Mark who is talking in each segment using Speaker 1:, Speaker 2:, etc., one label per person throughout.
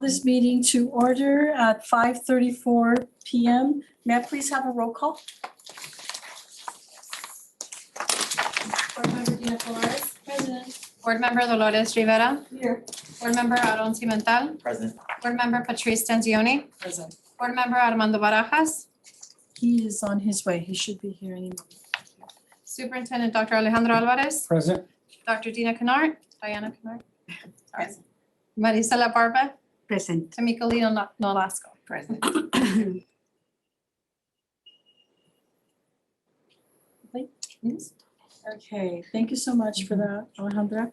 Speaker 1: This meeting to order at 5:34 PM. May I please have a roll call? Board Member Dina Flores. Present.
Speaker 2: Board Member Dolores Rivera.
Speaker 1: Here.
Speaker 2: Board Member Aaron Cimental.
Speaker 3: Present.
Speaker 2: Board Member Patrice Tenzioni.
Speaker 1: Present.
Speaker 2: Board Member Armando Barajas.
Speaker 1: He is on his way. He should be here any moment.
Speaker 2: Superintendent Dr. Alejandro Alvarez.
Speaker 3: Present.
Speaker 2: Dr. Dina Kennard. Diana Kennard. Sorry. Marisa La Barba.
Speaker 4: Present.
Speaker 2: Tamika Lee Nolasco.
Speaker 4: Present.
Speaker 1: Okay, thank you so much for that, Alejandra.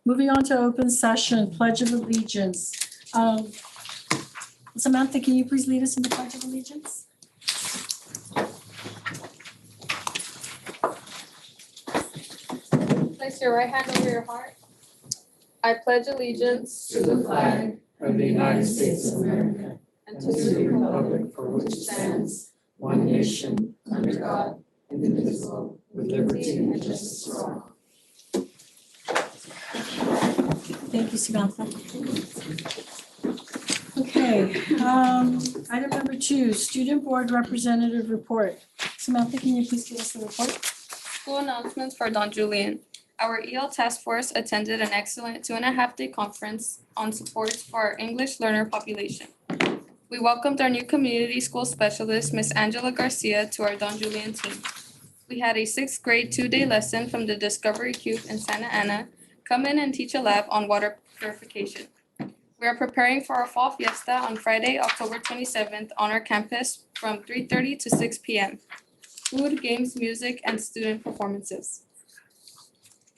Speaker 1: Moving on to open session, Pledge of Allegiance. Samantha, can you please lead us in the Pledge of Allegiance?
Speaker 5: Place your right hand over your heart. I pledge allegiance to the flag
Speaker 3: of the United States of America
Speaker 5: and
Speaker 3: and to the republic for which it stands, one nation, under God, indivisible, with liberty and justice for all.
Speaker 1: Thank you, Samantha. Okay, item number 2, Student Board Representative Report. Samantha, can you please give us the report?
Speaker 5: School announcements for Don Julian. Our EL task force attended an excellent 2.5-day conference on supports for our English learner population. We welcomed our new community school specialist, Miss Angela Garcia, to our Don Julian team. We had a 6th grade 2-day lesson from the Discovery Cube in Santa Ana come in and teach a lab on water purification. We are preparing for our fall fiesta on Friday, October 27th on our campus from 3:30 to 6 p.m. Food, games, music, and student performances.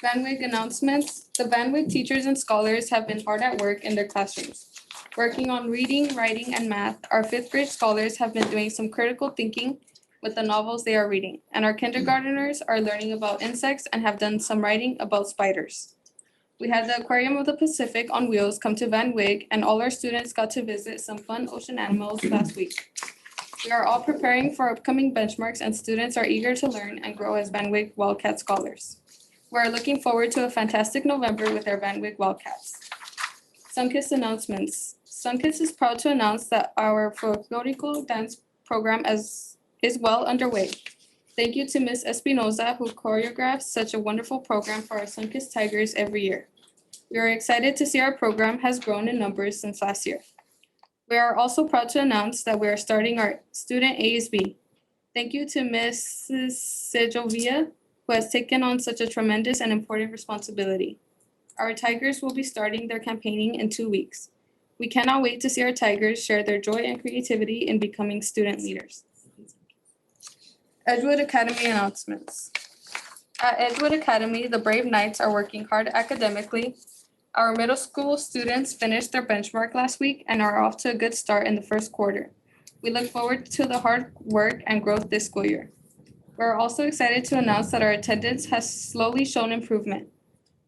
Speaker 5: VanWig announcements. The VanWig teachers and scholars have been hard at work in their classrooms. Working on reading, writing, and math, our 5th grade scholars have been doing some critical thinking with the novels they are reading, and our kindergarteners are learning about insects and have done some writing about spiders. We had the Aquarium of the Pacific on wheels come to VanWig, and all our students got to visit some fun ocean animals last week. We are all preparing for upcoming benchmarks, and students are eager to learn and grow as VanWig Wildcat scholars. We are looking forward to a fantastic November with our VanWig Wildcats. Sunkist announcements. Sunkist is proud to announce that our folklorico dance program is well underway. Thank you to Ms. Espinoza, who choreographs such a wonderful program for our Sunkist Tigers every year. We are excited to see our program has grown in numbers since last year. We are also proud to announce that we are starting our student ASB. Thank you to Mrs. Sejovia, who has taken on such a tremendous and important responsibility. Our Tigers will be starting their campaigning in 2 weeks. We cannot wait to see our Tigers share their joy and creativity in becoming student leaders. Edgewood Academy announcements. At Edgewood Academy, the Brave Knights are working hard academically. Our middle school students finished their benchmark last week and are off to a good start in the first quarter. We look forward to the hard work and growth this school year. We're also excited to announce that our attendance has slowly shown improvement.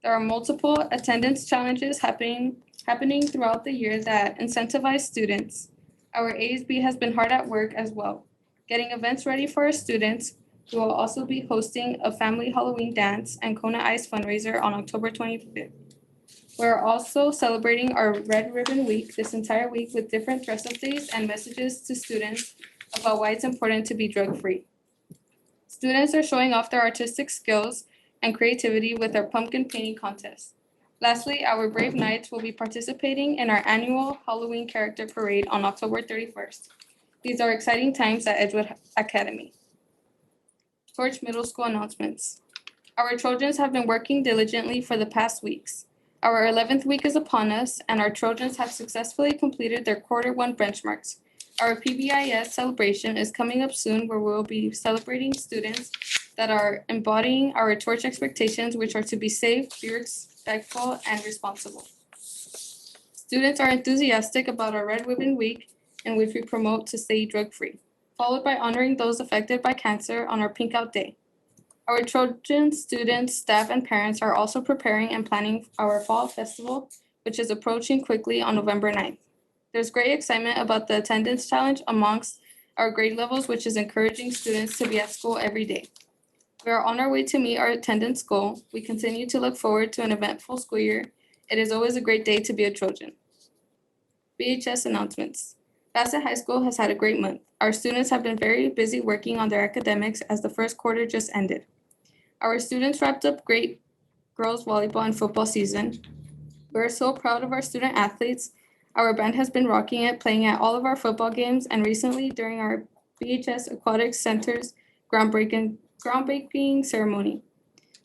Speaker 5: There are multiple attendance challenges happening throughout the year that incentivize students. Our ASB has been hard at work as well, getting events ready for our students. We will also be hosting a family Halloween dance and Kona Ice fundraiser on October 25th. We're also celebrating our Red Ribbon Week this entire week with different dress-up days and messages to students about why it's important to be drug-free. Students are showing off their artistic skills and creativity with our pumpkin painting contest. Lastly, our Brave Knights will be participating in our annual Halloween character parade on October 31st. These are exciting times at Edgewood Academy. Torch Middle School announcements. Our Trojans have been working diligently for the past weeks. Our 11th week is upon us, and our Trojans have successfully completed their quarter one benchmarks. Our PBIS celebration is coming up soon, where we will be celebrating students that are embodying our torch expectations, which are to be safe, be respectful, and responsible. Students are enthusiastic about our Red Ribbon Week, in which we promote to stay drug-free, followed by honoring those affected by cancer on our Pink Out Day. Our Trojan students, staff, and parents are also preparing and planning our Fall Festival, which is approaching quickly on November 9th. There's great excitement about the attendance challenge amongst our grade levels, which is encouraging students to be at school every day. We are on our way to meet our attendance goal. We continue to look forward to an eventful school year. It is always a great day to be a Trojan. BHS announcements. Bassett High School has had a great month. Our students have been very busy working on their academics as the first quarter just ended. Our students wrapped up great girls volleyball and football season. We're so proud of our student athletes. Our band has been rocking it, playing at all of our football games, and recently during our BHS Aquatic Center's groundbreaking ceremony.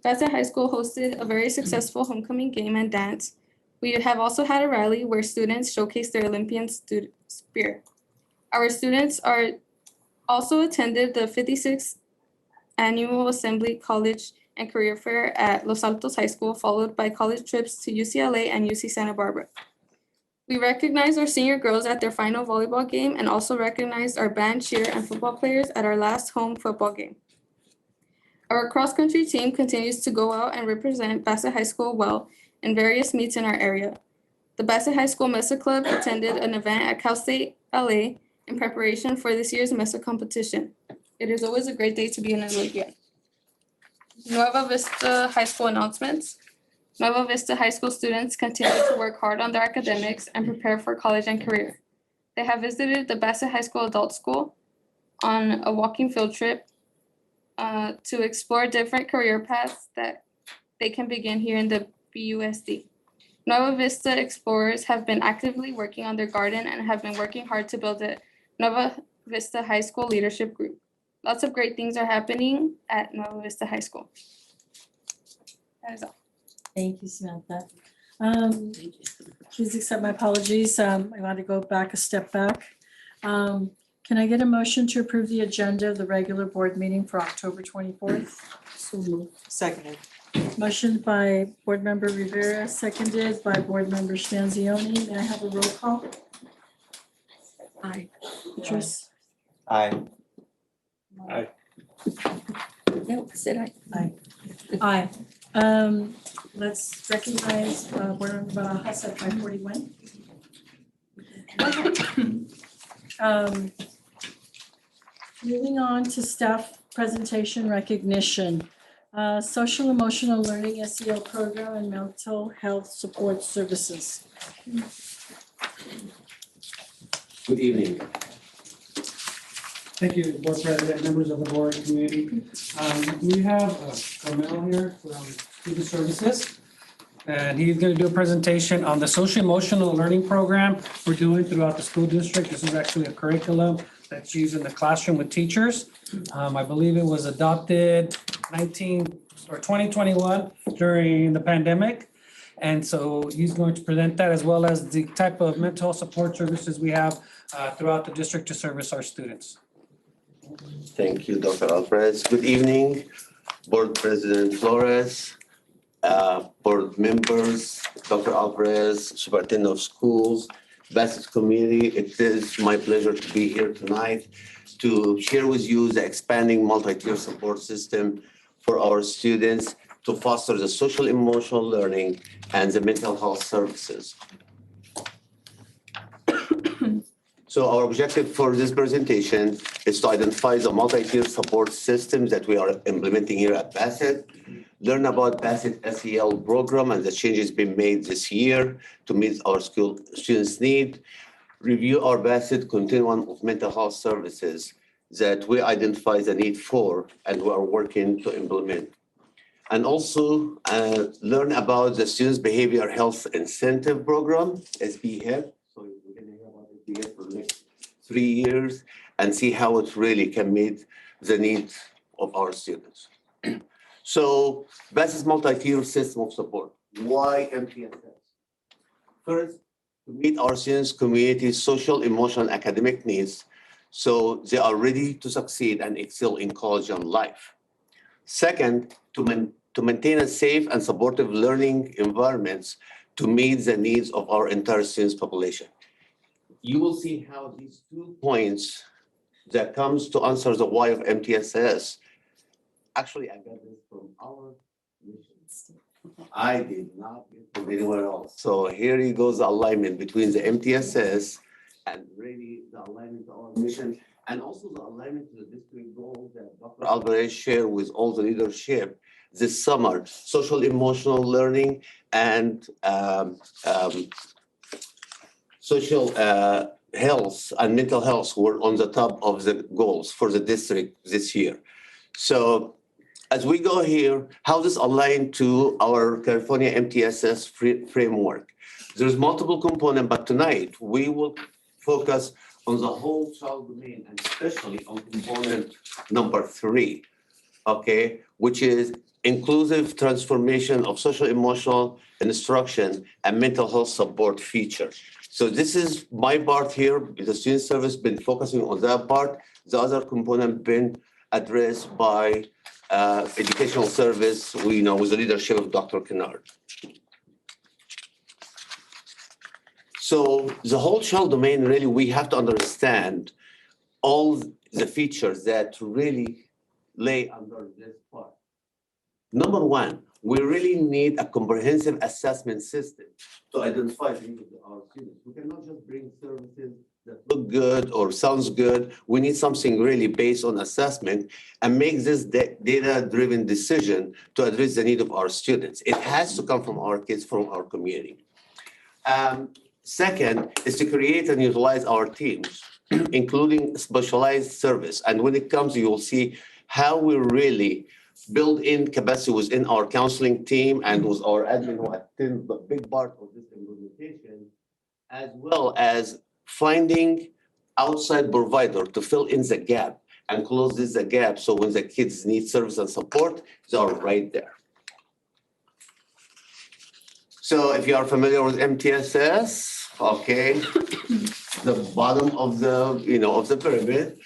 Speaker 5: Bassett High School hosted a very successful homecoming game and dance. We have also had a rally where students showcased their Olympian spirit. Our students are also attended the 56th Annual Assembly College and Career Fair at Los Altos High School, followed by college trips to UCLA and UC Santa Barbara. We recognized our senior girls at their final volleyball game and also recognized our band, cheer, and football players at our last home football game. Our cross-country team continues to go out and represent Bassett High School well in various meets in our area. The Bassett High School Mesa Club attended an event at Cal State LA in preparation for this year's Mesa competition. It is always a great day to be an Olympian. Nueva Vista High School announcements. Nueva Vista High School students continue to work hard on their academics and prepare for college and career. They have visited the Bassett High School Adult School on a walking field trip to explore different career paths that they can begin here in the BUSD. Nueva Vista Explorers have been actively working on their garden and have been working hard to build a Nueva Vista High School leadership group. Lots of great things are happening at Nueva Vista High School. That is all.
Speaker 1: Thank you, Samantha. Please accept my apologies. I want to go back a step back. Can I get a motion to approve the agenda of the regular board meeting for October 24th?
Speaker 3: So moved. Seconded.
Speaker 1: Motion by Board Member Rivera, seconded by Board Member Stanzioni. May I have a roll call?
Speaker 3: Aye.
Speaker 1: Patrice?
Speaker 4: Aye.
Speaker 3: No, I said aye.
Speaker 1: Aye. Let's recognize Board Member Barajas at 5:41. Moving on to staff presentation recognition. Social emotional learning SEL program and mental health support services.
Speaker 4: Good evening.
Speaker 6: Thank you, Board President, members of the board, community. We have Carmel here from Student Services. And he's going to do a presentation on the social emotional learning program we're doing throughout the school district. This is actually a curriculum that's used in the classroom with teachers. I believe it was adopted 2021 during the pandemic. And so he's going to present that as well as the type of mental support services we have throughout the district to service our students.
Speaker 4: Thank you, Dr. Alvarez. Good evening, Board President Flores, board members, Dr. Alvarez, Superintendent of Schools, Bassett community. It is my pleasure to be here tonight to share with you the expanding multi-tier support system for our students to foster the social emotional learning and the mental health services. So our objective for this presentation is to identify the multi-tier support systems that we are implementing here at Bassett, learn about Bassett SEL program and the changes being made this year to meet our school students' need, review our Bassett continuum of mental health services that we identify the need for and we are working to implement. And also learn about the Students' Behavior Health Incentive Program, SBHIP. So we're going to hear about SBHIP for the next 3 years and see how it really can meet the needs of our students. So Bassett's multi-tier system of support. Why MTSS? First, to meet our students' community's social, emotional, and academic needs so they are ready to succeed and excel in college and life. Second, to maintain a safe and supportive learning environments to meet the needs of our entire students population. You will see how these 2 points that comes to answer the why of MTSS. Actually, I got this from our mission. I did not get from anywhere else. So here goes the alignment between the MTSS and really the alignment to our mission and also the alignment to the district goals that Dr. Alvarez shared with all the leadership this summer, social emotional learning and social health and mental health were on the top of the goals for the district this year. So as we go here, how does align to our California MTSS framework? There's multiple components, but tonight we will focus on the whole child domain and especially on component number 3, okay, which is inclusive transformation of social emotional instruction and mental health support feature. So this is my part here. The student service been focusing on that part. The other component been addressed by educational service, with the leadership of Dr. Kennard. So the whole child domain, really, we have to understand all the features that really lay under this part. Number 1, we really need a comprehensive assessment system to identify the needs of our students. We cannot just bring services that look good or sounds good. We need something really based on assessment and make this data-driven decision to address the need of our students. It has to come from our kids, from our community. Second is to create and utilize our teams, including specialized service. And when it comes, you will see how we really build in capacity within our counseling team and with our admin who attend the big part of this implementation, as well as finding outside provider to fill in the gap and close the gap. So when the kids need service and support, they are right there. So if you are familiar with MTSS, okay, the bottom of the pyramid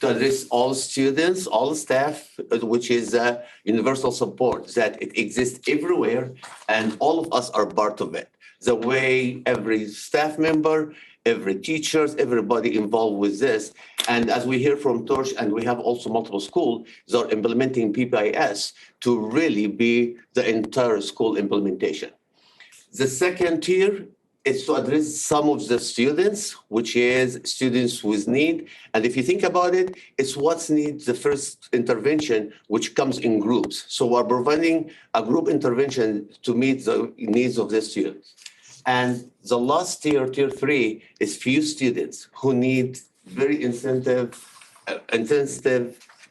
Speaker 4: to address all students, all staff, which is universal support, that it exists everywhere and all of us are part of it. The way every staff member, every teachers, everybody involved with this. And as we hear from Torch, and we have also multiple schools that are implementing PBIS to really be the entire school implementation. The second tier is to address some of the students, which is students with need. And if you think about it, it's what's needs the first intervention, which comes in groups. So we're providing a group intervention to meet the needs of the students. And the last tier, tier 3, is few students who need very intensive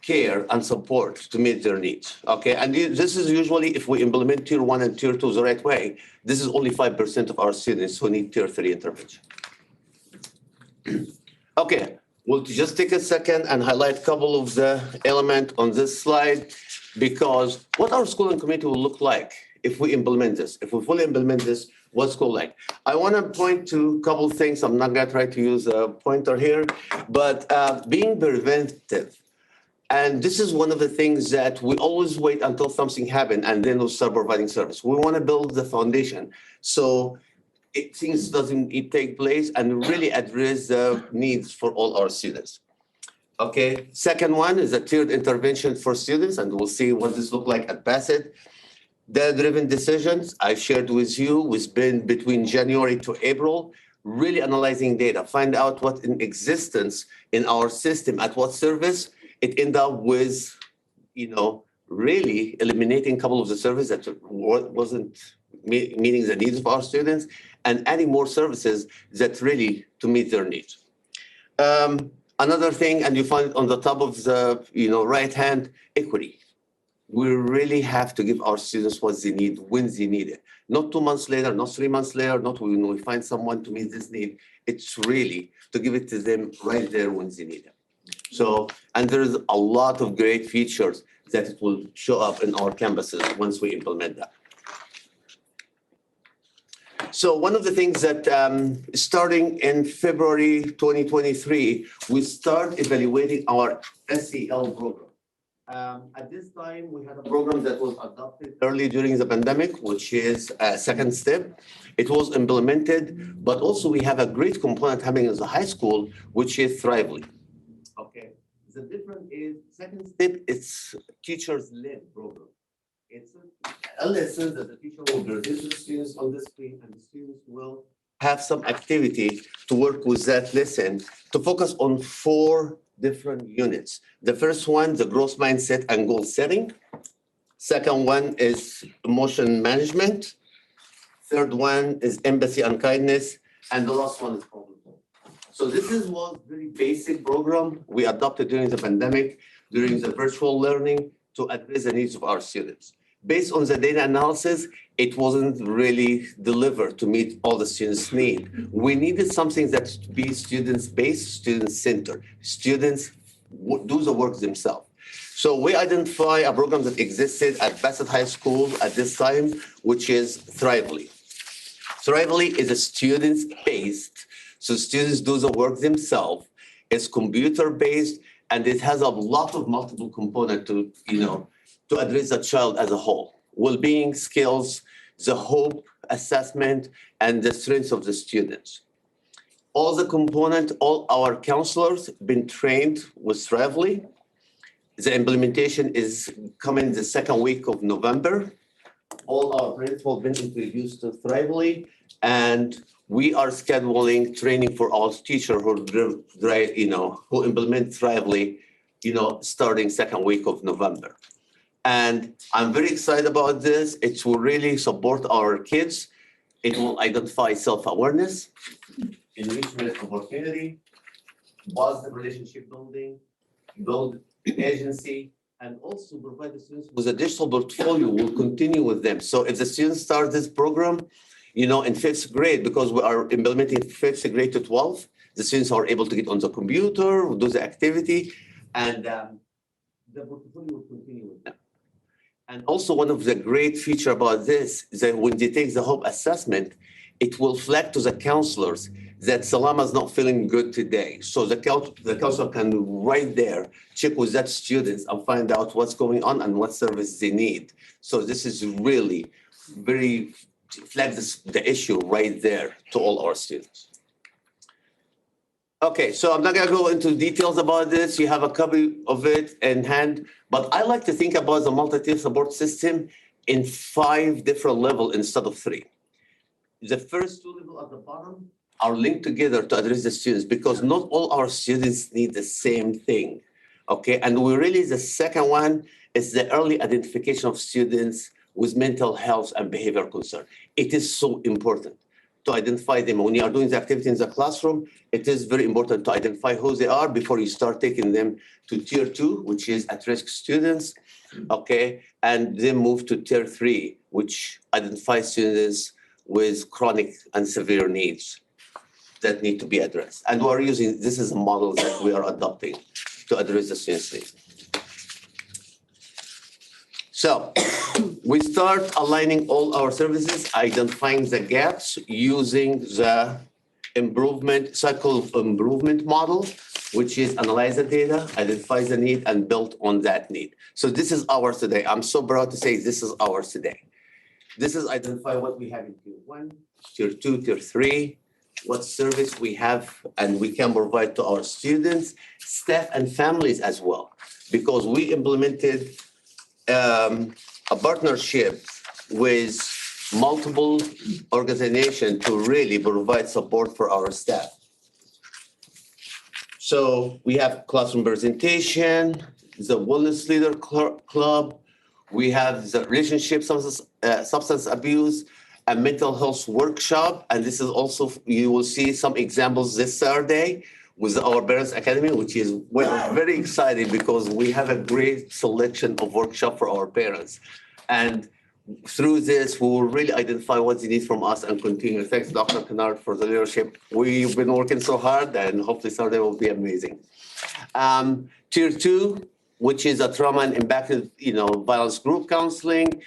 Speaker 4: care and support to meet their needs, okay? And this is usually, if we implement tier 1 and tier 2 the right way, this is only 5% of our students who need tier 3 intervention. Okay, we'll just take a second and highlight a couple of the elements on this slide, because what our school and community will look like if we implement this, if we fully implement this, what's school like? I want to point to a couple of things. I'm not going to try to use a pointer here, but being preventive. And this is one of the things that we always wait until something happens and then we'll start providing service. We want to build the foundation. So things doesn't take place and really address the needs for all our students. Okay, second one is a tiered intervention for students, and we'll see what this look like at Bassett. Data-driven decisions I shared with you, we've been between January to April, really analyzing data, find out what in existence in our system, at what service, it end up with, really eliminating a couple of the services that wasn't meeting the needs of our students and adding more services that really to meet their needs. Another thing, and you find it on the top of the right hand, equity. We really have to give our students what they need when they need it. Not 2 months later, not 3 months later, not when we find someone to meet this need. It's really to give it to them right there when they need it. So, and there's a lot of great features that it will show up in our campuses once we implement that. So one of the things that starting in February 2023, we start evaluating our SEL program. At this time, we had a program that was adopted early during the pandemic, which is a second step. It was implemented, but also we have a great component happening in the high school, which is Thrively. Okay, the difference is second step, it's teachers-led program. It's a lesson that the teacher will present to the students on the screen, and the students will have some activity to work with that lesson to focus on 4 different units. The first one, the growth mindset and goal setting. Second one is emotion management. Third one is empathy and kindness. And the last one is problem solving. So this was very basic program we adopted during the pandemic, during the virtual learning to address the needs of our students. Based on the data analysis, it wasn't really delivered to meet all the students' need. We needed something that be students-based, student-centered. Students do the work themselves. So we identify a program that existed at Bassett High School at this time, which is Thrively. Thrively is a students-based, so students do the work themselves. It's computer-based, and it has a lot of multiple components to, to address the child as a whole. Well-being skills, the hope assessment, and the strengths of the students. All the components, all our counselors been trained with Thrively. The implementation is coming the second week of November. All our principals been introduced to Thrively, and we are scheduling training for all teachers who implement Thrively, starting second week of November. And I'm very excited about this. It will really support our kids. It will identify self-awareness, enrichment opportunity, positive relationship building, build agency, and also provide the students with a digital portfolio. We'll continue with them. So if the students start this program, in 5th grade, because we are implementing 5th grade to 12th, the students are able to get on the computer, do the activity, and the portfolio will continue with them. And also one of the great feature about this is that when they take the hope assessment, it will flag to the counselors that Salama is not feeling good today. So the counselor can right there check with that students and find out what's going on and what service they need. So this is really very flags the issue right there to all our students. Okay, so I'm not gonna go into details about this. You have a copy of it in hand, but I like to think about the multi-tier support system in 5 different levels instead of 3. The first 2 levels at the bottom are linked together to address the students because not all our students need the same thing, okay? And the second one is the early identification of students with mental health and behavior concern. It is so important to identify them. When you are doing the activity in the classroom, it is very important to identify who they are before you start taking them to tier 2, which is at-risk students, okay? And then move to tier 3, which identifies students with chronic and severe needs that need to be addressed. And this is a model that we are adopting to address the students' needs. So we start aligning all our services, identifying the gaps using the cycle of improvement model, which is analyze the data, identify the need, and build on that need. So this is ours today. I'm so proud to say this is ours today. This is identify what we have in tier 1, tier 2, tier 3, what service we have and we can provide to our students, staff and families as well. Because we implemented a partnership with multiple organizations to really provide support for our staff. So we have classroom presentation, the Wellness Leader Club, we have the relationship substance abuse and mental health workshop. And this is also, you will see some examples this Saturday with our Parents Academy, which is, we're very excited because we have a great selection of workshop for our parents. And through this, we will really identify what they need from us and continue. Thanks, Dr. Kennard, for the leadership. We've been working so hard and hopefully Saturday will be amazing. Tier 2, which is a trauma and impacted, violence group counseling,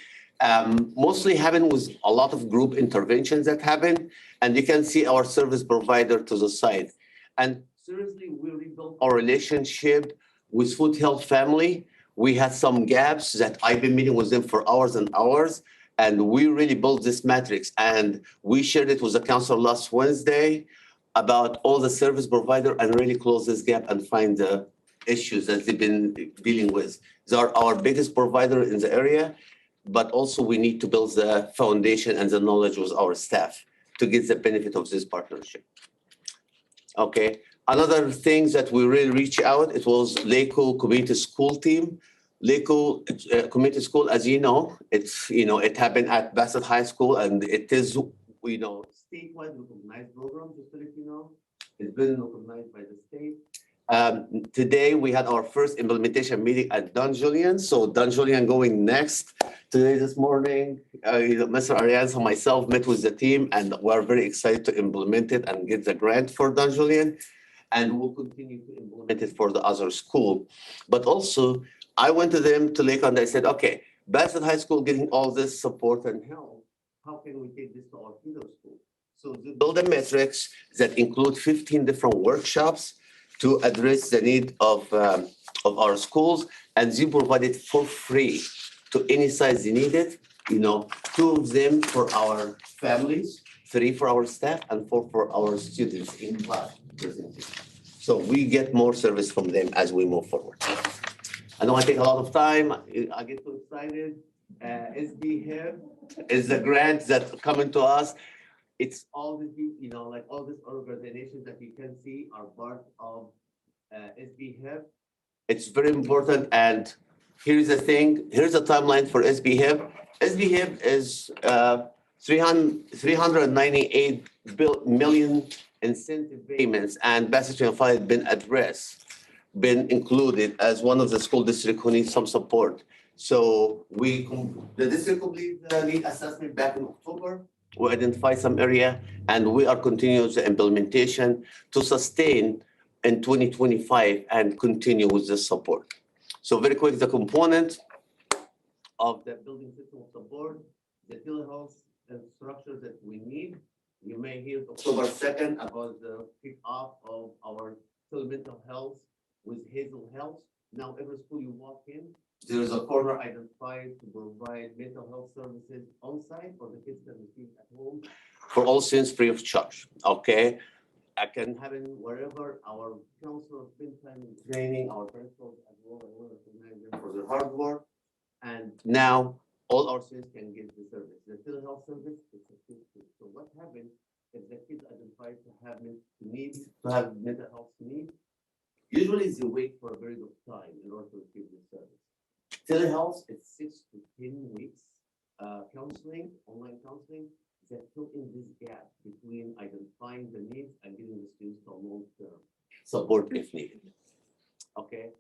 Speaker 4: mostly happen with a lot of group interventions that happen. And you can see our service provider to the side. And seriously, we rebuilt our relationship with Food Health Family. We had some gaps that I've been meeting with them for hours and hours, and we really built this matrix. And we shared it with the council last Wednesday about all the service provider and really close this gap and find the issues that they've been dealing with. They are our biggest provider in the area, but also we need to build the foundation and the knowledge with our staff to get the benefit of this partnership. Okay. Another thing that we really reach out, it was LACO Community School team. LACO Community School, as you know, it happened at Bassett High School, and it is, statewide recognized program, just to let you know. It's been recognized by the state. Today, we had our first implementation meeting at Don Julian. So Don Julian going next. Today, this morning, Mr. Arias and myself met with the team, and we're very excited to implement it and get the grant for Don Julian. And we'll continue to implement it for the other school. But also, I went to them to Lake and I said, okay, Bassett High School getting all this support and help. How can we take this to our middle school? So they build a matrix that include 15 different workshops to address the need of our schools, and they provide it for free to any size they need it. 2 of them for our families, 3 for our staff, and 4 for our students in class. So we get more service from them as we move forward. I know I take a lot of time. I get too excited. SBHIP is the grant that's coming to us. It's all the, all these organizations that you can see are part of SBHIP. It's very important. And here's the thing. Here's a timeline for SBHIP. SBHIP is 398 million incentive payments, and Bassett 25 has been addressed, been included as one of the school districts who needs some support. So the district completed the need assessment back in October. We identify some area, and we are continuing the implementation to sustain in 2025 and continue with this support. So very quick, the component of the building system of support, the telehealth and structures that we need. You may hear October 2nd about the kickoff of our mental health with Hazel Health. Now, every school you walk in, there is a corner identified to provide mental health services on site for the kids that receive at home for all students free of charge. Okay. I can have it wherever our counselors spend time in training, our principals as well, and we recognize them for their hard work. And now all our students can get the service. The telehealth service is a free. So what happens if the kids identify to have mental health needs? Usually they wait for a period of time in order to receive the service. Telehealth is 6 to 10 weeks counseling, online counseling, that fill in this gap between identifying the needs and getting the students to long-term support if needed. Okay.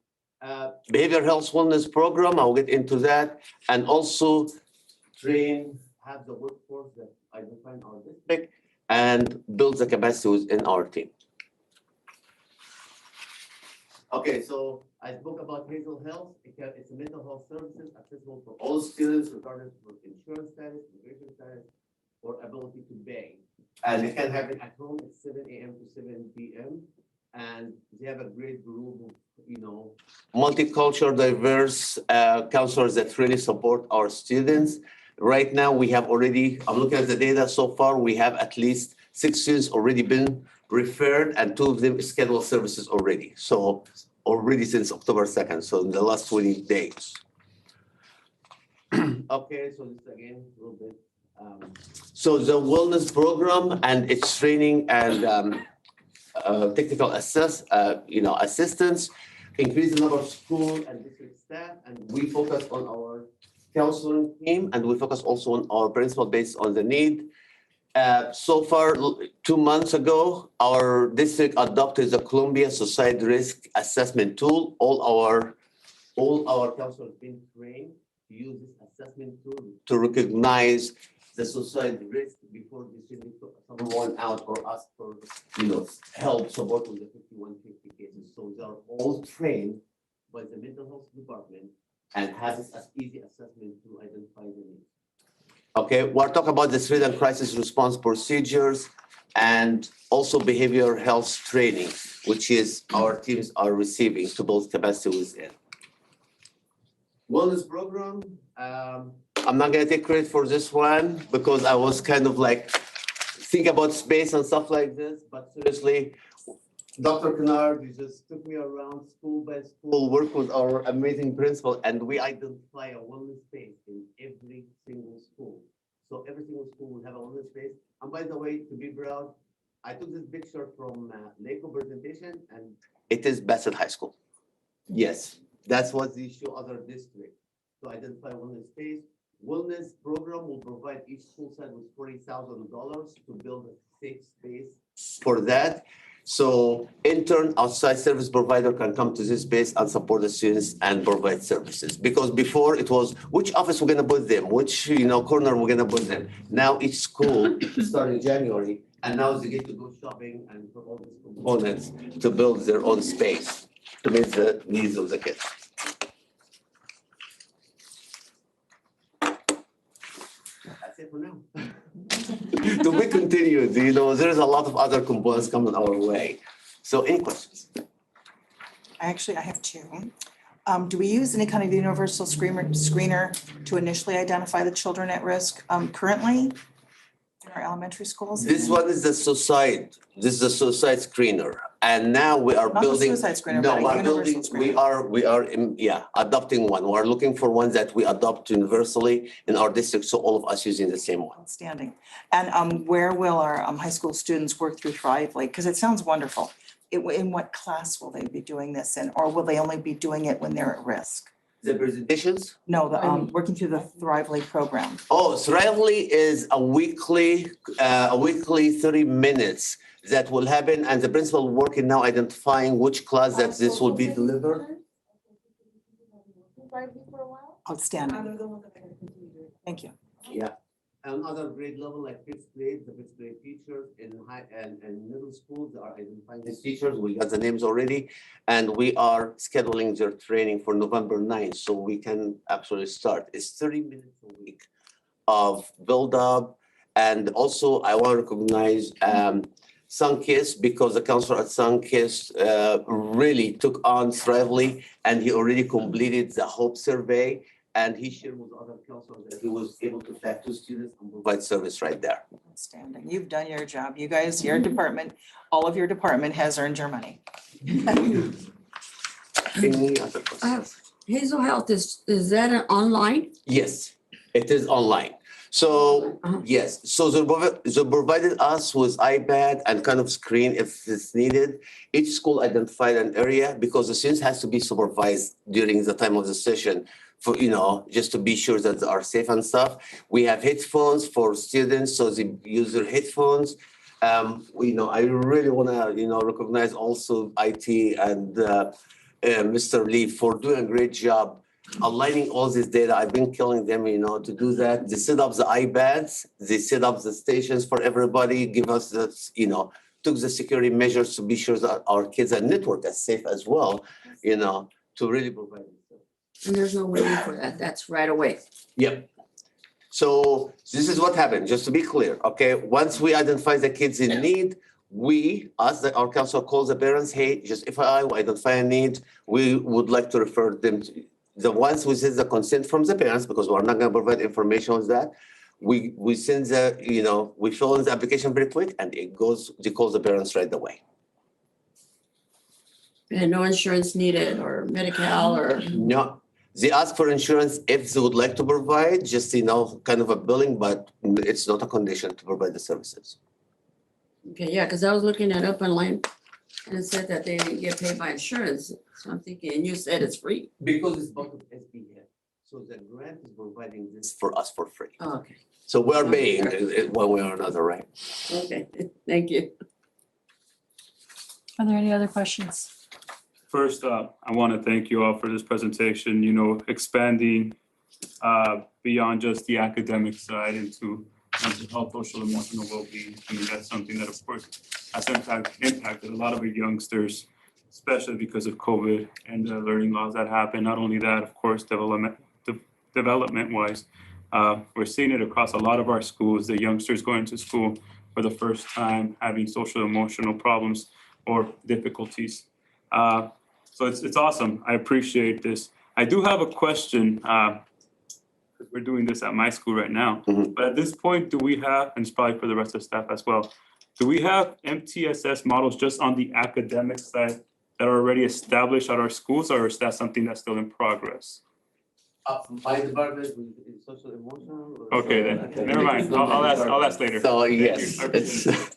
Speaker 4: Behavioral health wellness program, I'll get into that, and also have the workforce that identify in our district and build the capacity in our team. Okay, so I spoke about Hazel Health. It's a mental health services accessible for all students, regardless of insurance status, immigration status, or ability to pay. And it can happen at home at 7 a.m. to 7 p.m. And they have a great group of, multicultural, diverse counselors that really support our students. Right now, we have already, I'm looking at the data so far, we have at least 6 students already been referred and 2 of them scheduled services already. So already since October 2nd, so in the last 20 days. Okay, so this again, a little bit. So the wellness program and its training and technical assistance, increase the number of school and district staff, and we focus on our counseling team, and we focus also on our principal based on the need. So far, 2 months ago, our district adopted the Columbia Suicide Risk Assessment Tool. All our counselors been trained to use this assessment tool to recognize the suicide risk before decision to someone out or ask for, help support with the 5150 cases. So they are all trained by the mental health department and has this as easy assessment to identify the needs. Okay, we're talking about the threat and crisis response procedures and also behavioral health training, which is our teams are receiving to build capacity within. Wellness program, I'm not gonna take credit for this one because I was kind of like think about space and stuff like this, but seriously, Dr. Kennard, you just took me around school by school, work with our amazing principal, and we identify a wellness space in every single school. So every single school will have a wellness space. And by the way, to be proud, I took this picture from NACO presentation, and it is Bassett High School. Yes, that's what they show other districts. To identify wellness space. Wellness program will provide each school site with $40,000 to build a safe space for that. So intern, outside service provider can come to this space and support the students and provide services. Because before it was which office we're gonna put them, which corner we're gonna put them. Now each school starting January, and now they get to go shopping and for all these components to build their own space to meet the needs of the kids. That's it for now. To be continued, there's a lot of other components coming our way. So any questions?
Speaker 7: I have 2. Do we use any kind of universal screener to initially identify the children at risk currently in our elementary schools?
Speaker 4: This one is the suicide. This is the suicide screener. And now we are
Speaker 7: Not the
Speaker 4: building.
Speaker 7: suicide screener,
Speaker 4: No,
Speaker 7: but a
Speaker 4: we're
Speaker 7: universal
Speaker 4: building,
Speaker 7: screener.
Speaker 4: we are adopting one. We're looking for ones that we adopt universally in our district, so all of us using the same one.
Speaker 7: Outstanding. And where will our high school students work through Thrively? Because it sounds wonderful. In what class will they be doing this in, or will they only be doing it when they're at risk?
Speaker 4: The presentations?
Speaker 7: No, working through the Thrively program.
Speaker 4: Oh, Thrively is a weekly 30 minutes that will happen, and the principal working now identifying which class that this will be delivered.
Speaker 7: Outstanding. Thank you.
Speaker 4: Yeah. Another grade level like fifth grade, the fifth grade teachers in high and middle school, they are identifying these teachers. We got the names already, and we are scheduling their training for November 9th, so we can actually start. It's 30 minutes a week of build up, and also I want to recognize Sunkist, because the counselor at Sunkist really took on Thrively, and he already completed the Hope survey. And he shared with other counselors that he was able to track 2 students and provide service right there.
Speaker 7: Outstanding. You've done your job. You guys, your department, all of your department has earned your money.
Speaker 4: Any other questions?
Speaker 3: Hazel Health, is that an online?
Speaker 4: Yes, it is online. So, yes, so they provided us with iPad and kind of screen if it's needed. Each school identified an area because the students has to be supervised during the time of the session for, just to be sure that they are safe and stuff. We have headphones for students, so they use their headphones. I really wanna, recognize also IT and Mr. Lee for doing a great job aligning all this data. I've been killing them, to do that. They set up the iPads, they set up the stations for everybody, give us the, took the security measures to be sure that our kids are network as safe as well, to really provide it.
Speaker 3: And there's no waiting for that. That's right away.
Speaker 4: Yep. So this is what happened, just to be clear, okay? Once we identify the kids in need, our council calls the parents, hey, just FYI, we identify a need, we would like to refer them the ones who says the consent from the parents, because we're not gonna provide information on that. We send the, we fill in the application very quick and they call the parents right away.
Speaker 3: And no insurance needed or Medi-Cal or,
Speaker 4: No, they ask for insurance if they would like to provide, just, kind of a billing, but it's not a condition to provide the services.
Speaker 3: okay, yeah, because I was looking it up online and it said that they get paid by insurance. So I'm thinking, and you said it's free.
Speaker 4: Because it's part of SBA. So the grant is providing this for us for free.
Speaker 3: Oh, okay,
Speaker 4: So we're paying it one way or another, right?
Speaker 3: okay, thank you.
Speaker 1: Are there any other questions?
Speaker 8: First, I want to thank you all for this presentation, expanding beyond just the academic side into mental health, social, emotional well-being. I mean, that's something that, of course, has impacted a lot of our youngsters, especially because of COVID and the learning loss that happened. Not only that, of course, development-wise, we're seeing it across a lot of our schools, the youngsters going to school for the first time, having social, emotional problems or difficulties. So it's awesome. I appreciate this. I do have a question. Because we're doing this at my school right now.
Speaker 4: Mhm.
Speaker 8: But at this point, do we have, and it's probably for the rest of the staff as well, do we have MTSS models just on the academic side that are already established at our schools, or is that something that's still in progress?
Speaker 4: My department is social emotional.
Speaker 8: Okay, then, never mind. I'll ask later.
Speaker 4: So,
Speaker 8: Thank you.
Speaker 4: yes,
Speaker 8: I appreciate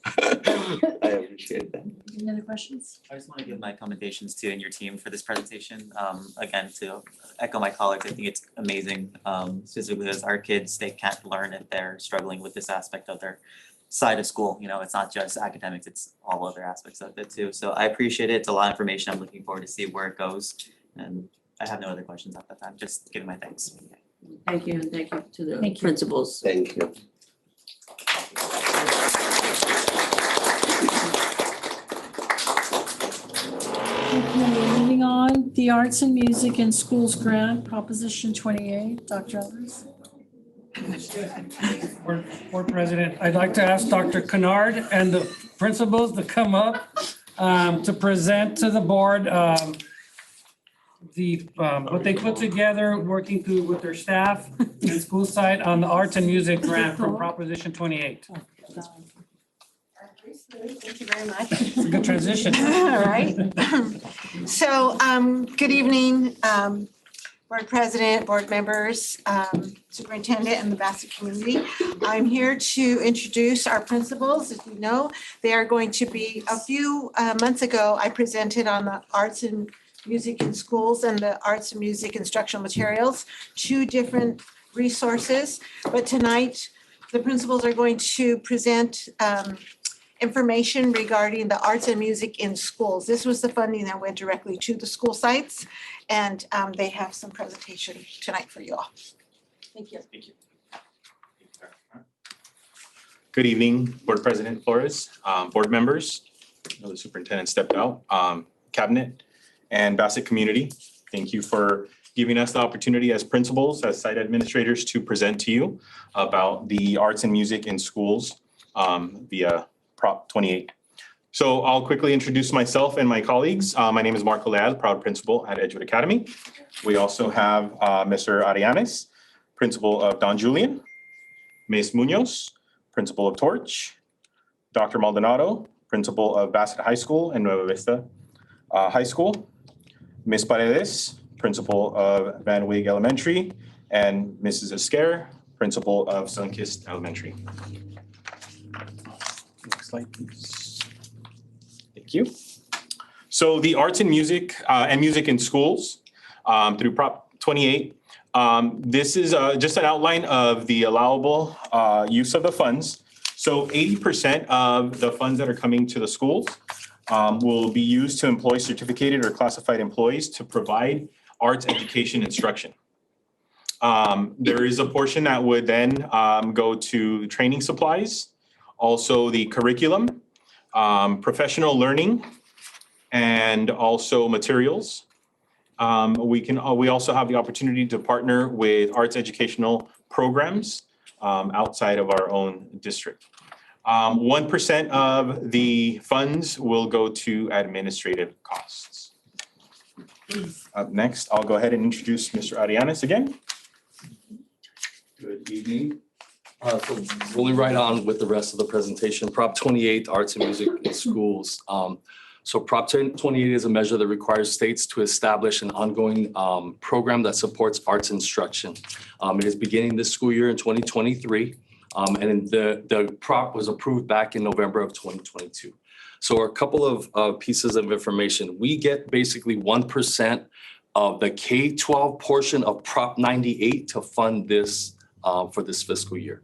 Speaker 4: I appreciate that.
Speaker 1: Any other questions?
Speaker 9: I just want to give my commendations to you and your team for this presentation. Again, to echo my colleagues, I think it's amazing, specifically as our kids, they can't learn if they're struggling with this aspect of their side of school. It's not just academics, it's all other aspects of it too. So I appreciate it. It's a lot of information. I'm looking forward to see where it goes. And I have no other questions at that time. Just giving my thanks.
Speaker 3: Thank you, and thank you to the
Speaker 1: Thank you.
Speaker 3: principals.
Speaker 4: Thank you.
Speaker 1: Okay, moving on, the Arts and Music in Schools Grant, Proposition 28, Dr. Elders.
Speaker 6: Board President, I'd like to ask Dr. Kennard and the principals to come up to present to the board what they put together, working through with their staff and school side on the arts and music grant from Proposition 28.
Speaker 10: Thank you very much.
Speaker 6: It's a good transition.
Speaker 10: All right. So, good evening, Board President, board members, superintendent, and the Bassett community. I'm here to introduce our principals. As you know, they are going to be, a few months ago, I presented on the arts and music in schools and the arts and music instructional materials, 2 different resources. But tonight, the principals are going to present information regarding the arts and music in schools. This was the funding that went directly to the school sites, and they have some presentation tonight for you all. Thank you.
Speaker 9: Thank you.
Speaker 11: Good evening, Board President Flores, board members. I know the superintendent stepped out, cabinet, and Bassett community. Thank you for giving us the opportunity as principals, as site administrators, to present to you about the arts and music in schools via Prop 28. So I'll quickly introduce myself and my colleagues. My name is Marco Leal, proud principal at Edgewood Academy. We also have Mr. Arianes, principal of Don Julian, Ms. Munoz, principal of Torch, Dr. Maldonado, principal of Bassett High School and Nueva Vista High School, Ms. Paredes, principal of Van Wig Elementary, and Mrs. Esquer, principal of Sunkist Elementary. Next slide, please. Thank you. So the arts and music in schools through Prop 28. This is just an outline of the allowable use of the funds. So 80% of the funds that are coming to the schools will be used to employ certificated or classified employees to provide arts education instruction. There is a portion that would then go to training supplies, also the curriculum, professional learning, and also materials. We also have the opportunity to partner with arts educational programs outside of our own district. 1% of the funds will go to administrative costs. Up next, I'll go ahead and introduce Mr. Arianes again.
Speaker 12: Good evening. So rolling right on with the rest of the presentation, Prop 28, Arts and Music in Schools. So Prop 28 is a measure that requires states to establish an ongoing program that supports arts instruction. It is beginning this school year in 2023. And the prop was approved back in November of 2022. So a couple of pieces of information. We get basically 1% of the K-12 portion of Prop 98 to fund this for this fiscal year.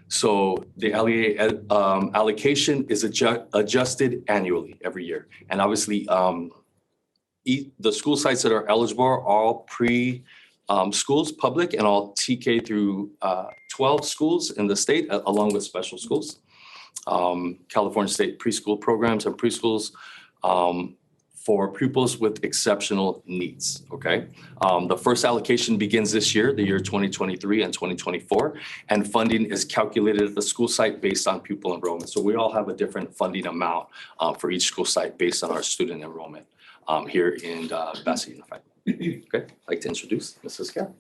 Speaker 12: So the LEA allocation is adjusted annually every year. And obviously, the school sites that are eligible are all schools, public, and all TK through 12 schools in the state, along with special schools. California State preschool programs and preschools for pupils with exceptional needs, okay? The first allocation begins this year, the year 2023 and 2024, and funding is calculated at the school site based on pupil enrollment. So we all have a different funding amount for each school site based on our student enrollment here in Bassett Unified. Okay, I'd like to introduce Mrs. Gare.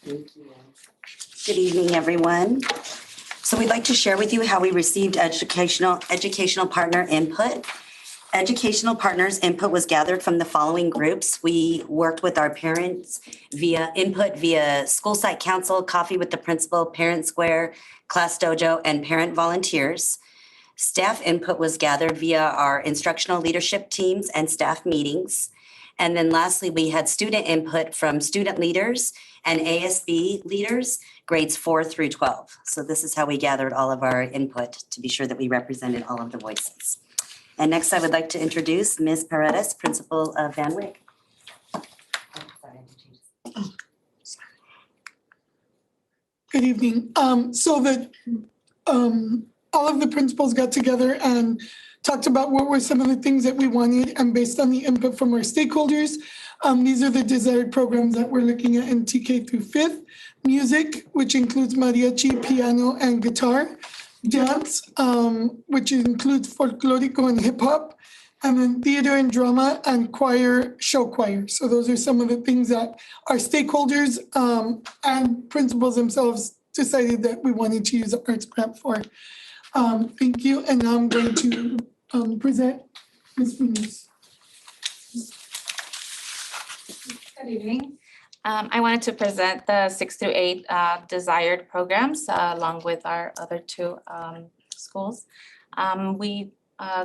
Speaker 13: Good evening, everyone. So we'd like to share with you how we received educational partner input. Educational partners input was gathered from the following groups. We worked with our parents via School Site Council, Coffee with the Principal, Parent Square, Class Dojo, and parent volunteers. Staff input was gathered via our instructional leadership teams and staff meetings. And then lastly, we had student input from student leaders and ASB leaders, grades 4 through 12. So this is how we gathered all of our input to be sure that we represented all of the voices. And next, I would like to introduce Ms. Paredes, Principal of Van Wyck.
Speaker 14: Good evening. All of the principals got together and talked about what were some of the things that we wanted, and based on the input from our stakeholders, these are the desired programs that we're looking at in TK through 5th. Music, which includes mariachi, piano, and guitar. Dance, which includes folklorico and hip hop, and then theater and drama and choir, show choir. So those are some of the things that our stakeholders and principals themselves decided that we wanted to use the arts grant for. Thank you, and now I'm going to present Ms. Munoz.
Speaker 15: Good evening. I wanted to present the 6 through 8 desired programs along with our other 2 schools. We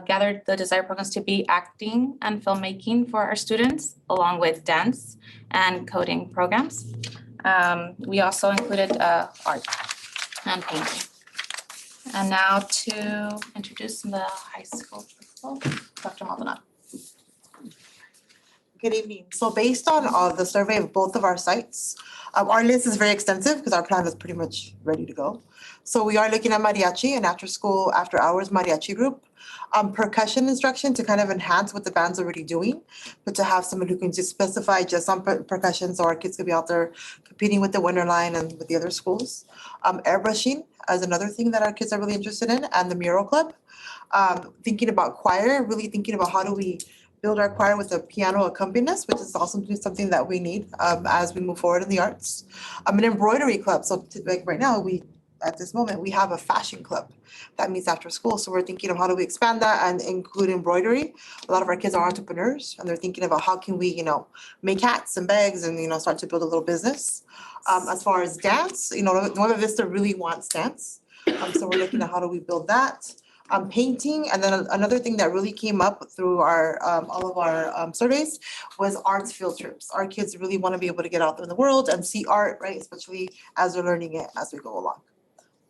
Speaker 15: gathered the desired programs to be acting and filmmaking for our students, along with dance and coding programs. We also included art and painting. And now to introduce the high school principal, Dr. Maldonado.
Speaker 7: Good evening. So based on the survey of both of our sites, our list is very extensive because our plan is pretty much ready to go. So we are looking at mariachi and after school, after hours mariachi group, percussion instruction to kind of enhance what the band's already doing, but to have someone who can just specify just on percussion so our kids could be out there competing with the winter line and with the other schools. Airbrushing is another thing that our kids are really interested in, and the mural club. Thinking about choir, really thinking about how do we build our choir with a piano accompanist, which is also something that we need as we move forward in the arts. An embroidery club. So like right now, at this moment, we have a fashion club that meets after school. So we're thinking of how do we expand that and include embroidery. A lot of our kids are entrepreneurs and they're thinking about how can we, make hats and bags and, start to build a little business. As far as dance, Nueva Vista really wants dance. So we're looking at how do we build that. Painting, and then another thing that really came up through our all of our surveys was arts field trips. Our kids really want to be able to get out there in the world and see art, right? Especially as they're learning it as we go along.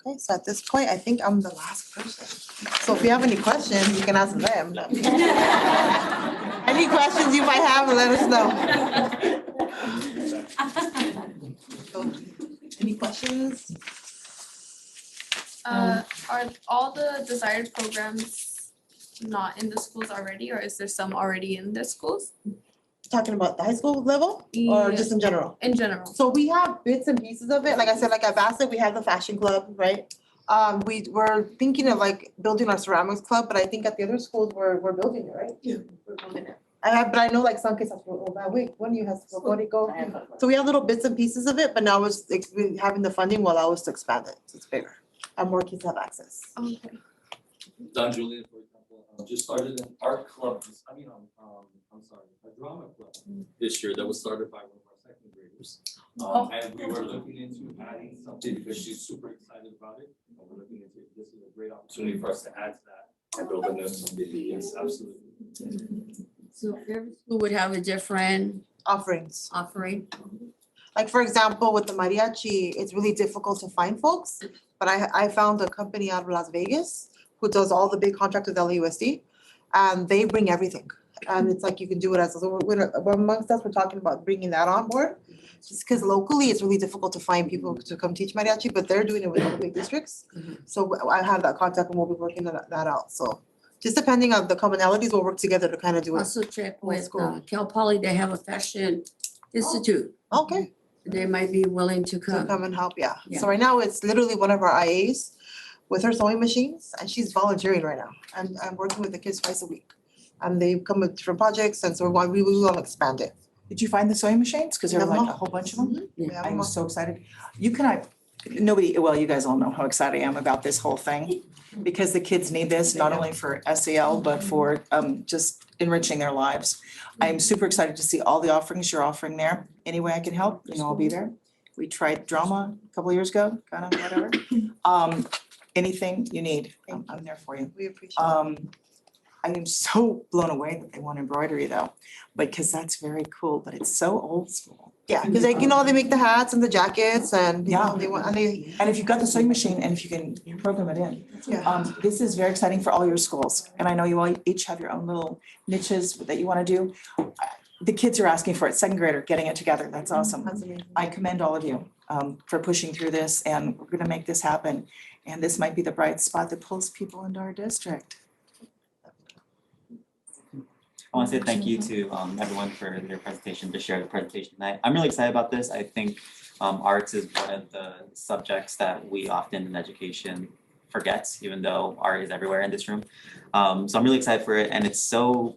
Speaker 7: Okay, so at this point, I think I'm the last person. So if you have any questions, you can ask them. Any questions you might have, let us know. So, any questions?
Speaker 5: Are all the desired programs not in the schools already, or is there some already in the schools?
Speaker 7: Talking about the high school level or just in general?
Speaker 5: In general.
Speaker 7: So we have bits and pieces of it. Like I said, like at Bassett, we have the fashion club, right? We're thinking of like building our ceramics club, but I think at the other schools, we're building it, right?
Speaker 14: Yeah.
Speaker 7: We're building it. But I know like some kids have to go, oh, that week, one of you has to go, go to go. So we have little bits and pieces of it, but now it's like having the funding will allow us to expand it, so it's bigger. And more kids have access.
Speaker 12: Don Julian, for example, just started an art club, a drama club this year that was started by one of our second graders. And we were looking into adding something because she's super excited about it. And we're looking into, this is a great opportunity for us to add to that and build on this. Yes, absolutely.
Speaker 3: So every school would have a different
Speaker 7: Offerings.
Speaker 3: offering.
Speaker 7: Like, for example, with the mariachi, it's really difficult to find folks. But I found a company out of Las Vegas who does all the big contracts with LAUSD. And they bring everything. And it's like you can do it as, so we're amongst us, we're talking about bringing that on board. Just because locally, it's really difficult to find people to come teach mariachi, but they're doing it with all the big districts. So I have that contact and we'll be working that out. So just depending on the commonalities, we'll work together to kind of do it.
Speaker 3: Also check
Speaker 7: Old
Speaker 3: with
Speaker 7: school.
Speaker 3: Cal Poly, they have a fashion institute.
Speaker 7: Okay.
Speaker 3: They might be willing to
Speaker 7: To
Speaker 3: come.
Speaker 7: come and help, yeah.
Speaker 3: Yeah.
Speaker 7: So right now, it's literally one of our IAs with her sewing machines, and she's volunteering right now. And I'm working with the kids twice a week. And they come with different projects, and so we want to expand it.
Speaker 16: Did you find the sewing machines? Because there were
Speaker 7: Yeah.
Speaker 16: like a whole bunch of them.
Speaker 3: Yeah.
Speaker 16: I'm so excited. You guys all know how excited I am about this whole thing. Because the kids need this, not only for SEL, but for just enriching their lives. I'm super excited to see all the offerings you're offering there. Any way I can help, I'll be there. We tried drama a couple of years ago, kind of whatever. Anything you need, I'm there for you.
Speaker 7: We appreciate it.
Speaker 16: I am so blown away that they want embroidery though, because that's very cool, but it's so old school.
Speaker 7: Yeah, because they make the hats and the jackets and,
Speaker 16: Yeah.
Speaker 7: they want, and they,
Speaker 16: And if you've got the sewing machine and if you can program it in.
Speaker 7: yeah.
Speaker 16: This is very exciting for all your schools. And I know you all each have your own little niches that you want to do. The kids are asking for it, second grader, getting it together. That's awesome.
Speaker 7: That's amazing.
Speaker 16: I commend all of you for pushing through this and we're going to make this happen. And this might be the bright spot that pulls people into our district.
Speaker 9: I want to say thank you to everyone for their presentation, to share the presentation tonight. I'm really excited about this. I think arts is one of the subjects that we often in education forgets, even though art is everywhere in this room. So I'm really excited for it, and it's so,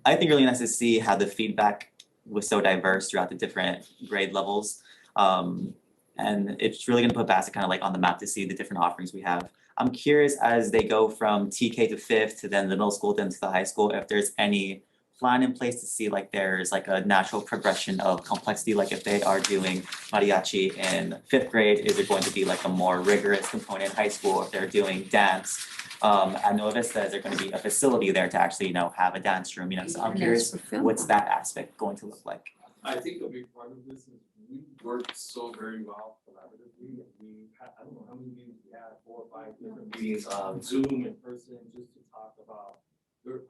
Speaker 9: I think, really nice to see how the feedback was so diverse throughout the different grade levels. And it's really going to put Bassett kind of like on the map to see the different offerings we have. I'm curious, as they go from TK to fifth to then the middle school, then to the high school, if there's any plan in place to see like there's like a natural progression of complexity, like if they are doing mariachi in fifth grade, is there going to be like a more rigorous component in high school? If they're doing dance, at Nova Vista, is there going to be a facility there to actually, have a dance room? So I'm curious, what's that aspect going to look like?
Speaker 12: I think a big part of this is we work so very well collaboratively. We had, I don't know how many meetings we had, 4 or 5 different meetings on Zoom in person, just to talk about.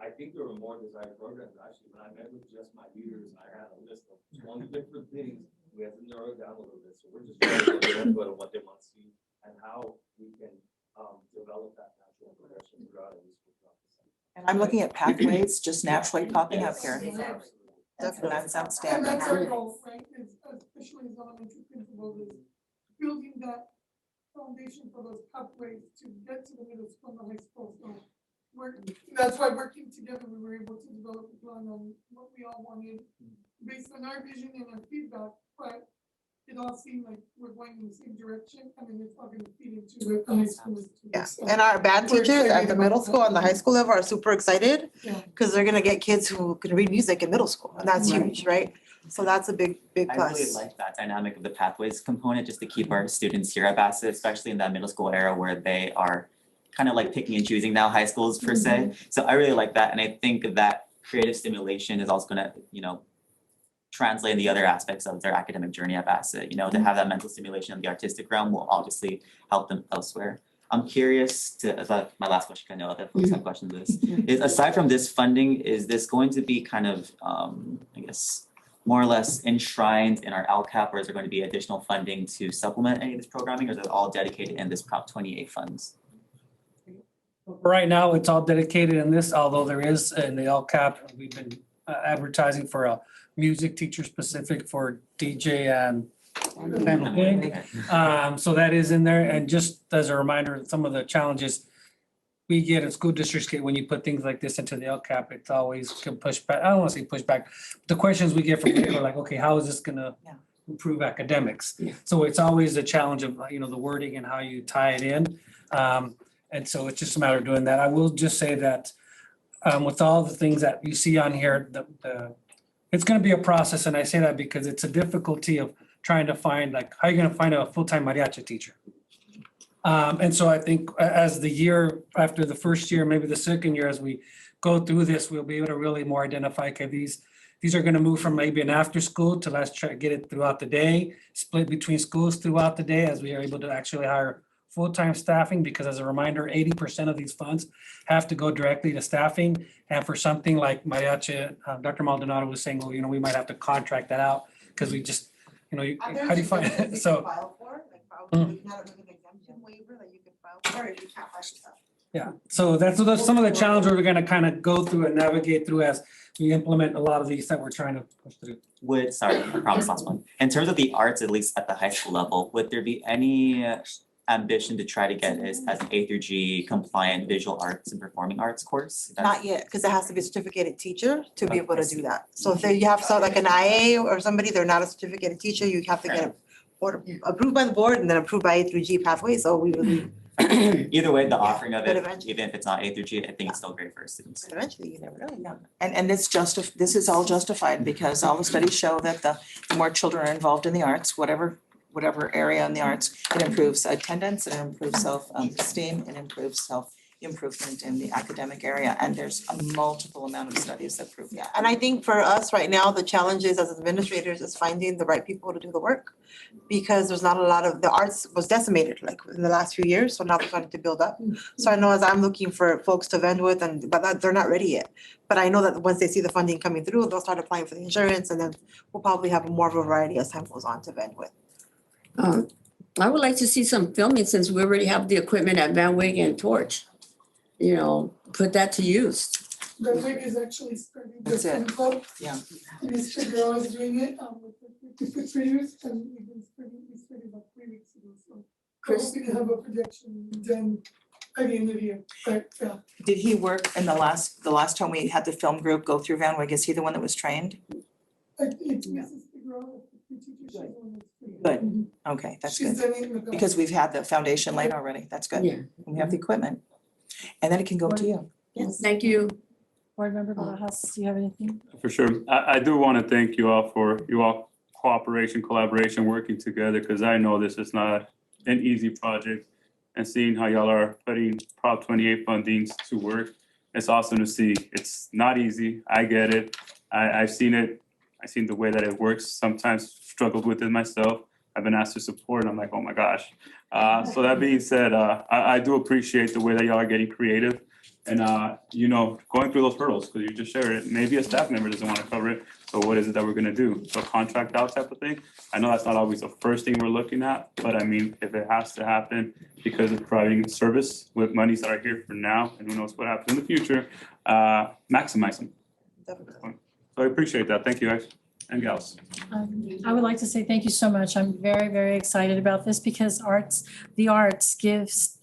Speaker 12: I think there were more desired programs actually. When I met with just my leaders, I had a list of 20 different things. We had to narrow it down a little bit. So we're just trying to get input on what they want to see and how we can develop that natural progression throughout every school.
Speaker 16: And I'm looking at pathways just naturally popping up here.
Speaker 7: Definitely.
Speaker 16: That's
Speaker 14: And
Speaker 16: outstanding.
Speaker 14: that's our goal, right, is especially as elementary principals, is building that foundation for those pathways to get to the middle school and the high school. So that's why working together, we were able to develop a plan on what we all wanted based on our vision and our feedback, but it all seemed like we're going in the same direction, and then it's all gonna feed into the high school.
Speaker 7: Yeah, and our band
Speaker 14: We're
Speaker 7: teachers at
Speaker 14: excited
Speaker 7: the
Speaker 14: about
Speaker 7: middle
Speaker 14: that.
Speaker 7: school and the high school level are super excited
Speaker 14: Yeah.
Speaker 7: because they're gonna get kids who can read music in middle school, and that's huge, right? So that's a big
Speaker 9: I really
Speaker 7: plus.
Speaker 9: like that dynamic of the pathways component, just to keep our students here at Bassett, especially in that middle school era where they are kind of like picking and choosing now high schools per se. So I really like that, and I think that creative stimulation is also gonna, translate in the other aspects of their academic journey at Bassett. To have that mental stimulation in the artistic realm will obviously help them elsewhere. I'm curious to, my last question, I know other folks have questions to this, is aside from this funding, is this going to be kind of, more or less enshrined in our LCAP, or is there going to be additional funding to supplement any of this programming, or is it all dedicated in this Prop 28 funds?
Speaker 6: Right now, it's all dedicated in this, although there is in the LCAP, we've been advertising for a music teacher specific for DJ and Okay, so that is in there, and just as a reminder, some of the challenges we get in school districts get when you put things like this into the LCAP, it's always can push back, I don't wanna say push back. The questions we get from people are like, okay, how is this gonna improve academics? So it's always a challenge of, the wording and how you tie it in. And so it's just a matter of doing that. I will just say that with all the things that you see on here, it's gonna be a process, and I say that because it's a difficulty of trying to find, like, how are you gonna find a full-time mariachi teacher? And so I think as the year, after the first year, maybe the second year, as we go through this, we'll be able to really more identify, okay, these are gonna move from maybe an after school to let's try to get it throughout the day, split between schools throughout the day as we are able to actually hire full-time staffing, because as a reminder, 80% of these funds have to go directly to staffing. And for something like mariachi, Dr. Maldonado was saying, well, we might have to contract that out because we just, how do you find it? So. Yeah, so that's some of the challenges we're gonna kind of go through and navigate through as we implement a lot of these that we're trying to push through.
Speaker 9: Sorry, I promise last one. In terms of the arts, at least at the high school level, would there be any ambition to try to get as an A through G compliant visual arts and performing arts course?
Speaker 7: Not yet, because it has to be a certificated teacher to be able to do that. So if you have like an IA or somebody, they're not a certificated teacher, you have to get it approved by the board and then approved by A through G pathway, so we really.
Speaker 9: Either way, the offering of
Speaker 7: But
Speaker 9: it,
Speaker 7: eventually.
Speaker 9: even if it's not A through G, I think it's still great for our students.
Speaker 7: But eventually, you never know.
Speaker 16: And this is all justified because all the studies show that the more children are involved in the arts, whatever area in the arts, it improves attendance, it improves self-esteem, it improves self-improvement in the academic area. And there's a multiple amount of studies that prove that.
Speaker 7: And I think for us right now, the challenges as administrators is finding the right people to do the work. Because there's not a lot of, the arts was decimated like in the last few years, so now they're starting to build up. So I know as I'm looking for folks to vend with but they're not ready yet. But I know that once they see the funding coming through, they'll start applying for the insurance and then we'll probably have more of a variety as time goes on to vend with.
Speaker 3: I would like to see some filming since we already have the equipment at Van Wyck and Torch. Put that to use.
Speaker 14: The Wig is actually starting the
Speaker 16: That's it.
Speaker 14: film club.
Speaker 16: Yeah.
Speaker 14: And Mr. Girl is doing it with the fifth graders and we started about 3 weeks ago, so. We're
Speaker 3: Chris?
Speaker 14: hoping to have a projection done by the end of the year, but yeah.
Speaker 16: Did he work in the last time we had the film group go through Van Wyck? Is he the one that was trained?
Speaker 14: It's Mrs. Figueroa, the teacher, she's the one that's pretty
Speaker 16: Good. Okay, that's
Speaker 14: She's
Speaker 16: good.
Speaker 14: done it in the past.
Speaker 16: Because we've had the foundation laid already. That's good.
Speaker 3: Yeah.
Speaker 16: We have the equipment. And then it can go to you.
Speaker 3: Yes. Thank you.
Speaker 1: Board Member Barajas, do you have anything?
Speaker 8: For sure. I do want to thank you all for cooperation, collaboration, working together, because I know this is not an easy project. And seeing how y'all are putting Prop 28 fundings to work, it's awesome to see. It's not easy. I get it. I've seen it. I've seen the way that it works. Sometimes struggled with it myself. I've been asked to support and I'm like, oh my gosh. So that being said, I do appreciate the way that y'all are getting creative and, going through those hurdles, because you just shared it. Maybe a staff member doesn't want to cover it. So what is it that we're going to do? So contract out type of thing. I know that's not always the first thing we're looking at, but I mean, if it has to happen because of providing service with monies that are here for now, and who knows what happens in the future, maximize them.
Speaker 7: Definitely.
Speaker 8: So I appreciate that. Thank you, guys and gals.
Speaker 1: I would like to say thank you so much. I'm very, very excited about this because the arts gives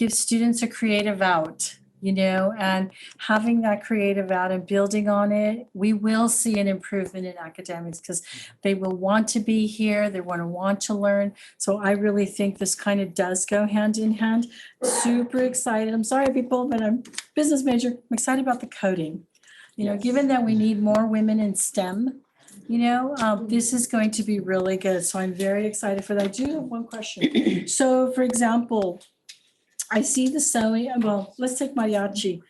Speaker 1: students a creative out, and having that creative out and building on it, we will see an improvement in academics because they will want to be here, they want to learn. So I really think this kind of does go hand in hand. Super excited. I'm sorry, people, but I'm a business major. I'm excited about the coding. Given that we need more women in STEM, this is going to be really good. So I'm very excited for that. I do have one question. So for example, I see the sewing, well, let's take mariachi.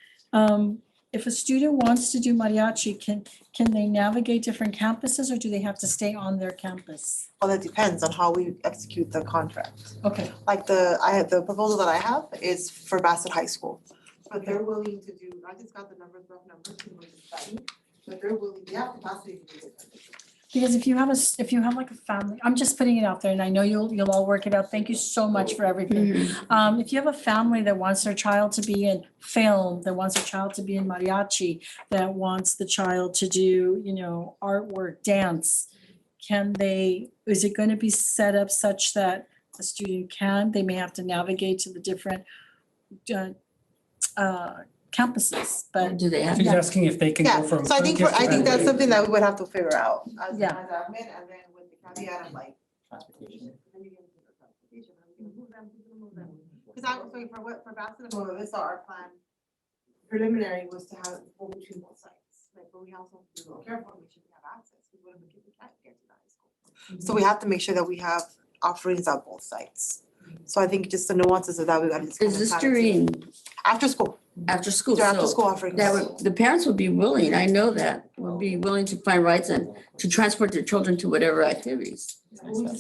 Speaker 1: If a student wants to do mariachi, can they navigate different campuses or do they have to stay on their campus?
Speaker 7: Well, that depends on how we execute the contract.
Speaker 1: Okay.
Speaker 7: Like the proposal that I have is for Bassett High School. But they're willing to do, I just got the rough numbers, but they're willing, they have capacity to do it.
Speaker 1: Because if you have like a family, I'm just putting it out there and I know you'll all work it out. Thank you so much for everything. If you have a family that wants their child to be in film, that wants their child to be in mariachi, that wants the child to do, artwork, dance, is it going to be set up such that a student they may have to navigate to the different campuses, but
Speaker 3: Do they have?
Speaker 6: She's asking if they can
Speaker 7: Yeah,
Speaker 6: go from.
Speaker 7: so I think
Speaker 6: just
Speaker 7: that's something that we would have to figure out as
Speaker 1: Yeah.
Speaker 7: admin, and then with the caveat of like. Because I was saying for Bassett and Boa Vista, our plan preliminary was to have it go between both sites. Like, but we also have to be real careful, make sure we have access, because what if the kids can't get to the high school? So we have to make sure that we have offerings on both sites. So I think just the nuances of that, we gotta just.
Speaker 3: Is this during,
Speaker 7: After school,
Speaker 3: after school?
Speaker 7: they're after
Speaker 3: So
Speaker 7: school offerings.
Speaker 3: that would, the parents would be willing, I know that, would be willing to find rides and to transport their children to whatever activities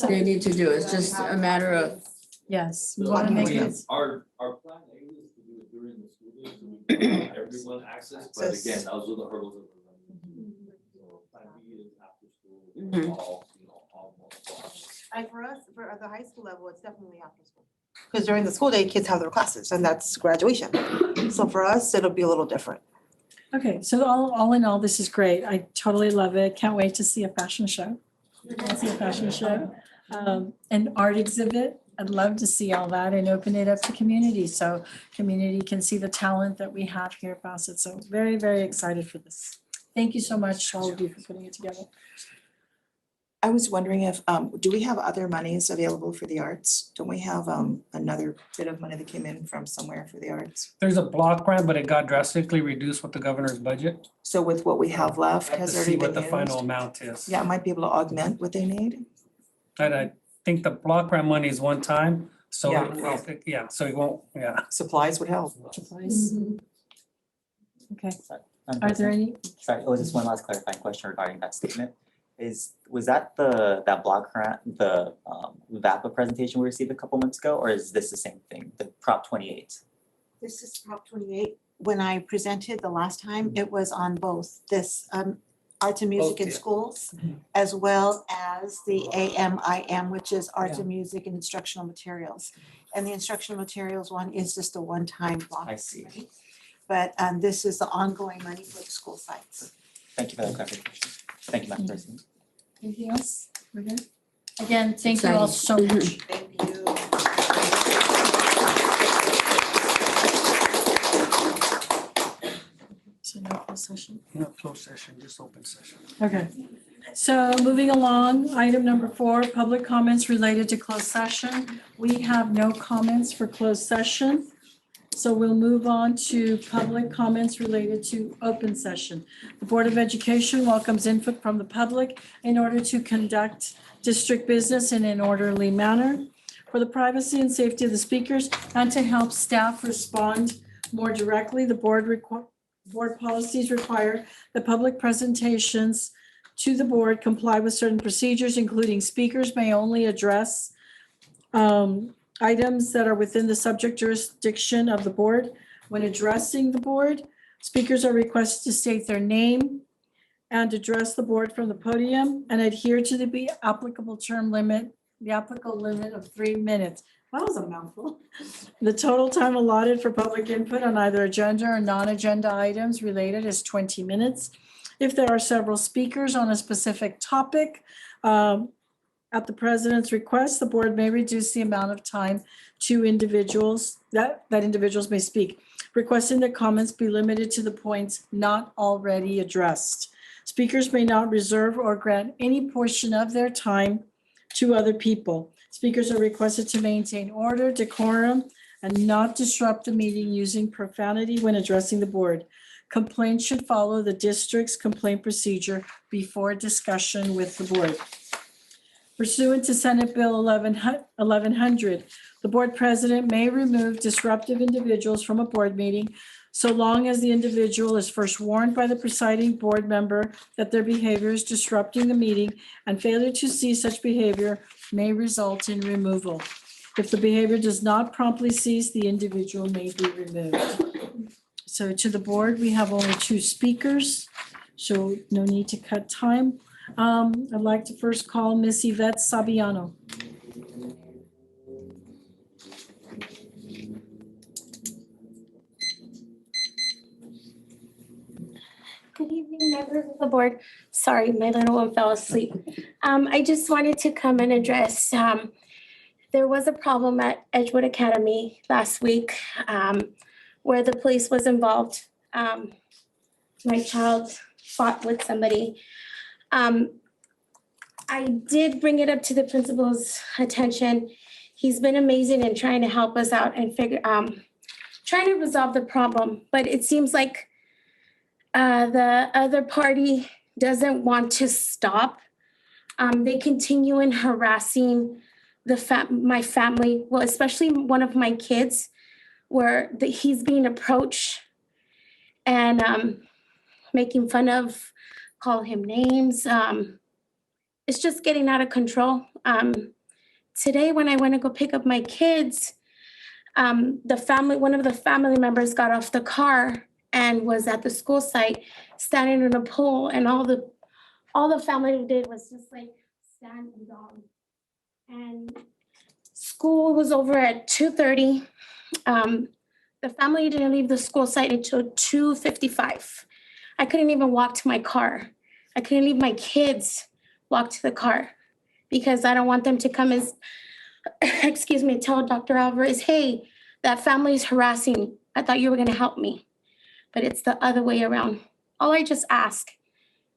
Speaker 3: they need to do. It's just a matter of.
Speaker 1: yes, we want to make it.
Speaker 12: Our plan A is to do it during the school day, so we can have everyone access, but again, those are the hurdles that we're running. So plan B is after school, all, all multiple options.
Speaker 7: Like for us, for the high school level, it's definitely after school. Because during the school day, kids have their classes and that's graduation. So for us, it'll be a little different.
Speaker 1: Okay, so all in all, this is great. I totally love it. Can't wait to see a fashion show. See a fashion show, an art exhibit. I'd love to see all that and open it up to community, so community can see the talent that we have here at Bassett. So very, very excited for this. Thank you so much, all of you, for putting it together.
Speaker 16: I was wondering if, do we have other monies available for the arts? Don't we have another bit of money that came in from somewhere for the arts?
Speaker 6: There's a block grant, but it got drastically reduced with the governor's budget.
Speaker 16: So with what we have left,
Speaker 6: Have to
Speaker 16: has
Speaker 6: see
Speaker 16: already
Speaker 6: what
Speaker 16: been
Speaker 6: the final
Speaker 16: used?
Speaker 6: amount is.
Speaker 16: Yeah, it might be able to augment what they need.
Speaker 6: And I think the block grant money is one time, so,
Speaker 16: Yeah.
Speaker 6: so it won't,
Speaker 16: Supplies would help.
Speaker 1: Supplies. Okay,
Speaker 9: Madam
Speaker 1: are there
Speaker 9: President?
Speaker 1: any,
Speaker 9: Sorry, just one last clarifying question regarding that statement. Was that that block grant, the VAPA presentation we received a couple months ago, or is this the same thing, the Prop 28?
Speaker 10: This is Prop 28. When I presented the last time, it was on both this arts and music in schools, as well as the AMIM, which is arts and music and instructional materials. And the instructional materials one is just a one-time block.
Speaker 9: I see.
Speaker 10: right? But this is the ongoing money for the school sites.
Speaker 9: Thank you for that clarification. Thank you, Madam President.
Speaker 1: anything else? We're good? Again, thank you all so much.
Speaker 10: Thank you.
Speaker 1: So no closed session.
Speaker 6: no closed session, just open session.
Speaker 1: Okay, so moving along, item number 4, public comments related to closed session. We have no comments for closed session. So we'll move on to public comments related to open session. The Board of Education welcomes input from the public in order to conduct district business in an orderly manner for the privacy and safety of the speakers and to help staff respond more directly. The board policies require that public presentations to the board comply with certain procedures, including speakers may only address items that are within the subject jurisdiction of the board. When addressing the board, speakers are requested to state their name and address the board from the podium and adhere to the applicable limit of 3 minutes. That was a mouthful. The total time allotted for public input on either agenda or non-agenda items related is 20 minutes. If there are several speakers on a specific topic, at the president's request, the board may reduce the amount of time to individuals that individuals may speak, requesting that comments be limited to the points not already addressed. Speakers may not reserve or grant any portion of their time to other people. Speakers are requested to maintain order, decorum, and not disrupt the meeting using profanity when addressing the board. Complaints should follow the district's complaint procedure before discussion with the board. Pursuant to Senate Bill 1100, the board president may remove disruptive individuals from a board meeting so long as the individual is first warned by the presiding board member that their behavior is disrupting the meeting, and failure to cease such behavior may result in removal. If the behavior does not promptly cease, the individual may be removed. So to the board, we have only 2 speakers, so no need to cut time. I'd like to first call Miss Yvette Sabiano.
Speaker 17: Good evening, members of the board. Sorry, my little one fell asleep. I just wanted to come and address, there was a problem at Edgewood Academy last week, where the police was involved. My child fought with somebody. I did bring it up to the principal's attention. He's been amazing in trying to help us out and trying to resolve the problem, but it seems like the other party doesn't want to stop. They continue in harassing my family, well, especially one of my kids, where he's being approached and making fun of, call him names. It's just getting out of control. Today, when I went to go pick up my kids, one of the family members got off the car and was at the school site standing in a pool, and all the family did was just like stand and dog. And school was over at 2:30. The family didn't leave the school site until 2:55. I couldn't even walk to my car. I couldn't leave my kids walk to the car because I don't want them to come as, tell Dr. Alvarez, hey, that family is harassing. I thought you were gonna help me, but it's the other way around. All I just ask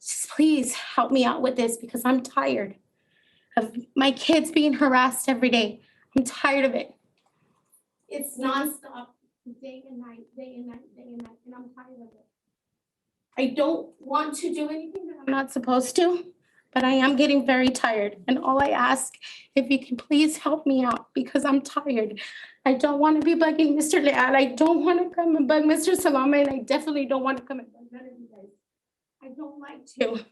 Speaker 17: is just please help me out with this because I'm tired of my kids being harassed every day. I'm tired of it. It's nonstop, day and night, and I'm tired of it. I don't want to do anything that I'm not supposed to, but I am getting very tired. And all I ask, if you can please help me out because I'm tired. I don't want to be bugging Mr. Leal. I don't want to come and bug Mr. Salama, and I definitely don't want to come and bug none of you guys. I don't like to.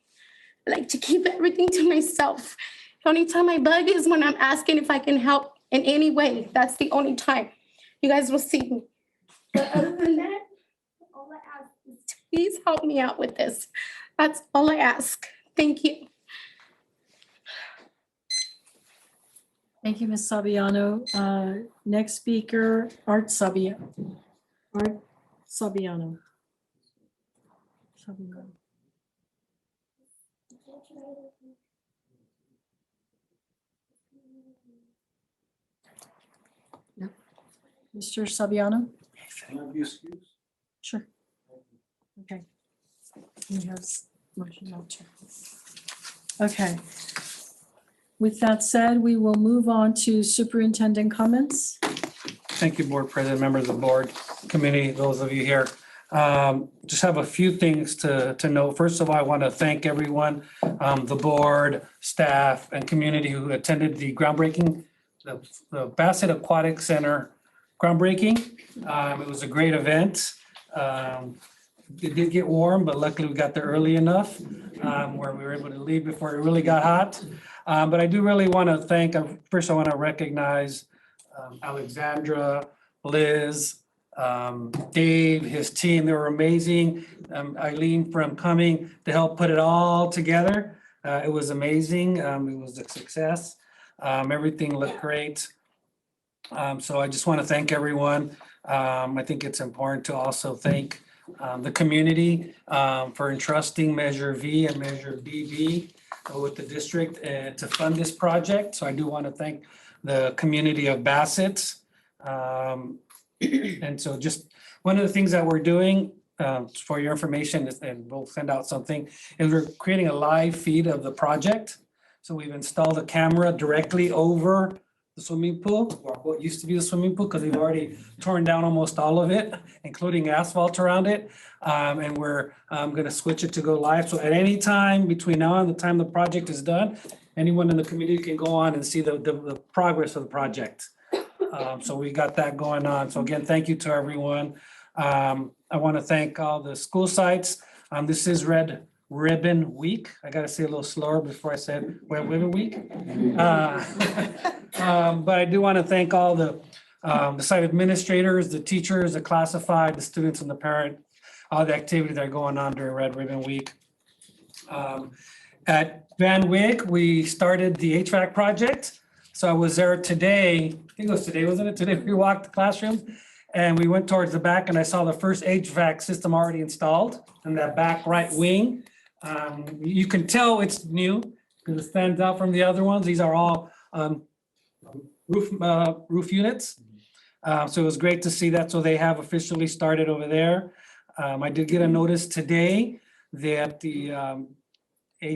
Speaker 17: I like to keep everything to myself. The only time I bug is when I'm asking if I can help in any way. That's the only time you guys will see me. But other than that, all I ask is to please help me out with this. That's all I ask. Thank you.
Speaker 1: Thank you, Ms. Sabiano. Next speaker, Art Sabiano. Art Sabiano.
Speaker 3: No.
Speaker 1: Mr. Sabiano?
Speaker 6: Can I be excused?
Speaker 1: Sure. Okay. He has motion not to. Okay. With that said, we will move on to superintendent comments.
Speaker 6: Thank you, Board President, members of the board, committee, those of you here. Just have a few things to note. First of all, I want to thank everyone, the board, staff, and community who attended the groundbreaking, the Bassett Aquatic Center groundbreaking. It was a great event. It did get warm, but luckily we got there early enough where we were able to leave before it really got hot. But I do really want to thank, first I want to recognize Alexandra, Liz, Dave, his team. They were amazing. Eileen from coming to help put it all together. It was amazing. It was a success. Everything looked great. So I just want to thank everyone. I think it's important to also thank the community for entrusting Measure V and Measure BB with the district to fund this project. So I do want to thank the community of Bassett. And so just one of the things that we're doing for your information is, and we'll send out something, is we're creating a live feed of the project. So we've installed a camera directly over the swimming pool, or what used to be the swimming pool, because we've already torn down almost all of it, including asphalt around it. And we're going to switch it to go live. So at any time between now and the time the project is done, anyone in the community can go on and see the progress of the project. So we got that going on. So again, thank you to everyone. I want to thank all the school sites. This is Red Ribbon Week. I got to say a little slower before I said Red Ribbon Week. But I do want to thank all the site administrators, the teachers, the classified, the students, and the parent, all the activities that are going on during Red Ribbon Week. At Van Wyck, we started the HVAC project. So I was there today, I think it was today, wasn't it? Today we walked the classrooms. And we went towards the back and I saw the first HVAC system already installed in that back right wing. You can tell it's new because it stands out from the other ones. These are all roof units. So it was great to see that. So they have officially started over there. I did get a notice today that the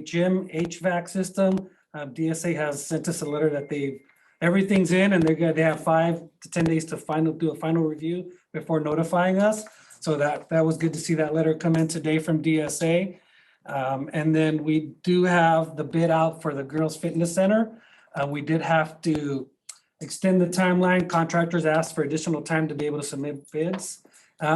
Speaker 6: gym HVAC system, DSA has sent us a letter that everything's in and they have 5 to 10 days to do a final review before notifying us. So that was good to see that letter come in today from DSA. And then we do have the bid out for the Girls Fitness Center. We did have to extend the timeline. Contractors asked for additional time to be able to submit bids,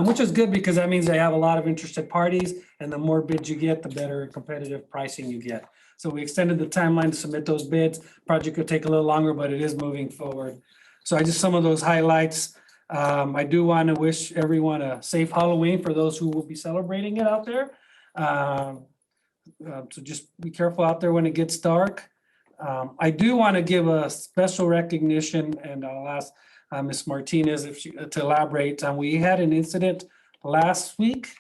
Speaker 6: which is good because that means they have a lot of interested parties, and the more bids you get, the better competitive pricing you get. So we extended the timeline to submit those bids. Project could take a little longer, but it is moving forward. So I just, some of those highlights. I do want to wish everyone a safe Halloween for those who will be celebrating it out there. So just be careful out there when it gets dark. I do want to give a special recognition, and I'll ask Ms. Martinez if she to elaborate. We had an incident last week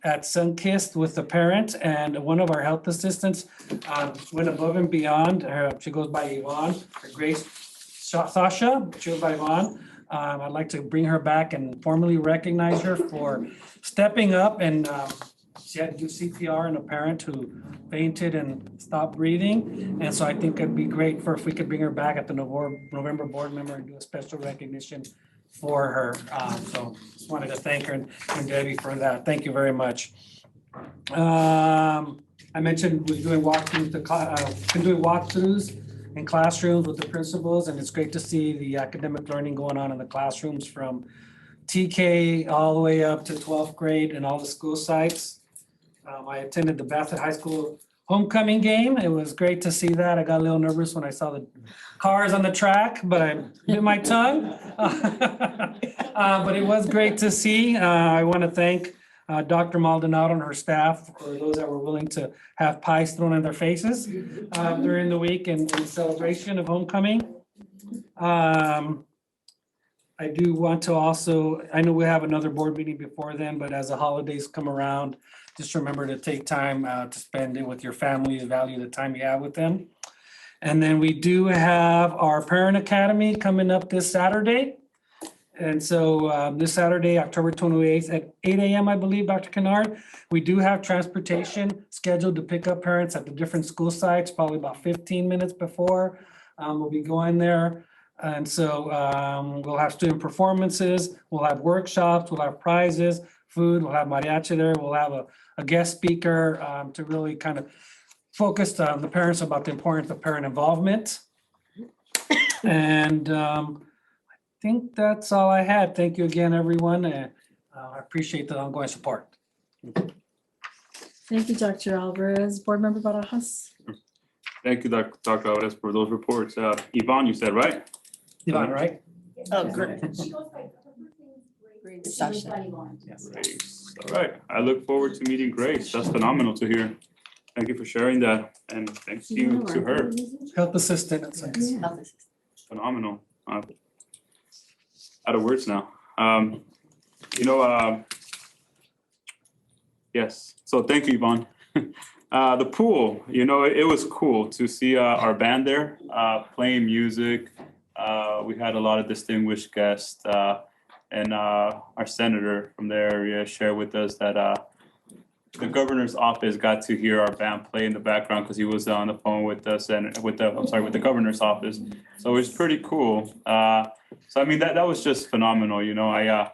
Speaker 6: at Sunkist with a parent, and one of our health assistants went above and beyond. She goes by Yvonne, or Grace Sasha. She goes by Yvonne. I'd like to bring her back and formally recognize her for stepping up, and she had to do CPR on a parent who fainted and stopped breathing. And so I think it'd be great if we could bring her back at the November board member and do a special recognition for her. So just wanted to thank her and Debbie for that. Thank you very much. I mentioned we're doing walkthroughs in classrooms with the principals, and it's great to see the academic learning going on in the classrooms from TK all the way up to 12th grade and all the school sites. I attended the Bassett High School homecoming game. It was great to see that. I got a little nervous when I saw the cars on the track, but I bit my tongue. But it was great to see. I want to thank Dr. Maldonado and her staff for those that were willing to have pies thrown in their faces during the week in celebration of homecoming. I do want to also, I know we have another board meeting before then, but as the holidays come around, just remember to take time to spend it with your family, value the time you have with them. And then we do have our Parent Academy coming up this Saturday. And so this Saturday, October 28th at 8 a.m., I believe, Dr. Kennard, we do have transportation scheduled to pick up parents at the different school sites, probably about 15 minutes before. We'll be going there. And so we'll have student performances, we'll have workshops, we'll have prizes, food, we'll have mariachi there, we'll have a guest speaker to really kind of focus on the parents about the importance of parent involvement. And I think that's all I had. Thank you again, everyone. And I appreciate the ongoing support.
Speaker 1: Thank you, Dr. Alvarez. Board Member Barajas.
Speaker 8: Thank you, Dr. Alvarez, for those reports. Yvonne, you said, right?
Speaker 6: Yvonne, right?
Speaker 16: Oh, great.
Speaker 8: Grace. All right. I look forward to meeting Grace. That's phenomenal to hear. Thank you for sharing that. And thanks you to her.
Speaker 6: Health assistant.
Speaker 8: Phenomenal. Out of words now. Yes. So thank you, Yvonne. The pool, it was cool to see our band there playing music. We had a lot of distinguished guests, and our senator from the area shared with us that the governor's office got to hear our band play in the background because he was on the phone with us and with the governor's office. So it was pretty cool. So I mean that was just phenomenal. I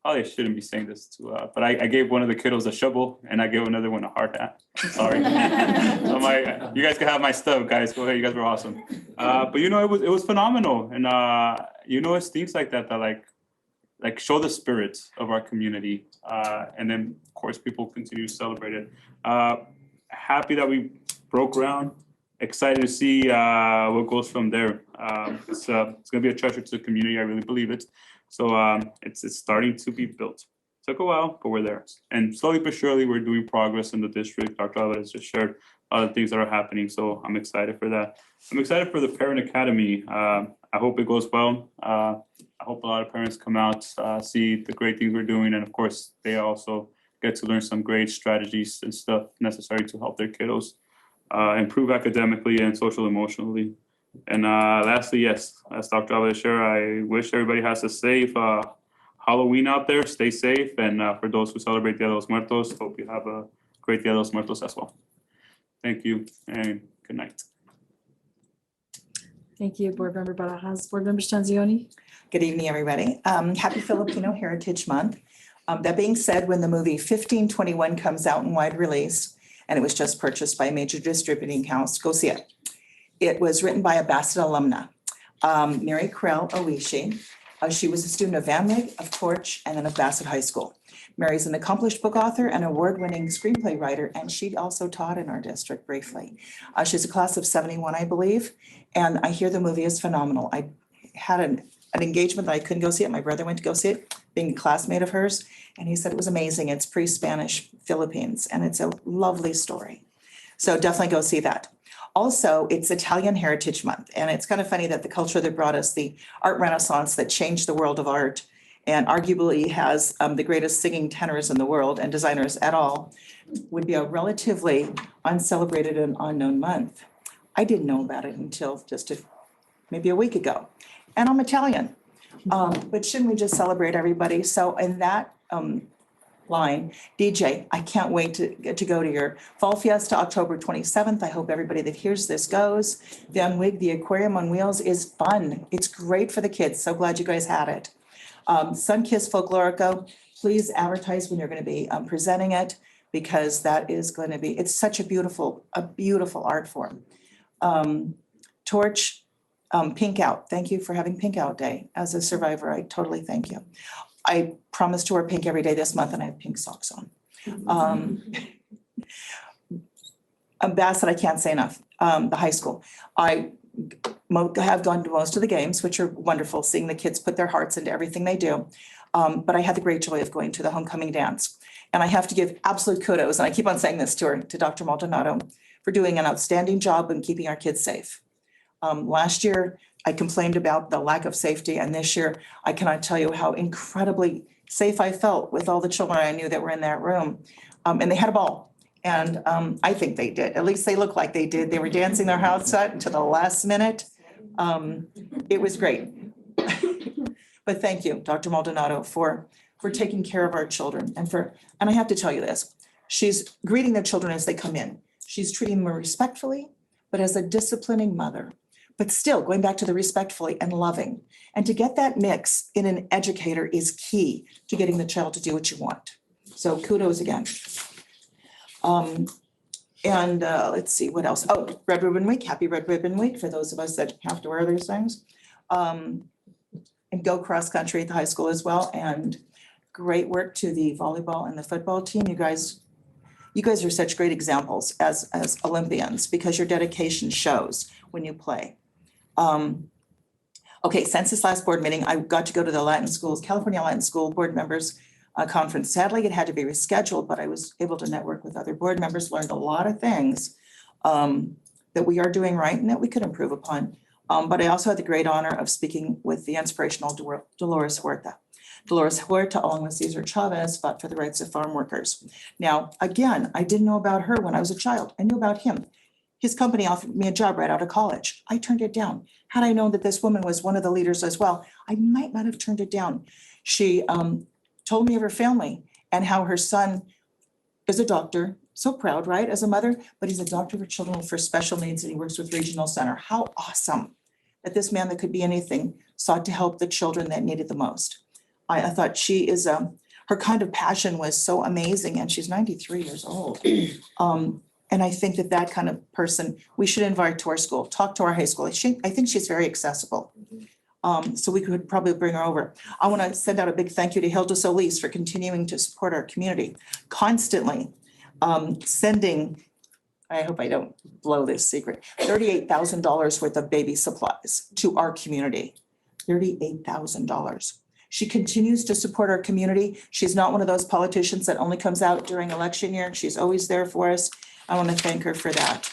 Speaker 8: probably shouldn't be saying this too, but I gave one of the kiddos a shovel and I gave another one a hard hat. Sorry. So you guys can have my stuff, guys. Go ahead, you guys were awesome. But it was phenomenal, and it's things like that like show the spirit of our community, and then of course people continue to celebrate it. Happy that we broke ground. Excited to see what goes from there. It's gonna be a treasure to the community. I really believe it. So it's starting to be built. Took a while, but we're there. And slowly but surely, we're doing progress in the district. Dr. Alvarez just shared a lot of things that are happening, so I'm excited for that. I'm excited for the Parent Academy. I hope it goes well. I hope a lot of parents come out, see the great things we're doing, and of course, they also get to learn some great strategies and stuff necessary to help their kiddos improve academically and social emotionally. And lastly, yes, as Dr. Alvarez shared, I wish everybody has a safe Halloween out there. Stay safe, and for those who celebrate Dia de los Muertos, hope you have a great Dia de los Muertos as well. Thank you and good night.
Speaker 1: Thank you, Board Member Barajas. Board Member Stanzioni?
Speaker 16: Good evening, everybody. Happy Filipino Heritage Month. That being said, when the movie 1521 comes out in wide release, and it was just purchased by a major distributing house, go see it. It was written by a Bassett alumna, Mary Krell Oishi. She was a student of Van Wyck, of Torch, and then of Bassett High School. Mary's an accomplished book author and award-winning screenplay writer, and she also taught in our district briefly. She's a class of 71, I believe, and I hear the movie is phenomenal. I had an engagement that I couldn't go see it. My brother went to go see it, being a classmate of hers, and he said it was amazing. It's pre-Spanish Philippines, and it's a lovely story. So definitely go see that. Also, it's Italian Heritage Month, and it's kind of funny that the culture that brought us the art renaissance that changed the world of art and arguably has the greatest singing tenors in the world and designers at all would be a relatively uncelebrated and unknown month. I didn't know about it until just maybe a week ago. And I'm Italian, but shouldn't we just celebrate everybody? So in that line, DJ, I can't wait to go to your Fall Fiesta, October 27th. I hope everybody that hears this goes. Van Wyck, the Aquarium on Wheels is fun. It's great for the kids. So glad you guys had it. Sunkiss Folklorico, please advertise when you're going to be presenting it, because that is going to be, it's such a beautiful art form. Torch, Pink Out. Thank you for having Pink Out Day. As a survivor, I totally thank you. I promise to wear pink every day this month, and I have pink socks on. Bassett, I can't say enough. The high school. I have gone to most of the games, which are wonderful, seeing the kids put their hearts into everything they do. But I had the great joy of going to the homecoming dance. And I have to give absolute kudos, and I keep on saying this to her, to Dr. Maldonado, for doing an outstanding job in keeping our kids safe. Last year, I complained about the lack of safety, and this year, I cannot tell you how incredibly safe I felt with all the children I knew that were in that room. And they had a ball. And I think they did. At least they looked like they did. They were dancing their hearts out until the last minute. It was great. But thank you, Dr. Maldonado, for taking care of our children. And I have to tell you this, she's greeting the children as they come in. She's treating them respectfully, but as a disciplining mother. But still, going back to the respectfully and loving. And to get that mix in an educator is key to getting the child to do what you want. So kudos again. Let's see, what else? Oh, Red Ribbon Week, happy Red Ribbon Week for those of us that have to wear these things. And go cross country at the high school as well. And great work to the volleyball and the football team. You guys are such great examples as Olympians, because your dedication shows when you play. Okay, since this last board meeting, I got to go to the California Latin School Board Members Conference. Sadly, it had to be rescheduled, but I was able to network with other board members, learned a lot of things that we are doing right and that we could improve upon. But I also had the great honor of speaking with the inspirational Dolores Huerta. Dolores Huerta, along with Cesar Chavez, fought for the rights of farm workers. Now, again, I didn't know about her when I was a child. I knew about him. His company offered me a job right out of college. I turned it down. Had I known that this woman was one of the leaders as well, I might not have turned it down. She told me of her family and how her son is a doctor. So proud, right, as a mother, but he's a doctor for children for special needs, and he works with Regional Center. How awesome that this man that could be anything sought to help the children that needed the most. I thought she is, her kind of passion was so amazing, and she's 93 years old. And I think that kind of person, we should invite to our school, talk to our high school. I think she's very accessible. So we could probably bring her over. I want to send out a big thank you to Hilda Solis for continuing to support our community, constantly sending, I hope I don't blow this secret, $38,000 worth of baby supplies to our community, $38,000. She continues to support our community. She's not one of those politicians that only comes out during election year. She's always there for us. I want to thank her for that.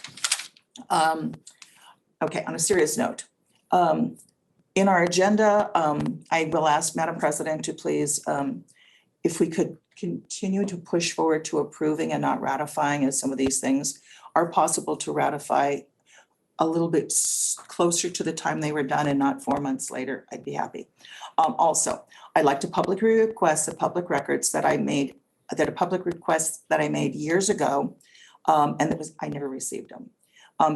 Speaker 16: Okay, on a serious note, in our agenda, I will ask Madam President to please, if we could continue to push forward to approving and not ratifying, as some of these things are possible to ratify a little bit closer to the time they were done and not 4 months later, I'd be happy. Also, I'd like to publicly request the public records that I made, that a public request that I made years ago, and that was, I never received them.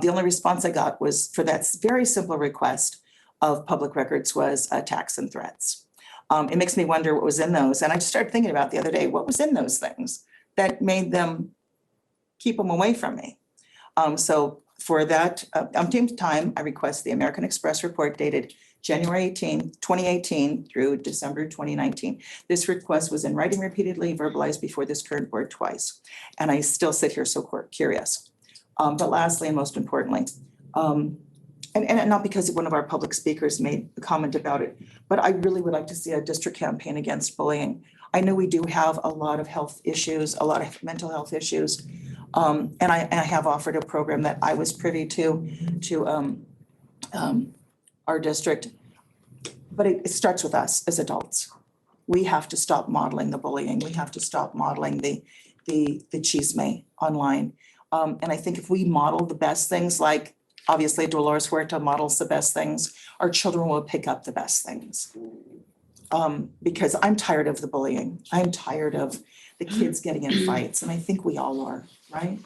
Speaker 16: The only response I got was for that very simple request of public records was attacks and threats. It makes me wonder what was in those. And I just started thinking about the other day, what was in those things that made them keep them away from me? So for that umpteenth time, I request the American Express report dated January 18, 2018 through December 2019. This request was in writing repeatedly, verbalized before this current board twice. And I still sit here so curious. But lastly, and most importantly, and not because one of our public speakers made a comment about it, but I really would like to see a district campaign against bullying. I know we do have a lot of health issues, a lot of mental health issues. And I have offered a program that I was privy to our district. But it starts with us as adults. We have to stop modeling the bullying. We have to stop modeling the chisme online. And I think if we model the best things, like obviously Dolores Huerta models the best things, our children will pick up the best things. Because I'm tired of the bullying. I'm tired of the kids getting in fights, and I think we all are, right?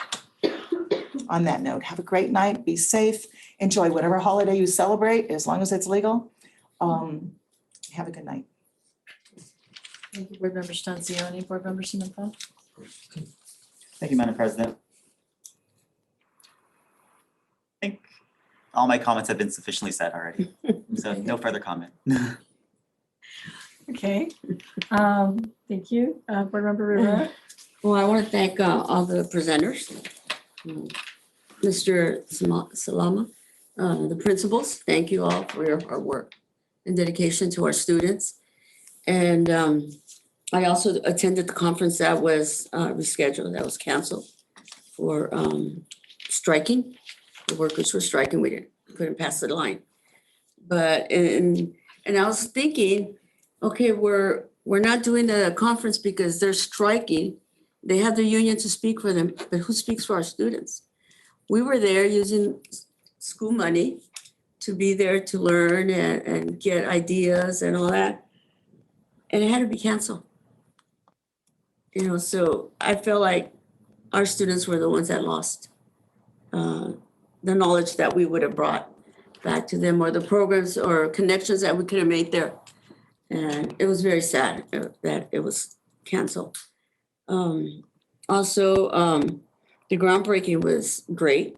Speaker 16: On that note, have a great night, be safe, enjoy whatever holiday you celebrate, as long as it's legal. Have a good night.
Speaker 1: Thank you, Board Member Stanzioni. Board Member Simonpol.
Speaker 9: Thank you, Madam President. I think all my comments have been sufficiently said already, so no further comment.
Speaker 1: Okay, thank you. Board Member Rivera.
Speaker 3: Well, I want to thank all the presenters, Mr. Salama, the principals. Thank you all for your hard work and dedication to our students. And I also attended the conference that was rescheduled, that was canceled for striking. The workers were striking. We couldn't pass the line. But and I was thinking, okay, we're not doing the conference because they're striking. They have the union to speak for them, but who speaks for our students? We were there using school money to be there to learn and get ideas and all that. And it had to be canceled. You know, so I feel like our students were the ones that lost the knowledge that we would have brought back to them, or the programs or connections that we could have made there. And it was very sad that it was canceled. Also, the groundbreaking was great.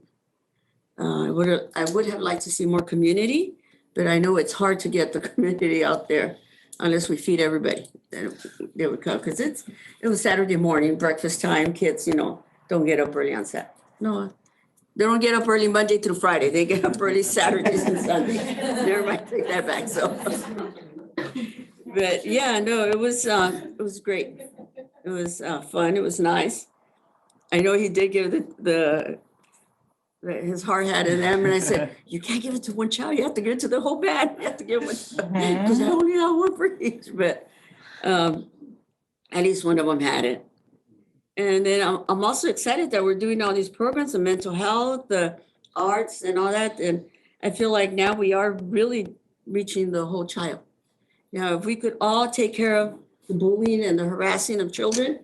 Speaker 3: I would have liked to see more community, but I know it's hard to get the community out there unless we feed everybody. Then they would come, because it was Saturday morning, breakfast time. Kids, don't get up early on Saturday. No, they don't get up early Monday through Friday. They get up early Saturdays and Sundays. Never mind, take that back. So, but yeah, no, it was great. It was fun. It was nice. I know he did give his heart had in them, and I said, you can't give it to one child. You have to give it to the whole band. You have to give one, because I only have one for each. But at least one of them had it. And then I'm also excited that we're doing all these programs, the mental health, the arts, and all that. And I feel like now we are really reaching the whole child. Now, if we could all take care of the bullying and the harassing of children,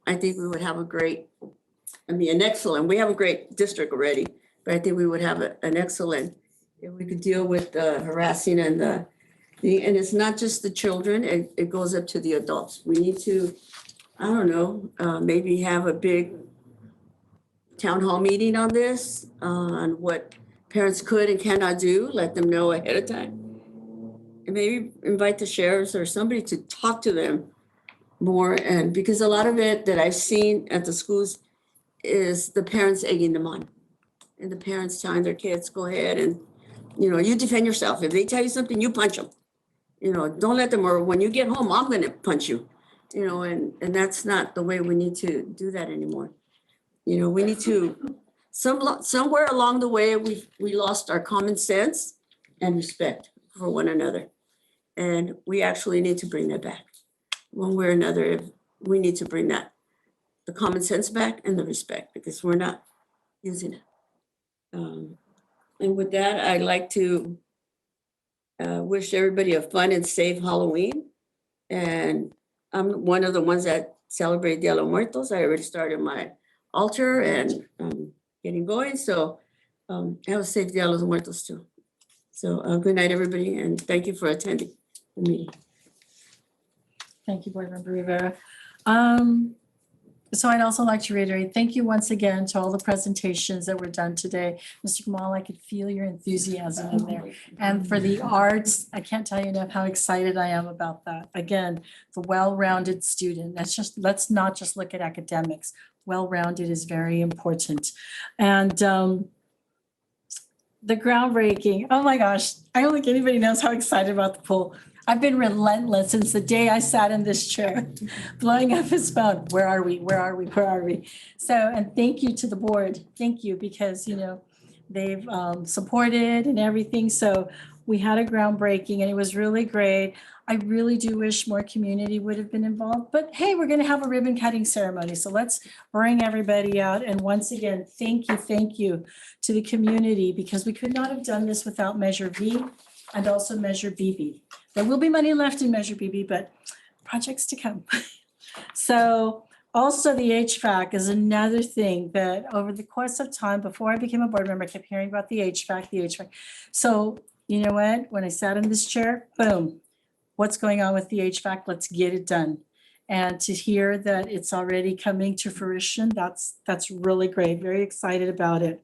Speaker 3: I think we would have an excellent, we have a great district already, but I think we would have an excellent, if we could deal with the harassing and and it's not just the children, it goes up to the adults. We need to, I don't know, maybe have a big town hall meeting on this, on what parents could and cannot do, let them know ahead of time. And maybe invite the sheriffs or somebody to talk to them more. And because a lot of it that I've seen at the schools is the parents egging them on. And the parents telling their kids, go ahead and, you defend yourself. If they tell you something, you punch them. You know, don't let them, or when you get home, I'm gonna punch you, you know, and that's not the way we need to do that anymore. You know, we need to, somewhere along the way, we lost our common sense and respect for one another. And we actually need to bring that back. One way or another, we need to bring that, the common sense back and the respect, because we're not using it. And with that, I'd like to wish everybody a fun and safe Halloween. And I'm one of the ones that celebrate Dia de los Muertos. I already started my altar and getting going. So have a safe Dia de los Muertos too. So good night, everybody, and thank you for attending the meeting.
Speaker 1: Thank you, Board Member Rivera. So I'd also like to reiterate, thank you once again to all the presentations that were done today. Mr. Kamal, I could feel your enthusiasm in there. And for the arts, I can't tell you enough how excited I am about that. Again, the well-rounded student, let's not just look at academics. Well-rounded is very important. And the groundbreaking, oh my gosh, I don't think anybody knows how excited about the pool. I've been relentless since the day I sat in this chair, blowing up his phone. Where are we? Where are we? Where are we? So, and thank you to the board. Thank you, because, you know, they've supported and everything. So we had a groundbreaking and it was really great. I really do wish more community would have been involved, but hey, we're going to have a ribbon cutting ceremony. So let's bring everybody out. And once again, thank you to the community, because we could not have done this without Measure V and also Measure BB. There will be money left in Measure BB, but projects to come. So also the HVAC is another thing that over the course of time, before I became a board member, I kept hearing about the HVAC. So you know what? When I sat in this chair, boom, what's going on with the HVAC? Let's get it done. And to hear that it's already coming to fruition, that's really great. Very excited about it.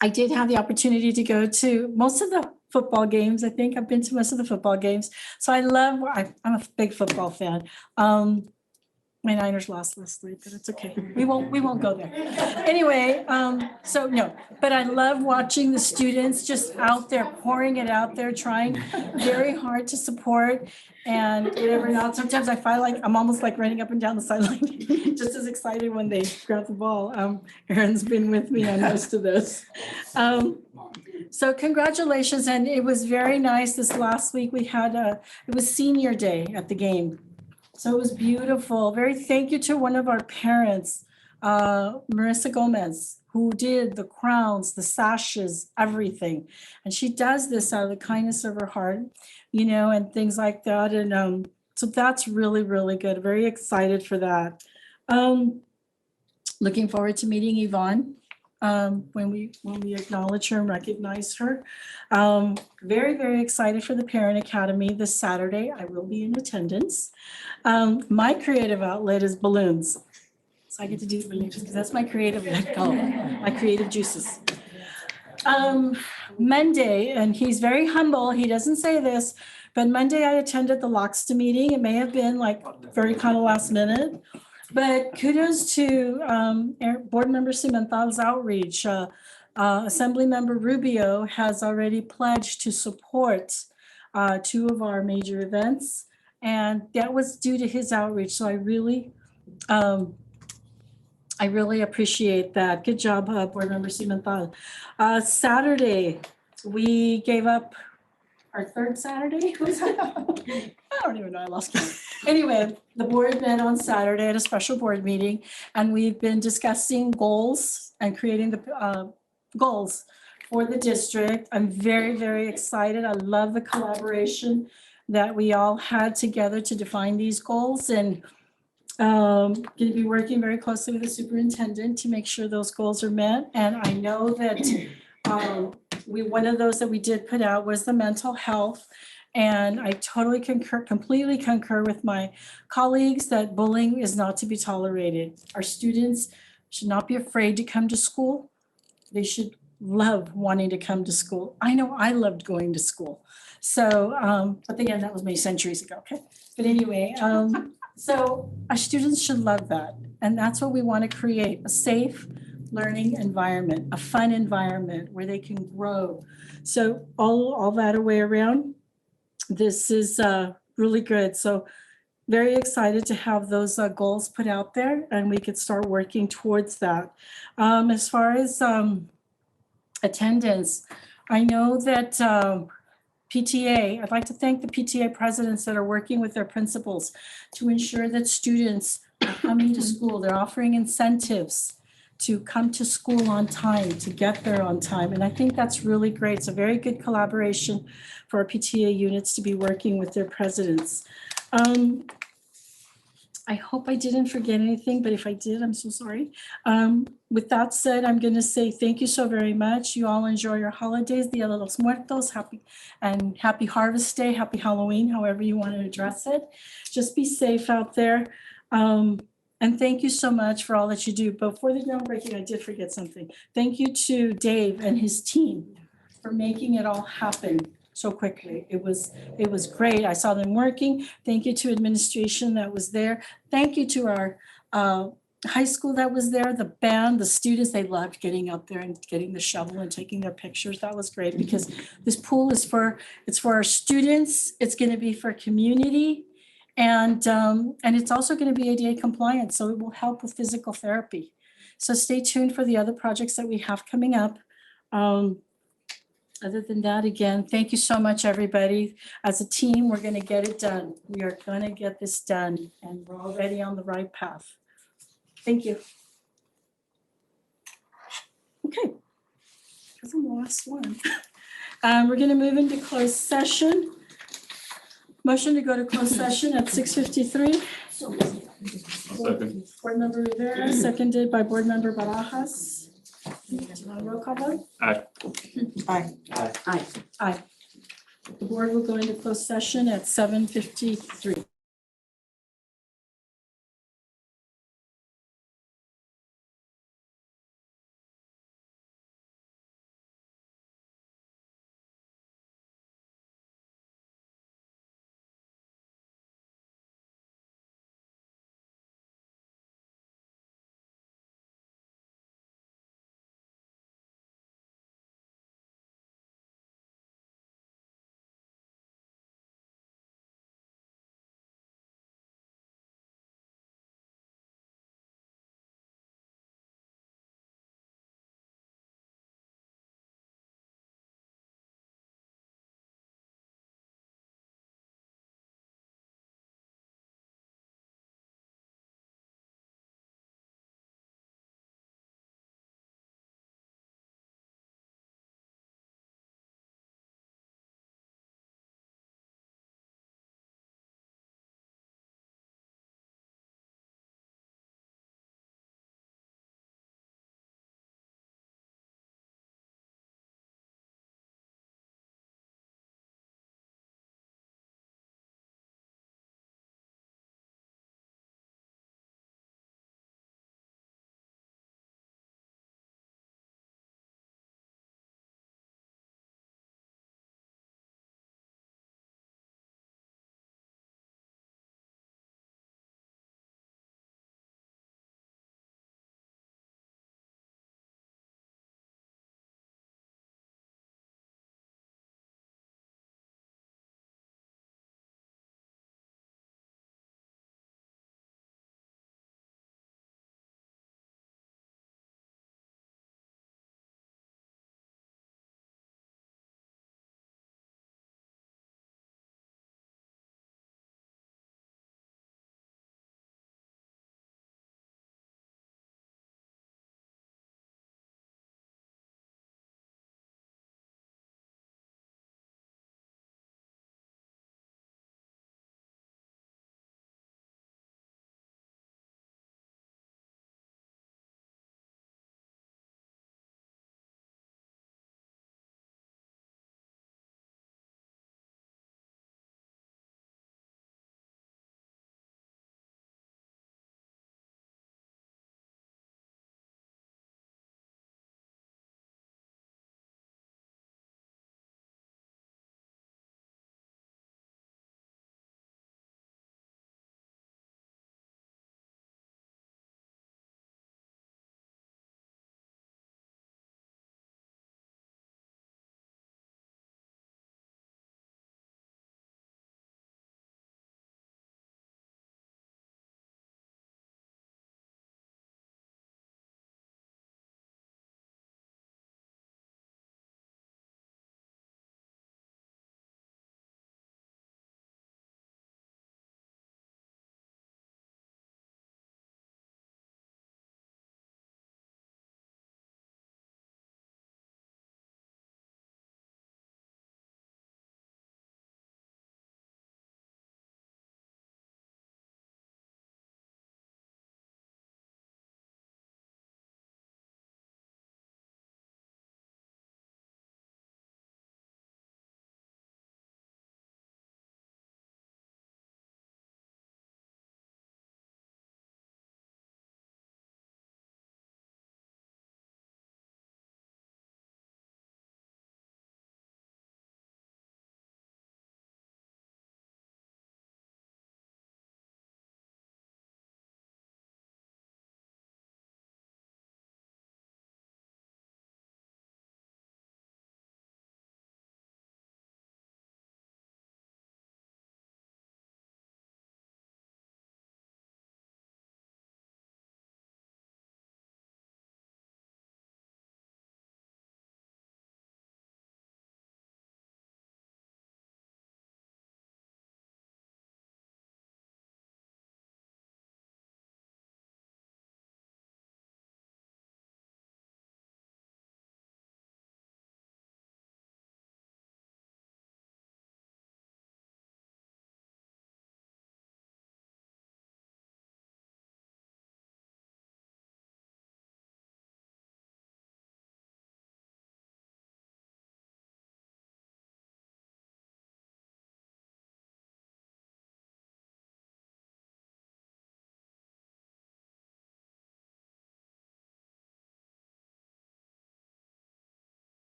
Speaker 1: I did have the opportunity to go to most of the football games. I think I've been to most of the football games. So I'm a big football fan. My Niners lost last week, but it's okay. We won't go there. Anyway, so no, but I love watching the students just out there, pouring it out there, trying very hard to support and whatever not. Sometimes I feel like I'm almost like running up and down the sideline, just as excited when they grab the ball. Aaron's been with me on most of those. So congratulations, and it was very nice. This last week we had it was senior day at the game. So it was beautiful. Very thank you to one of our parents, Marissa Gomez, who did the crowns, the sashes, everything. And she does this out of the kindness of her heart, you know, and things like that. And so that's really, really good. Very excited for that. Looking forward to meeting Yvonne when we acknowledge her and recognize her. Very, very excited for the Parent Academy this Saturday. I will be in attendance. My creative outlet is balloons. So I get to do balloons because that's my creative my creative juices. Monday, and he's very humble, he doesn't say this, but Monday I attended the LOXTA meeting. It may have been like very kind of last minute, but kudos to Board Member Cimental's outreach. Assembly Member Rubio has already pledged to support 2 of our major events, and that was due to his outreach. So I really appreciate that. Good job, Board Member Cimental. Saturday, we gave up our third Saturday. I don't even know, I lost count. Anyway, the board met on Saturday at a special board meeting, and we've been discussing goals and creating the goals for the district. I'm very, very excited. I love the collaboration that we all had together to define these goals, and going to be working very closely with the superintendent to make sure those goals are met. And I know that one of those that we did put out was the mental health. And I totally completely concur with my colleagues that bullying is not to be tolerated. Our students should not be afraid to come to school. They should love wanting to come to school. I know I loved going to school. So, but again, that was many centuries ago, okay? But anyway, so our students should love that. And that's what we want to create, a safe learning environment, a fun environment where they can grow. So all that way around, this is really good. So very excited to have those goals put out there and we could start working towards that. As far as attendance, I know that PTA, I'd like to thank the PTA presidents that are working with their principals to ensure that students are coming to school. They're offering incentives to come to school on time, to get there on time. And I think that's really great. It's a very good collaboration for our PTA units to be working with their presidents. I hope I didn't forget anything, but if I did, I'm so sorry. With that said, I'm going to say thank you so very much. You all enjoy your holidays, Dia de los Muertos, happy Harvest Day, happy Halloween, however you want to address it. Just be safe out there. And thank you so much for all that you do. Before the groundbreaking, I did forget something. Thank you to Dave and his team for making it all happen so quickly. It was great. I saw them working. Thank you to administration that was there. Thank you to our high school that was there, the band, the students. They loved getting up there and getting the shovel and taking their pictures. That was great because this pool is it's for our students. It's going to be for community. And it's also going to be ADA compliant, so it will help with physical therapy. So stay tuned for the other projects that we have coming up. Other than that, again, thank you so much, everybody. As a team, we're going to get it done. We are going to get this done, and we're already on the right path. Thank you. Okay, that's the last one. We're going to move into closed session. Motion to go to closed session at 6:53.
Speaker 8: Second.
Speaker 1: Board Member Rivera, seconded by Board Member Barajas. Roll call vote?
Speaker 8: Aye.
Speaker 16: Aye.
Speaker 3: Aye.
Speaker 1: Aye. The board will go into closed session at 7:53.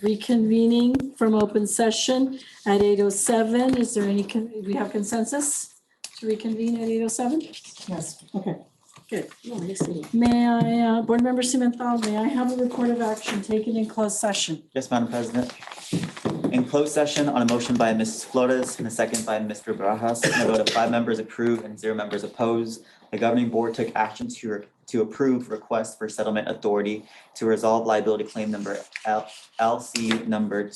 Speaker 1: Reconvening from open session at 8:07. Is there any, we have consensus to reconvene at 8:07? Yes. Okay, good. May I, Board Member Cimental, may I have a report of action taken in closed session?
Speaker 9: Yes, Madam President. In closed session on a motion by Mrs. Flores and a second by Mr. Barajas, and a vote of 5 members approve and 0 members oppose, the governing board took action to approve request for settlement authority to resolve liability claim number LC number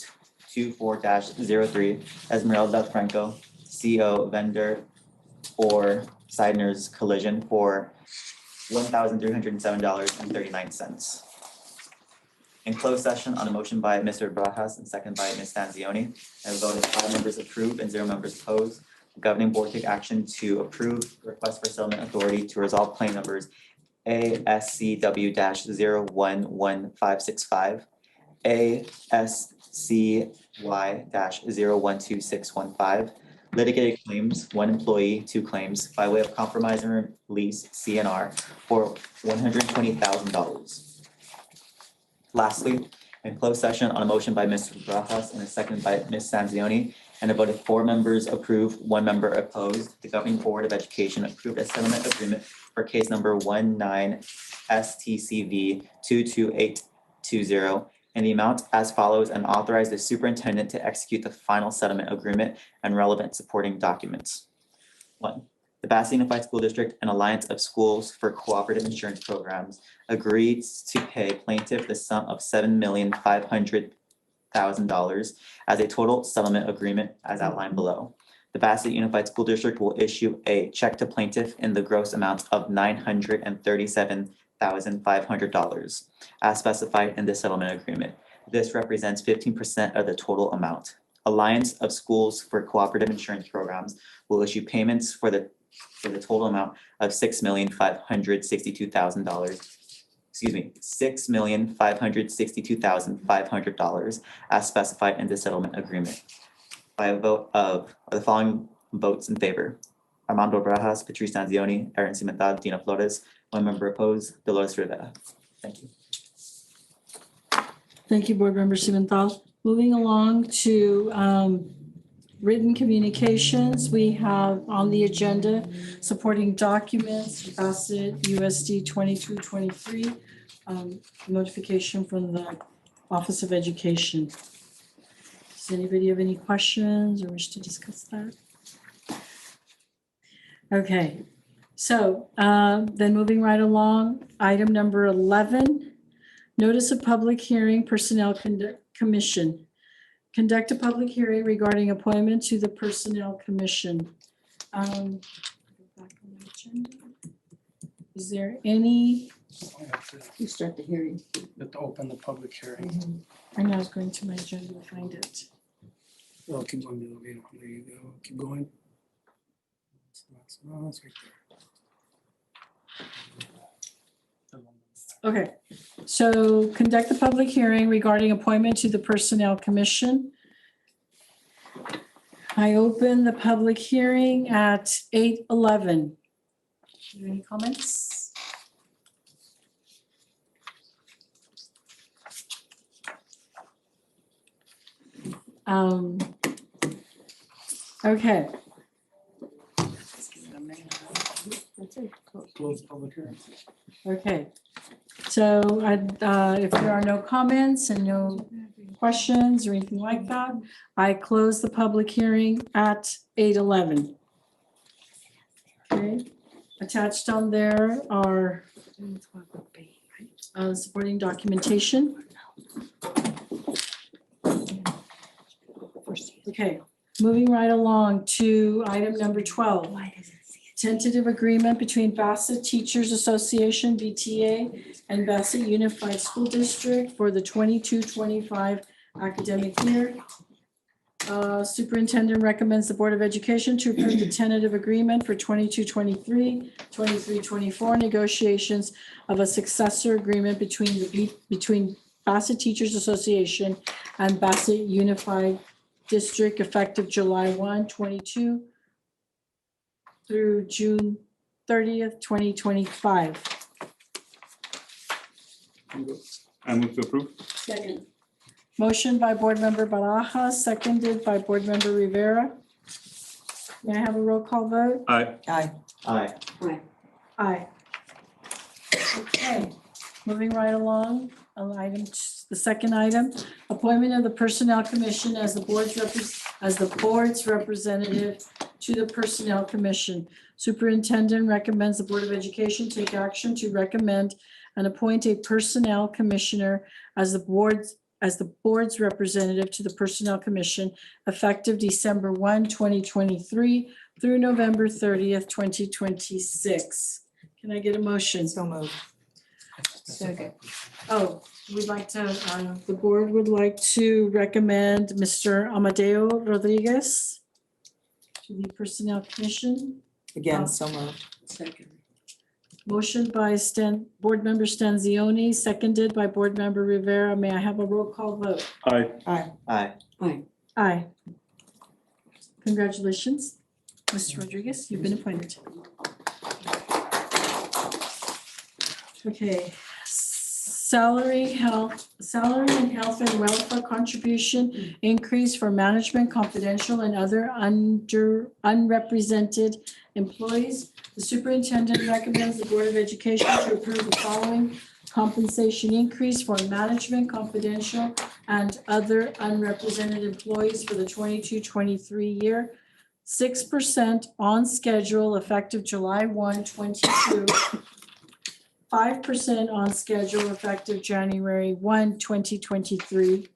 Speaker 9: 24-03 Esmeralda Franco, CO vendor for Seidner's collision for $1,307.39. In closed session on a motion by Mr. Barajas and second by Ms. Stanzioni, and a vote of 5 members approve and 0 members opposed, the governing board took action to approve request for settlement authority to resolve claim numbers ASCW-011565, ASCY-012615, litigated claims, 1 employee, 2 claims, by way of compromise and release, CNR, for $120,000. Lastly, in closed session on a motion by Mr. Barajas and a second by Ms. Stanzioni, and a vote of 4 members approve, 1 member opposed, the governing board of education approved a settlement agreement for case number 19 STCV 22820 in the amount as follows, and authorize the superintendent to execute the final settlement agreement and relevant supporting documents. 1. The Bassett Unified School District and Alliance of Schools for Cooperative Insurance Programs agrees to pay plaintiff the sum of $7,500,000 as a total settlement agreement as outlined below. The Bassett Unified School District will issue a check to plaintiff in the gross amount of $937,500 as specified in the settlement agreement. This represents 15% of the total amount. Alliance of Schools for Cooperative Insurance Programs will issue payments for the total amount of $6,562,500 as specified in the settlement agreement. By a vote of the following votes in favor: Armando Barajas, Patrice Stanzioni, Erin Cimental, Dina Flores, 1 member opposed, Dolores Rivera. Thank you.
Speaker 1: Thank you, Board Member Cimental. Moving along to written communications, we have on the agenda supporting documents, Bassett USD 2223, notification from the Office of Education. Does anybody have any questions or wish to discuss that? Okay, so then moving right along, item number 11, notice of public hearing, Personnel Commission. Conduct a public hearing regarding appointment to the Personnel Commission. Is there any?
Speaker 6: You start the hearing. You have to open the public hearing.
Speaker 1: I know I was going to my agenda to find it.
Speaker 6: Oh, keep going, there you go, keep going. No, it's right there.
Speaker 1: Okay, so conduct a public hearing regarding appointment to the Personnel Commission. I open the public hearing at 8:11. Any comments? Okay.
Speaker 6: Close the public hearing.
Speaker 1: Okay, so if there are no comments and no questions or anything like that, I close the public hearing at 8:11. Okay, attached on there are supporting documentation. Okay, moving right along to item number 12. Tentative agreement between Bassett Teachers Association, BTA, and Bassett Unified School District for the 22-25 academic year. Superintendent recommends the Board of Education to approve the tentative agreement for 22-23, 23-24 negotiations of a successor agreement between Bassett Teachers Association and Bassett Unified District effective July 1, 22 through June 30th, 2025.
Speaker 8: I move to approve.
Speaker 1: Second. Motion by Board Member Barajas, seconded by Board Member Rivera. May I have a roll call vote?
Speaker 8: Aye.
Speaker 16: Aye.
Speaker 9: Aye.
Speaker 1: Aye. Okay, moving right along, on the second item, appointment of the Personnel Commission as the board's representative to the Personnel Commission. Superintendent recommends the Board of Education take action to recommend and appoint a Personnel Commissioner as the board's representative to the Personnel Commission effective December 1, 2023 through November 30th, 2026. Can I get a motion?
Speaker 16: So moved.
Speaker 1: Second. Oh, we'd like to, the board would like to recommend Mr. Amadeo Rodriguez to the Personnel Commission.
Speaker 16: Again, so moved.
Speaker 1: Second. Motion by Board Member Stanzioni, seconded by Board Member Rivera. May I have a roll call vote?
Speaker 8: Aye.
Speaker 16: Aye.
Speaker 9: Aye.
Speaker 1: Aye. Congratulations, Mr. Rodriguez, you've been appointed. Okay, salary and health and welfare contribution increase for management, confidential, and other unrepresented employees. The superintendent recommends the Board of Education to approve the following compensation increase for management, confidential, and other unrepresented employees for the 22-23 year. 6% on schedule effective July 1, 22. 5% on schedule effective January 1, 2023.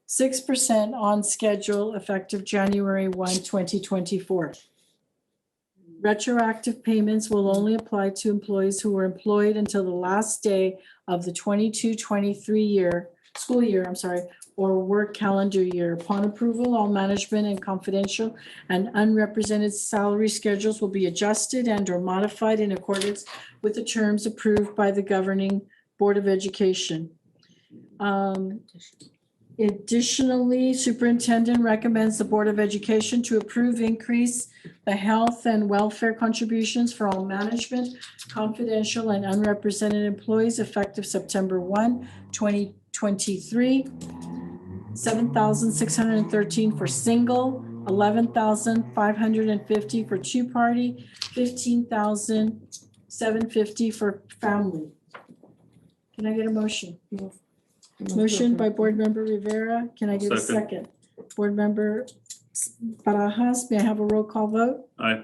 Speaker 1: 6% on schedule effective January 1, 2024. Retroactive payments will only apply to employees who were employed until the last day of the 22-23 school year, or work calendar year. Upon approval, all management and confidential and unrepresented salary schedules will be adjusted and or modified in accordance with the terms approved by the governing Board of Education. Additionally, superintendent recommends the Board of Education to approve increase the health and welfare contributions for all management, confidential, and unrepresented employees effective September 1, 2023. $7,613 for single, $11,550 for two-party, $15,750 for family. Can I get a motion? Motion by Board Member Rivera. Can I get a second? Board Member Barajas, may I have a roll call vote?
Speaker 8: Aye.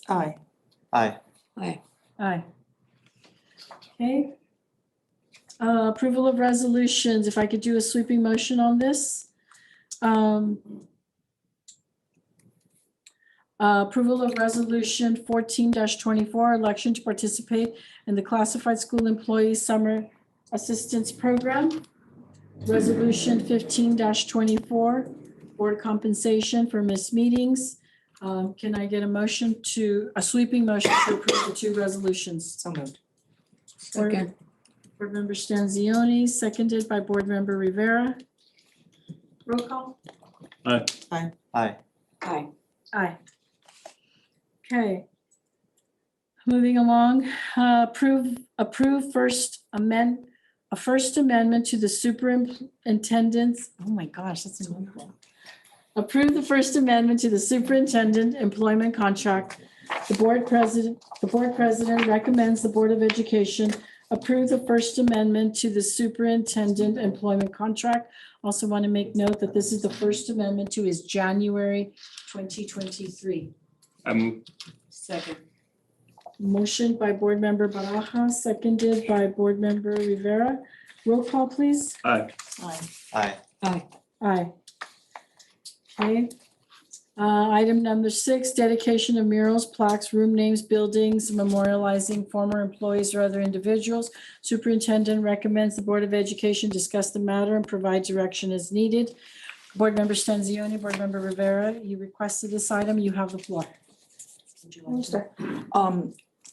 Speaker 16: Aye.
Speaker 9: Aye.
Speaker 1: Aye. Okay. Approval of resolutions, if I could do a sweeping motion on this. Approval of resolution 14-24, election to participate in the classified school employee summer assistance program. Resolution 15-24, board compensation for missed meetings. Can I get a sweeping motion to approve the two resolutions?
Speaker 16: So moved.
Speaker 1: Second. Board Member Stanzioni, seconded by Board Member Rivera. Roll call?
Speaker 8: Aye.
Speaker 16: Aye.
Speaker 9: Aye.
Speaker 1: Aye. Okay. Moving along, approve first amendment to the superintendent's, oh my gosh, that's a mouthful. Approve the First Amendment to the superintendent employment contract. The board president recommends the Board of Education approve the First Amendment to the superintendent employment contract. Also want to make note that this is the First Amendment to his January 2023.
Speaker 8: I move.
Speaker 1: Second. Motion by Board Member Barajas, seconded by Board Member Rivera. Roll call, please.
Speaker 8: Aye.
Speaker 16: Aye.
Speaker 1: Aye. Okay. Item number 6, dedication of murals, plaques, room names, buildings, memorializing former employees or other individuals. Superintendent recommends the Board of Education discuss the matter and provide direction as needed. Board Member Stanzioni, Board Member Rivera, you requested this item. You have the floor. Would you like to?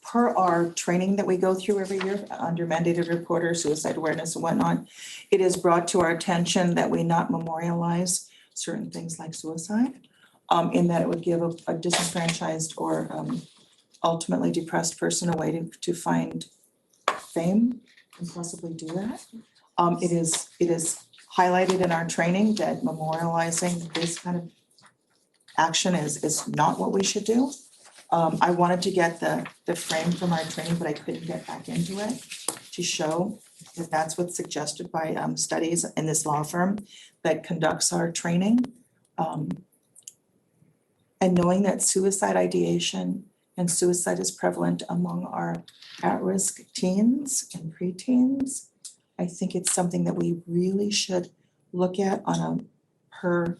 Speaker 16: Per our training that we go through every year under mandated reporter, suicide awareness and whatnot, it is brought to our attention that we not memorialize certain things like suicide, in that it would give a disenfranchised or ultimately depressed person a way to find fame and possibly do that. It is highlighted in our training that memorializing this kind of action is not what we should do. I wanted to get the frame from our training, but I couldn't get back into it to show that that's what's suggested by studies in this law firm that conducts our training. And knowing that suicide ideation and suicide is prevalent among our at-risk teens and preteens, I think it's something that we really should look at on a per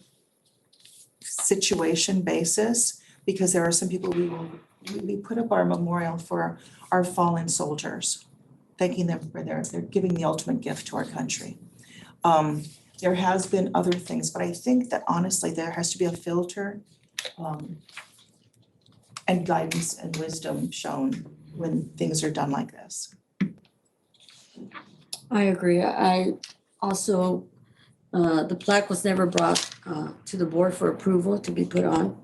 Speaker 16: situation basis, because there are some people we put up our memorial for our fallen soldiers, thanking them for they're giving the ultimate gift to our country. There has been other things, but I think that honestly, there has to be a filter and guidance and wisdom shown when things are done like this.
Speaker 3: I agree. I also, the plaque was never brought to the board for approval to be put on.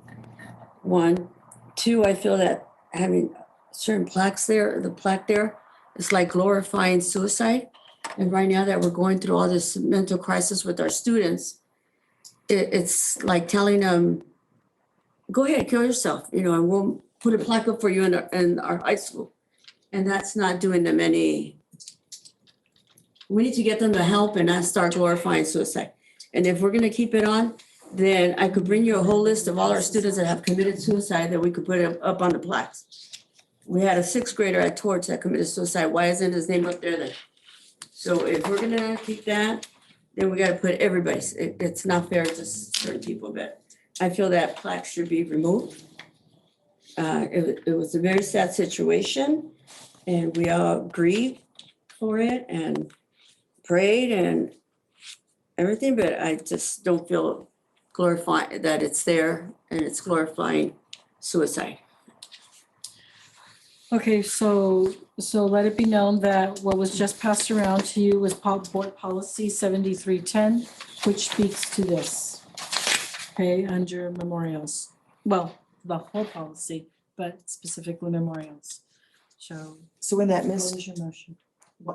Speaker 3: 1, 2, I feel that having certain plaques there, the plaque there, is like glorifying suicide. And right now that we're going through all this mental crisis with our students, it's like telling them, go ahead, kill yourself, and we'll put a plaque up for you in our high school. And that's not doing them any. We need to get them the help and not start glorifying suicide. And if we're gonna keep it on, then I could bring you a whole list of all our students that have committed suicide that we could put up on the plaques. We had a 6th grader at Torch that committed suicide. Why isn't his name up there then? So if we're gonna keep that, then we gotta put everybody's. It's not fair to certain people, but I feel that plaque should be removed. It was a very sad situation, and we all grieved for it and prayed and everything, but I just don't feel glorifying that it's there and it's glorifying suicide.
Speaker 1: Okay, so let it be known that what was just passed around to you was board policy 7310, which speaks to this. Okay, under memorials. Well, the whole policy, but specifically memorials.
Speaker 16: So in that
Speaker 1: what is your motion?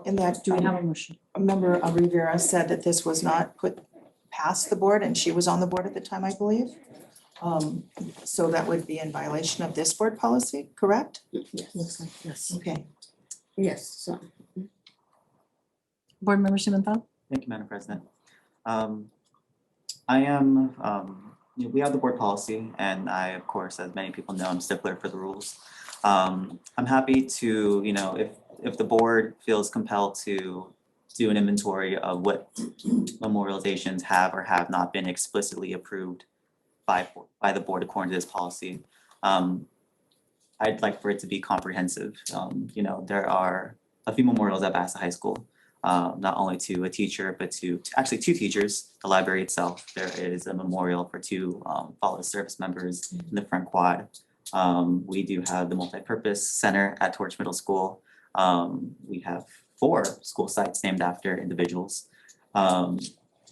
Speaker 16: in that,
Speaker 1: Do we have a motion?
Speaker 16: Member Rivera said that this was not put past the board, and she was on the board at the time, I believe. So that would be in violation of this board policy, correct?
Speaker 3: Yes.
Speaker 1: Looks like yes.
Speaker 16: Okay.
Speaker 3: Yes, so.
Speaker 1: Board Member Cimental?
Speaker 9: Thank you, Madam President. I am, we have the board policy, and I, of course, as many people know, I'm stickler for the rules. I'm happy to, if the board feels compelled to do an inventory of what memorializations have or have not been explicitly approved by the board according to this policy. I'd like for it to be comprehensive. There are a few memorials at Bassa High School, not only to a teacher, but to actually 2 teachers, the library itself. There is a memorial for 2 follow service members in the front quad. We do have the multipurpose center at Torch Middle School. We have 4 school sites named after individuals.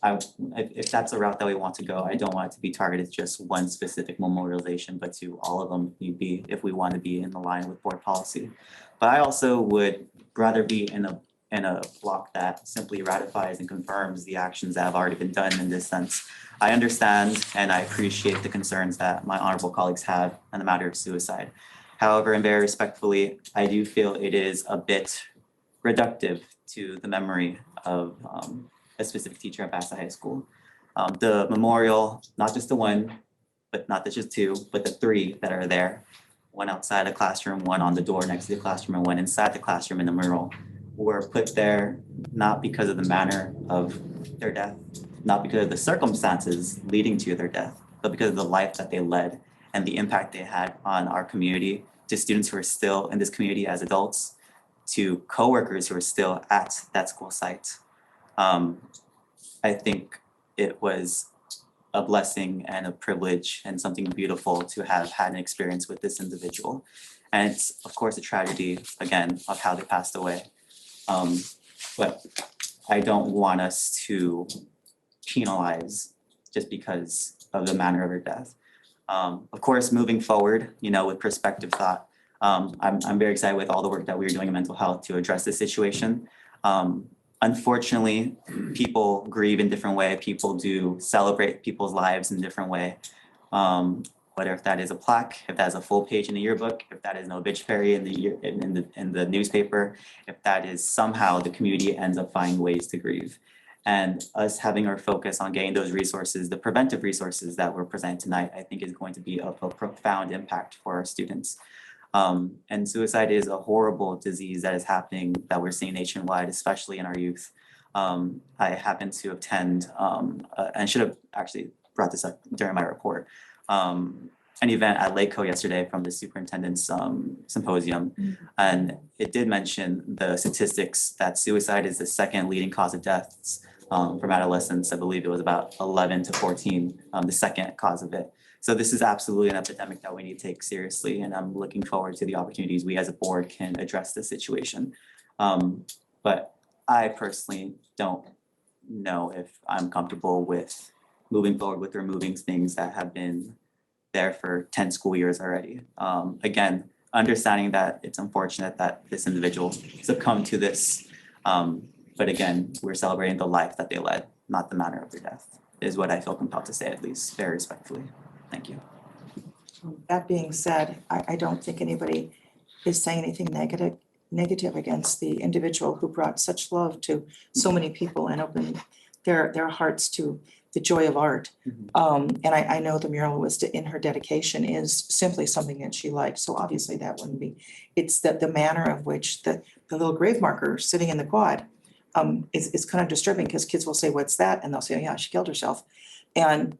Speaker 9: If that's a route that we want to go, I don't want it to be targeted just one specific memorialization, but to all of them if we want to be in the line with board policy. But I also would rather be in a block that simply ratifies and confirms the actions that have already been done in this sense. I understand and I appreciate the concerns that my honorable colleagues have on the matter of suicide. However, and very respectfully, I do feel it is a bit reductive to the memory of a specific teacher at Bassa High School. The memorial, not just the one, but not just 2, but the 3 that are there, one outside the classroom, one on the door next to the classroom, and one inside the classroom in the mural, were put there not because of the manner of their death, not because of the circumstances leading to their death, but because of the life that they led and the impact they had on our community, to students who are still in this community as adults, to coworkers who are still at that school site. I think it was a blessing and a privilege and something beautiful to have had an experience with this individual. And it's, of course, a tragedy, again, of how they passed away. But I don't want us to penalize just because of the manner of her death. Of course, moving forward, with perspective thought, I'm very excited with all the work that we are doing in mental health to address this situation. Unfortunately, people grieve in different way. People do celebrate people's lives in different way. Whether if that is a plaque, if that is a full page in the yearbook, if that is an obituary in the newspaper, if that is somehow the community ends up finding ways to grieve. And us having our focus on getting those resources, the preventive resources that were presented tonight, I think is going to be of a profound impact for our students. And suicide is a horrible disease that is happening, that we're seeing nationwide, especially in our youth. I happened to attend, and should have actually brought this up during my report, an event at Lakeco yesterday from the superintendent's symposium. And it did mention the statistics that suicide is the second leading cause of deaths from adolescents. I believe it was about 11 to 14, the second cause of it. So this is absolutely an epidemic that we need to take seriously, and I'm looking forward to the opportunities we as a board can address this situation. But I personally don't know if I'm comfortable with moving forward with removing things that have been there for 10 school years already. Again, understanding that it's unfortunate that this individual succumbed to this, but again, we're celebrating the life that they led, not the manner of their death, is what I feel compelled to say, at least very respectfully. Thank you.
Speaker 16: That being said, I don't think anybody is saying anything negative against the individual who brought such love to so many people and opened their hearts to the joy of art. And I know the mural was in her dedication is simply something that she liked. So obviously that wouldn't be, it's that the manner of which the little grave marker sitting in the quad is kind of disturbing, because kids will say, what's that? And they'll say, oh yeah, she killed herself. And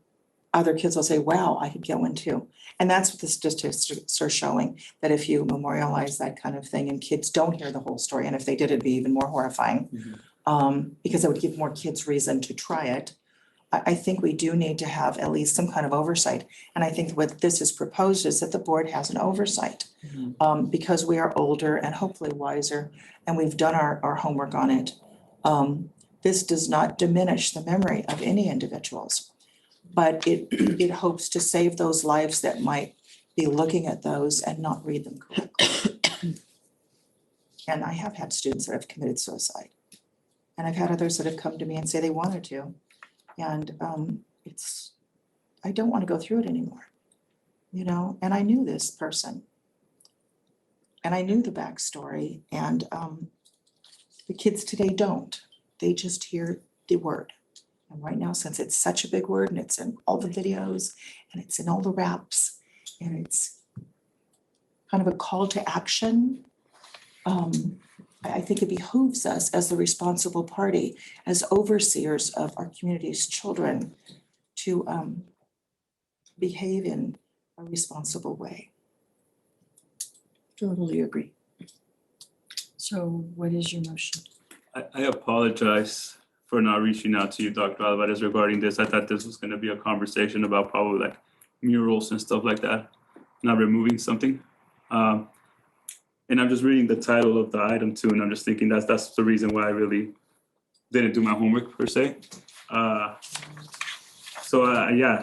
Speaker 16: other kids will say, wow, I could get one too. And that's what the statistics are showing, that if you memorialize that kind of thing and kids don't hear the whole story, and if they did, it'd be even more horrifying, because it would give more kids reason to try it. I think we do need to have at least some kind of oversight. And I think what this is proposed is that the board has an oversight, because we are older and hopefully wiser, and we've done our homework on it. This does not diminish the memory of any individuals, but it hopes to save those lives that might be looking at those and not read them correctly. And I have had students that have committed suicide, and I've had others that have come to me and say they wanted to. And I don't want to go through it anymore, you know, and I knew this person. And I knew the backstory, and the kids today don't. They just hear the word. And right now, since it's such a big word and it's in all the videos and it's in all the raps and it's kind of a call to action, I think it behooves us as the responsible party, as overseers of our community's children, to behave in a responsible way. Totally agree.
Speaker 1: So what is your motion?
Speaker 8: I apologize for not reaching out to you, Dr. Alvarez, regarding this. I thought this was gonna be a conversation about probably like murals and stuff like that, not removing something. And I'm just reading the title of the item too, and I'm just thinking that's the reason why I really didn't do my homework per se. Yeah,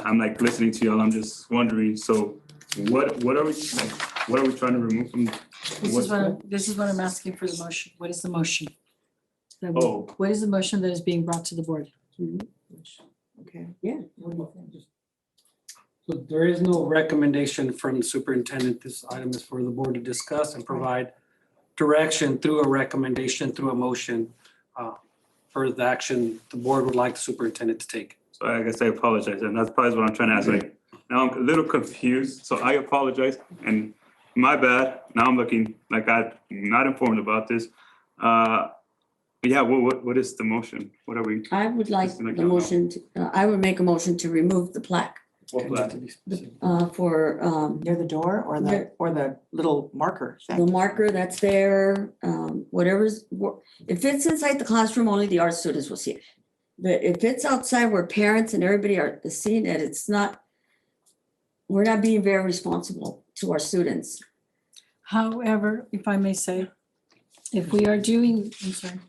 Speaker 8: I'm like listening to y'all. I'm just wondering. So, what are we trying to remove from?
Speaker 1: This is what I'm asking for the motion. What is the motion?
Speaker 8: Oh.
Speaker 1: What is the motion that is being brought to the board?
Speaker 16: Okay.
Speaker 3: Yeah.
Speaker 6: So there is no recommendation from the superintendent. This item is for the board to discuss and provide direction through a recommendation, through a motion, for the action the board would like the superintendent to take.
Speaker 8: So I guess I apologize, and that's probably what I'm trying to ask. Like, now I'm a little confused, so I apologize, and my bad. Now I'm looking like I'm not informed about this. Yeah, what is the motion? What are we?
Speaker 3: I would like the motion, I would make a motion to remove the plaque.
Speaker 8: What plaque?
Speaker 3: For
Speaker 16: Near the door or the little marker thing?
Speaker 3: the marker that's there, whatever's, if it's inside the classroom, only the art students will see it. But if it's outside where parents and everybody are seeing it, it's not, we're not being very responsible to our students.
Speaker 1: However, if I may say, if we are doing, I'm sorry.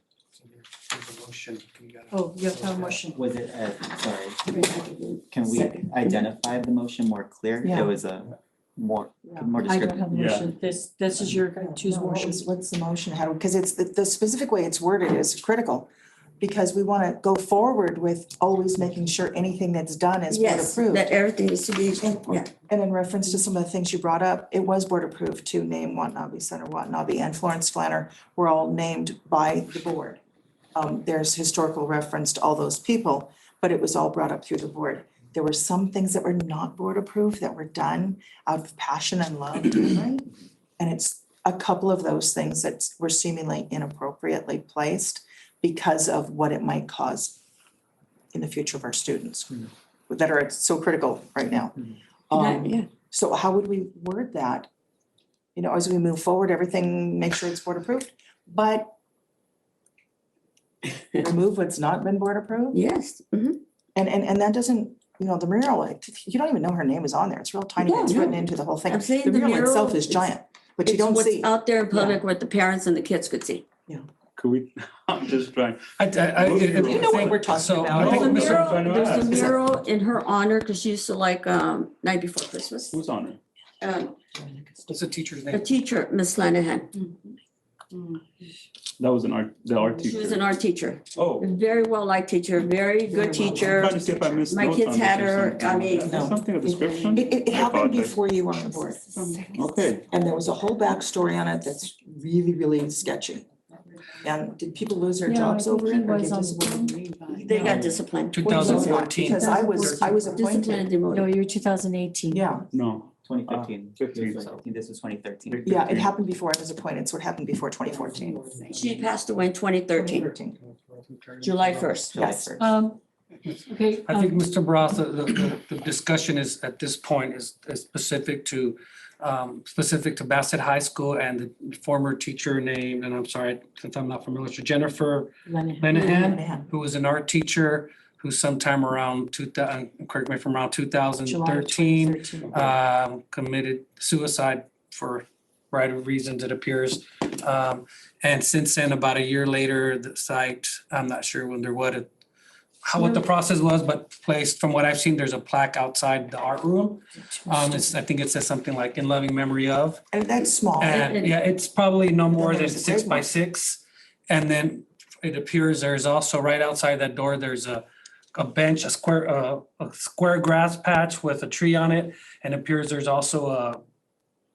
Speaker 1: Oh, you have to have a motion.
Speaker 9: Was it, sorry, can we identify the motion more clear?
Speaker 16: Yeah.
Speaker 9: It was more
Speaker 1: I don't
Speaker 9: descriptive.
Speaker 1: have a motion. This is your choose
Speaker 16: No,
Speaker 1: motion.
Speaker 16: what's the motion? How do, because it's the specific way it's worded is critical. Because we want to go forward with always making sure anything that's done is board
Speaker 3: Yes,
Speaker 16: approved.
Speaker 3: that everything needs to be, yeah.
Speaker 16: And in reference to some of the things you brought up, it was board approved to name Watanabe Center, Watanabe and Florence Flanner were all named by the board. There's historical reference to all those people, but it was all brought up through the board. There were some things that were not board approved that were done out of passion and love, right? And it's a couple of those things that were seemingly inappropriately placed because of what it might cause in the future of our students that are so critical right now.
Speaker 3: Yeah.
Speaker 16: So how would we word that? You know, as we move forward, everything, make sure it's board approved, but remove what's not been board approved?
Speaker 3: Yes. Mhm.
Speaker 16: And that doesn't, you know, the mural, like, you don't even know her name is on there. It's real tiny.
Speaker 3: Yeah,
Speaker 16: It's
Speaker 3: no.
Speaker 16: written into the whole thing.
Speaker 3: I'm saying
Speaker 16: The
Speaker 3: the
Speaker 16: mural itself
Speaker 3: mural
Speaker 16: is giant, but you
Speaker 3: It's
Speaker 16: don't
Speaker 3: what's
Speaker 16: see.
Speaker 3: out there in public, what the parents and the kids could see.
Speaker 8: Could we, I'm just trying.
Speaker 6: I
Speaker 16: You know what we're talking
Speaker 6: so
Speaker 16: about.
Speaker 6: I think
Speaker 3: There's a
Speaker 6: Mr.
Speaker 3: mural, there's a mural in her honor, because she used to like, Night Before Christmas.
Speaker 8: Who's on it?
Speaker 6: What's the teacher's
Speaker 3: A
Speaker 6: name?
Speaker 3: teacher, Miss Flanagan.
Speaker 8: That was the art
Speaker 3: She
Speaker 8: teacher.
Speaker 3: was an art teacher.
Speaker 8: Oh.
Speaker 3: A very well-liked teacher, very good teacher.
Speaker 8: Trying to see if I missed
Speaker 3: My
Speaker 8: notes
Speaker 3: kids
Speaker 8: on this
Speaker 3: had
Speaker 8: or
Speaker 3: her,
Speaker 8: something.
Speaker 3: I mean.
Speaker 8: Is there something, a description?
Speaker 16: It
Speaker 8: I
Speaker 16: happened
Speaker 8: apologize.
Speaker 16: before you were on the board.
Speaker 8: Okay.
Speaker 16: And there was a whole backstory on it that's really, really sketchy. And did people lose their
Speaker 1: Yeah,
Speaker 16: jobs
Speaker 1: I think
Speaker 16: over
Speaker 1: he
Speaker 16: it or
Speaker 1: was
Speaker 16: get
Speaker 1: on
Speaker 16: disciplined?
Speaker 3: They got disciplined.
Speaker 6: 2014.
Speaker 16: Because I was
Speaker 3: Disciplined
Speaker 16: appointed.
Speaker 3: and
Speaker 1: No,
Speaker 3: demoted.
Speaker 1: you're 2018.
Speaker 16: Yeah,
Speaker 8: No.
Speaker 9: 2015.
Speaker 8: 15.
Speaker 9: This was 2013.
Speaker 16: yeah, it happened before I was appointed, so it happened before 2014.
Speaker 3: She passed away in 2013, July 1st.
Speaker 16: Yes.
Speaker 1: Okay.
Speaker 6: I think, Mr. Bras, the discussion is, at this point, is specific to Bassett High School and the former teacher named, and I'm sorry, since I'm not familiar, with Jennifer Lenahan, who was an art teacher, who sometime around 2000, correct me if I'm wrong, 2013, committed suicide for a variety of reasons, it appears. And since then, about a year later, the site, I'm not sure what the process was, but placed, from what I've seen, there's a plaque outside the art room. I think it says something like in loving memory of.
Speaker 16: And that's small.
Speaker 6: And yeah, it's probably no more than
Speaker 16: there's a
Speaker 6: 6
Speaker 16: big
Speaker 6: by
Speaker 16: one.
Speaker 6: 6. And then it appears there's also right outside that door, there's a bench, a square grass patch with a tree on it. And it appears there's also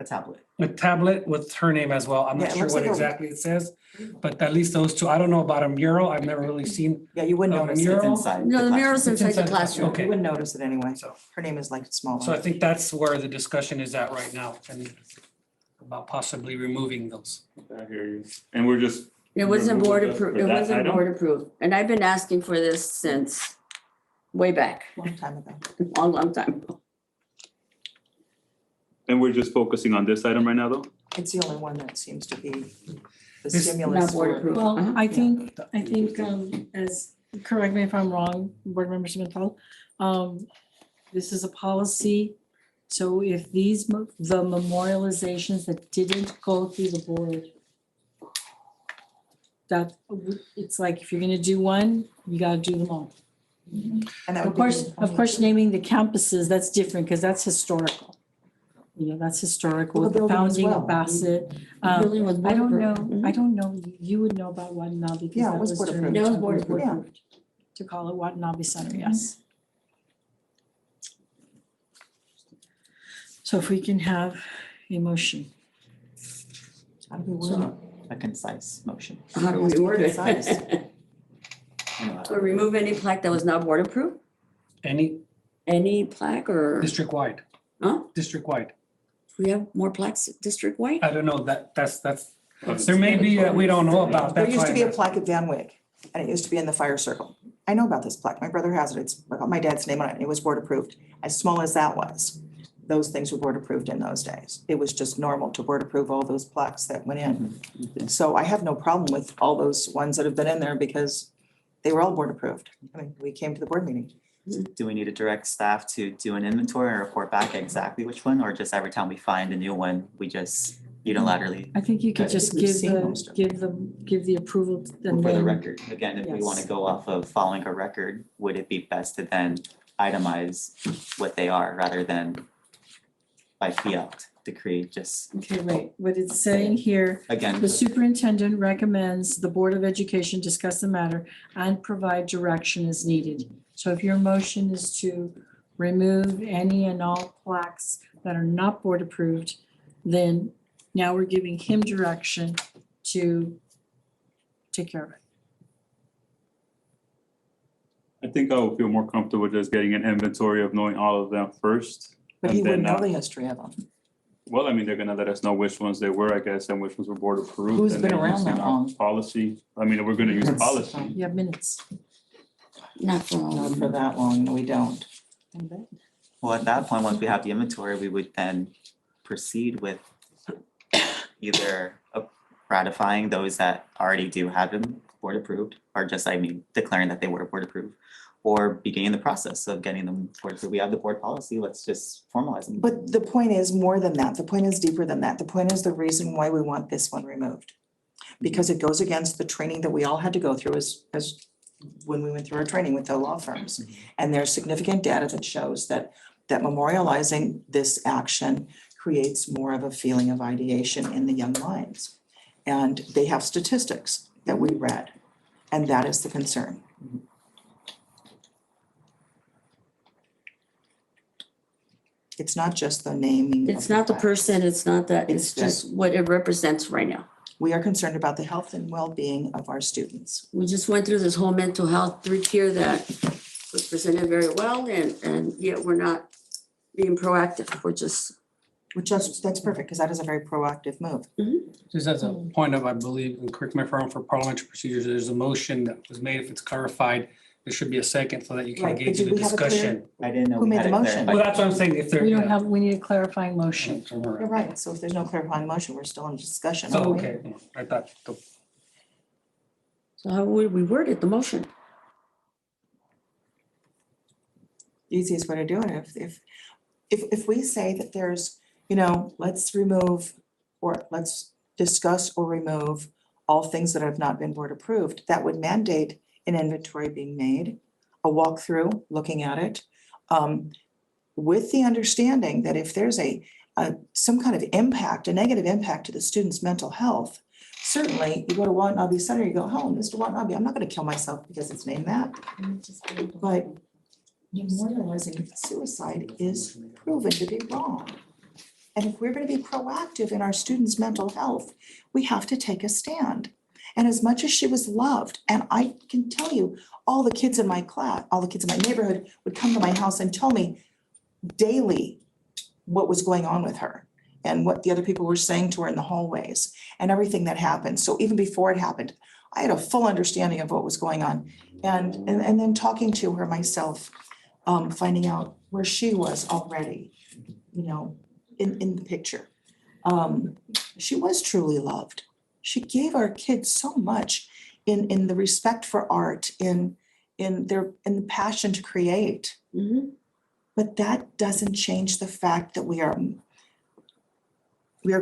Speaker 9: A tablet.
Speaker 6: a tablet with her name as well. I'm
Speaker 16: Yeah,
Speaker 6: not
Speaker 16: it
Speaker 6: sure
Speaker 16: looks
Speaker 6: what
Speaker 16: like a-
Speaker 6: exactly it says, but at least those two. I don't know about a mural. I've never really seen
Speaker 16: Yeah, you wouldn't
Speaker 6: a
Speaker 16: notice it.
Speaker 6: mural.
Speaker 9: Inside.
Speaker 3: No, the mural's
Speaker 6: It's
Speaker 3: inside the
Speaker 6: inside the
Speaker 3: classroom.
Speaker 6: okay.
Speaker 16: You wouldn't notice it anyway.
Speaker 6: So-
Speaker 16: Her name is like small.
Speaker 6: So I think that's where the discussion is at right now, and about possibly removing those.
Speaker 8: I hear you. And we're just.
Speaker 3: It wasn't board approved,
Speaker 8: For
Speaker 3: it
Speaker 8: that
Speaker 3: wasn't
Speaker 8: item?
Speaker 3: board approved. And I've been asking for this since way back,
Speaker 16: Long time ago.
Speaker 3: long time ago.
Speaker 8: And we're just focusing on this item right now, though?
Speaker 16: It's the only one that seems to be the
Speaker 6: It's
Speaker 16: stimulus
Speaker 3: not board
Speaker 16: for.
Speaker 3: approved.
Speaker 1: Well,
Speaker 3: Uh-huh.
Speaker 1: I think, as, correct me if I'm wrong, Board Member Pimentel, this is a policy. So if these, the memorializations that didn't go through the board, that, it's like, if you're gonna do one, you gotta do them all.
Speaker 16: And that would
Speaker 1: Of
Speaker 16: be-
Speaker 1: course, naming the campuses, that's different, because that's historical. You know, that's historical
Speaker 16: Well,
Speaker 1: with
Speaker 16: the
Speaker 1: the
Speaker 16: building as
Speaker 1: founding
Speaker 16: well.
Speaker 1: of Bassett.
Speaker 3: The building was
Speaker 1: I don't
Speaker 3: board
Speaker 1: know,
Speaker 3: approved.
Speaker 1: I don't know, you would know about Watanabe because
Speaker 16: Yeah, it
Speaker 1: that
Speaker 16: was
Speaker 1: was
Speaker 16: board
Speaker 1: during.
Speaker 16: approved.
Speaker 3: That was board approved.
Speaker 16: Yeah.
Speaker 1: To call it Watanabe Center, yes. So if we can have a motion.
Speaker 16: How do we word it?
Speaker 9: A concise motion.
Speaker 3: How do we word it?
Speaker 16: Concise.
Speaker 3: To remove any plaque that was not board approved?
Speaker 6: Any
Speaker 3: Any plaque or,
Speaker 6: district-wide,
Speaker 3: huh?
Speaker 6: district-wide.
Speaker 3: We have more plaques district-wide?
Speaker 6: I don't know, that's, there may be, we don't know about,
Speaker 16: There
Speaker 6: that's
Speaker 16: used to be
Speaker 6: why.
Speaker 16: a plaque at Van Wyck, and it used to be in the fire circle. I know about this plaque. My brother has it. It's got my dad's name on it. It was board approved. As small as that was, those things were board approved in those days. It was just normal to board approve all those plaques that went in. So I have no problem with all those ones that have been in there because they were all board approved. I mean, we came to the board meeting.
Speaker 9: Do we need to direct staff to do an inventory and report back exactly which one, or just every time we find a new one, we just unilaterally
Speaker 1: I think you could
Speaker 16: I
Speaker 1: just
Speaker 16: think we've
Speaker 1: give
Speaker 16: seen
Speaker 1: the,
Speaker 16: most of them.
Speaker 1: give the approval and
Speaker 9: for the
Speaker 1: then,
Speaker 9: record? Again, if we want to
Speaker 1: Yes.
Speaker 9: go off of following a record, would it be best to then itemize what they are rather than by fiat to create just,
Speaker 1: Okay, wait, what it's saying here,
Speaker 9: again,
Speaker 1: the superintendent recommends the Board of Education discuss the matter and provide direction as needed. So if your motion is to remove any and all plaques that are not board approved, then now we're giving him direction to take care of it.
Speaker 8: I think I would feel more comfortable just getting an inventory of knowing all of them first.
Speaker 16: But
Speaker 8: and
Speaker 16: he wouldn't
Speaker 8: then,
Speaker 16: know the history of them.
Speaker 8: Well, I mean, they're gonna let us know which ones they were, I guess, and which ones were board approved.
Speaker 16: Who's
Speaker 8: and
Speaker 16: been
Speaker 8: then
Speaker 16: around
Speaker 8: using
Speaker 16: that
Speaker 8: our
Speaker 16: long?
Speaker 8: Policy, I mean, we're gonna use policy.
Speaker 1: You have minutes.
Speaker 3: Not for
Speaker 16: Not
Speaker 3: long.
Speaker 16: for that long, no, we don't.
Speaker 9: well, at that point, once we have the inventory, we would then proceed with either ratifying those that already do have them board approved, or just, I mean, declaring that they were board approved, or beginning the process of getting them board approved. We have the board policy, let's just formalize them.
Speaker 16: But the point is more than that. The point is deeper than that. The point is the reason why we want this one removed. Because it goes against the training that we all had to go through as when we went through our training with the law firms. And there's significant data that shows that memorializing this action creates more of a feeling of ideation in the young minds. And they have statistics that we read, and that is the concern. It's not just the naming.
Speaker 3: It's not the person, it's not that, it's just what it represents right now.
Speaker 16: We are concerned about the health and well-being of our students.
Speaker 3: We just went through this whole mental health three-tier that was presented very well, and yet we're not being proactive. We're just.
Speaker 16: That's perfect, because that is a very proactive move.
Speaker 6: Just as a point of, I believe, and correct me if I'm wrong, for parliamentary procedures, there's a motion that was made. If it's clarified, there should be a second so that you can
Speaker 16: Right, but
Speaker 6: engage
Speaker 16: did
Speaker 6: in the
Speaker 16: we have a clear-
Speaker 6: discussion.
Speaker 9: I didn't know
Speaker 16: Who
Speaker 9: we
Speaker 16: made
Speaker 9: had
Speaker 16: the
Speaker 9: it
Speaker 16: motion?
Speaker 6: Well,
Speaker 9: clarified.
Speaker 6: that's what I'm saying, if there.
Speaker 1: We don't have, we need a clarifying motion.
Speaker 16: You're right, so if there's no clarifying motion, we're still in discussion.
Speaker 6: So,
Speaker 16: aren't we?
Speaker 6: okay, I thought,
Speaker 3: So how would we word it, the motion?
Speaker 16: Easiest way to do it, if we say that there's, let's remove or let's discuss or remove all things that have not been board approved, that would mandate an inventory being made, a walkthrough, looking at it, with the understanding that if there's some kind of impact, a negative impact to the student's mental health, certainly you go to Watanabe Center, you go home, Mr. Watanabe, I'm not gonna kill myself because it's named that. But memorializing suicide is proven to be wrong. And if we're gonna be proactive in our students' mental health, we have to take a stand. And as much as she was loved, and I can tell you, all the kids in my class, all the kids in my neighborhood would come to my house and tell me daily what was going on with her and what the other people were saying to her in the hallways and everything that happened. So even before it happened, I had a full understanding of what was going on. And then talking to her myself, finding out where she was already, in the picture. She was truly loved. She gave our kids so much in the respect for art, in the passion to create. But that doesn't change the fact that we are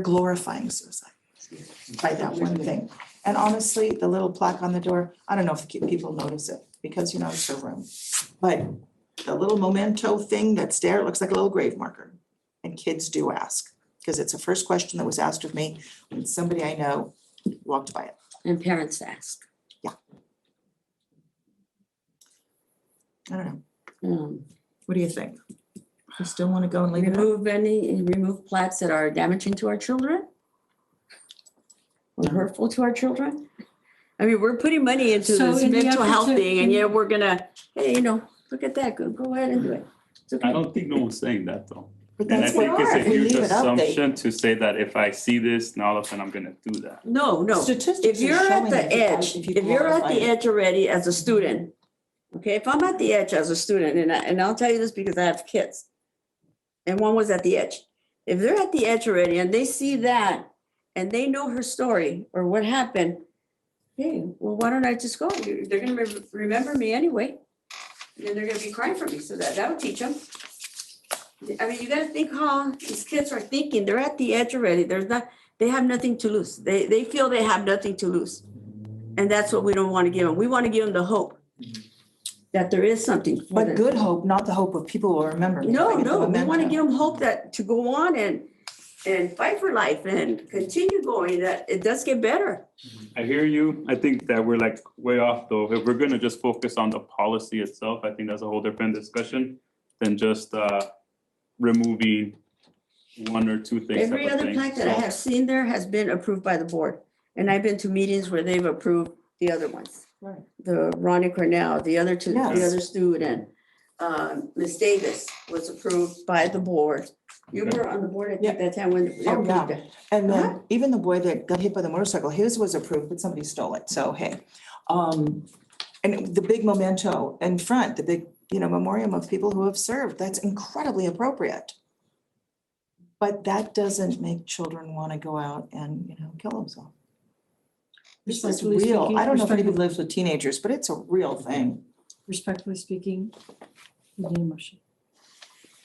Speaker 16: glorifying suicide by that one thing. And honestly, the little plaque on the door, I don't know if people notice it because, it's her room. But the little memento thing that's there, it looks like a little grave marker. And kids do ask, because it's the first question that was asked of me when somebody I know walked by it.
Speaker 3: And parents ask.
Speaker 16: I don't know. What do you think? You still want to go and leave it?
Speaker 3: Remove plaques that are damaging to our children? Or hurtful to our children? I mean, we're putting money into
Speaker 1: So
Speaker 3: this
Speaker 1: in the
Speaker 3: mental
Speaker 1: effort
Speaker 3: health
Speaker 1: to-
Speaker 3: thing, and yet we're gonna, hey, look at that, go ahead and do it. It's okay.
Speaker 8: I don't think no one's saying that though.
Speaker 16: But
Speaker 8: And I
Speaker 16: that's what
Speaker 8: think it's a
Speaker 16: we
Speaker 8: huge
Speaker 16: leave it up, they-
Speaker 8: assumption to say that if I see this, now all of a sudden I'm gonna do that.
Speaker 3: No.
Speaker 16: Statistics
Speaker 3: If
Speaker 16: are
Speaker 3: you're at
Speaker 16: showing
Speaker 3: the
Speaker 16: that
Speaker 3: edge,
Speaker 16: if you
Speaker 3: if you're at
Speaker 16: glorify
Speaker 3: the
Speaker 16: it.
Speaker 3: edge already as a student, okay, if I'm at the edge as a student, and I'll tell you this because I have kids, and one was at the edge. If they're at the edge already and they see that, and they know her story or what happened, hey, well, why don't I just go? They're gonna remember me anyway. And then they're gonna be crying for me, so that'll teach them. I mean, you gotta think how these kids are thinking. They're at the edge already. They have nothing to lose. They feel they have nothing to lose. And that's what we don't want to give them. We want to give them the hope. that there is something for
Speaker 16: But
Speaker 3: them.
Speaker 16: good hope, not the hope of people will remember me.
Speaker 3: No,
Speaker 16: I get the
Speaker 3: no, we want to
Speaker 16: memento.
Speaker 3: give them hope that to go on and fight for life and continue going, that it does get better.
Speaker 8: I hear you. I think that we're like way off though. If we're gonna just focus on the policy itself, I think that's a whole different discussion than just removing one or two things.
Speaker 3: Every
Speaker 8: type of
Speaker 3: other
Speaker 8: thing.
Speaker 3: plaque that I
Speaker 8: So-
Speaker 3: have seen there has been approved by the board. And I've been to meetings where they've approved the other ones.
Speaker 16: Right.
Speaker 3: The Ronnie Cornell, the other two, the
Speaker 16: Yes.
Speaker 3: other student, Ms. Davis was approved by the board. You were on the board at that time when they
Speaker 16: Oh,
Speaker 3: approved
Speaker 16: yeah.
Speaker 3: it.
Speaker 16: And
Speaker 3: Uh-huh.
Speaker 16: then even the boy that got hit by the motorcycle, his was approved, but somebody stole it, so hey. And the big memento in front, the big, memoriam of people who have served, that's incredibly appropriate. But that doesn't make children want to go out and, kill themselves. This is
Speaker 1: Respectfully
Speaker 16: real.
Speaker 1: speaking-
Speaker 16: I don't know if anybody lives with teenagers, but it's a real thing.
Speaker 1: Respectfully speaking, we need a motion.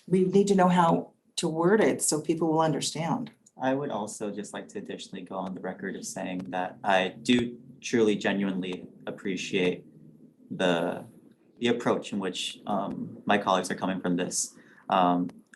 Speaker 16: We need to know how to word it so people will understand.
Speaker 9: I would also just like to additionally go on the record of saying that I do truly genuinely appreciate the approach in which my colleagues are coming from this.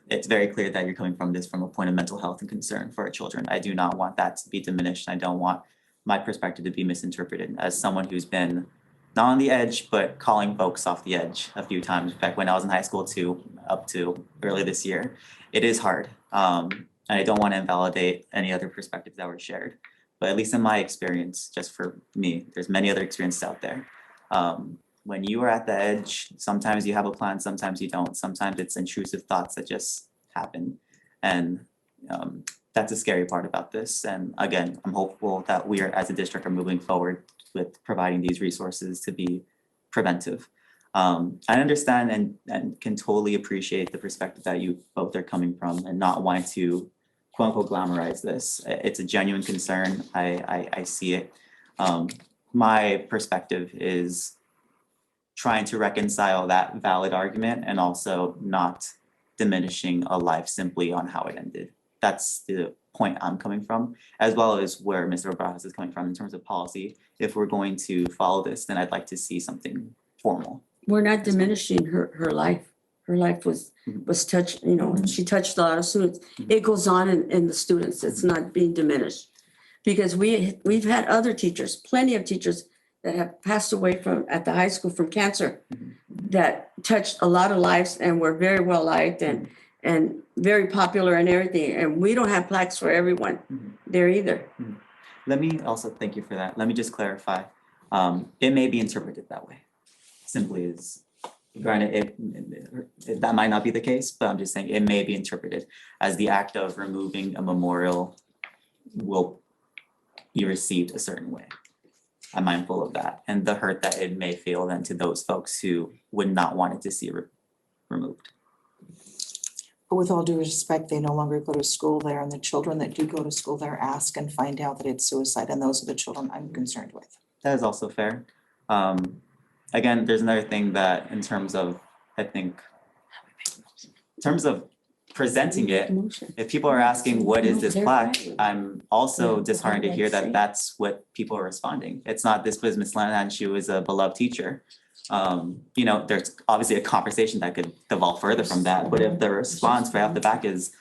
Speaker 9: It's very clear that you're coming from this from a point of mental health and concern for our children. I do not want that to be diminished. I don't want my perspective to be misinterpreted. As someone who's been not on the edge, but calling folks off the edge a few times, back when I was in high school too, up to early this year, it is hard. And I don't want to invalidate any other perspectives that were shared. But at least in my experience, just for me, there's many other experiences out there. When you are at the edge, sometimes you have a plan, sometimes you don't. Sometimes it's intrusive thoughts that just happen. And that's a scary part about this. And again, I'm hopeful that we are, as a district, are moving forward with providing these resources to be preventive. I understand and can totally appreciate the perspective that you both are coming from and not wanting to quote unquote glamorize this. It's a genuine concern. I see it. My perspective is trying to reconcile that valid argument and also not diminishing a life simply on how it ended. That's the point I'm coming from, as well as where Mr. Barajas is coming from in terms of policy. If we're going to follow this, then I'd like to see something formal.
Speaker 3: We're not diminishing her life. Her life was touched, she touched a lot of students. It goes on in the students. It's not being diminished. Because we've had other teachers, plenty of teachers that have passed away at the high school from cancer that touched a lot of lives and were very well liked and very popular and everything. And we don't have plaques for everyone there either.
Speaker 9: Let me also thank you for that. Let me just clarify. It may be interpreted that way. Simply is, granted, that might not be the case, but I'm just saying it may be interpreted as the act of removing a memorial will be received a certain way. I'm mindful of that and the hurt that it may feel then to those folks who would not want it to see it removed.
Speaker 16: But with all due respect, they no longer go to school there, and the children that do go to school there ask and find out that it's suicide, and those are the children I'm concerned with.
Speaker 9: That is also fair. Again, there's another thing that in terms of, I think, in terms of presenting it, if people are asking, what is this plaque? I'm also disheartened to hear that that's what people are responding. It's not, this was Ms. Lanahan, she was a beloved teacher. There's obviously a conversation that could devolve further from that, but if the response right off the back is,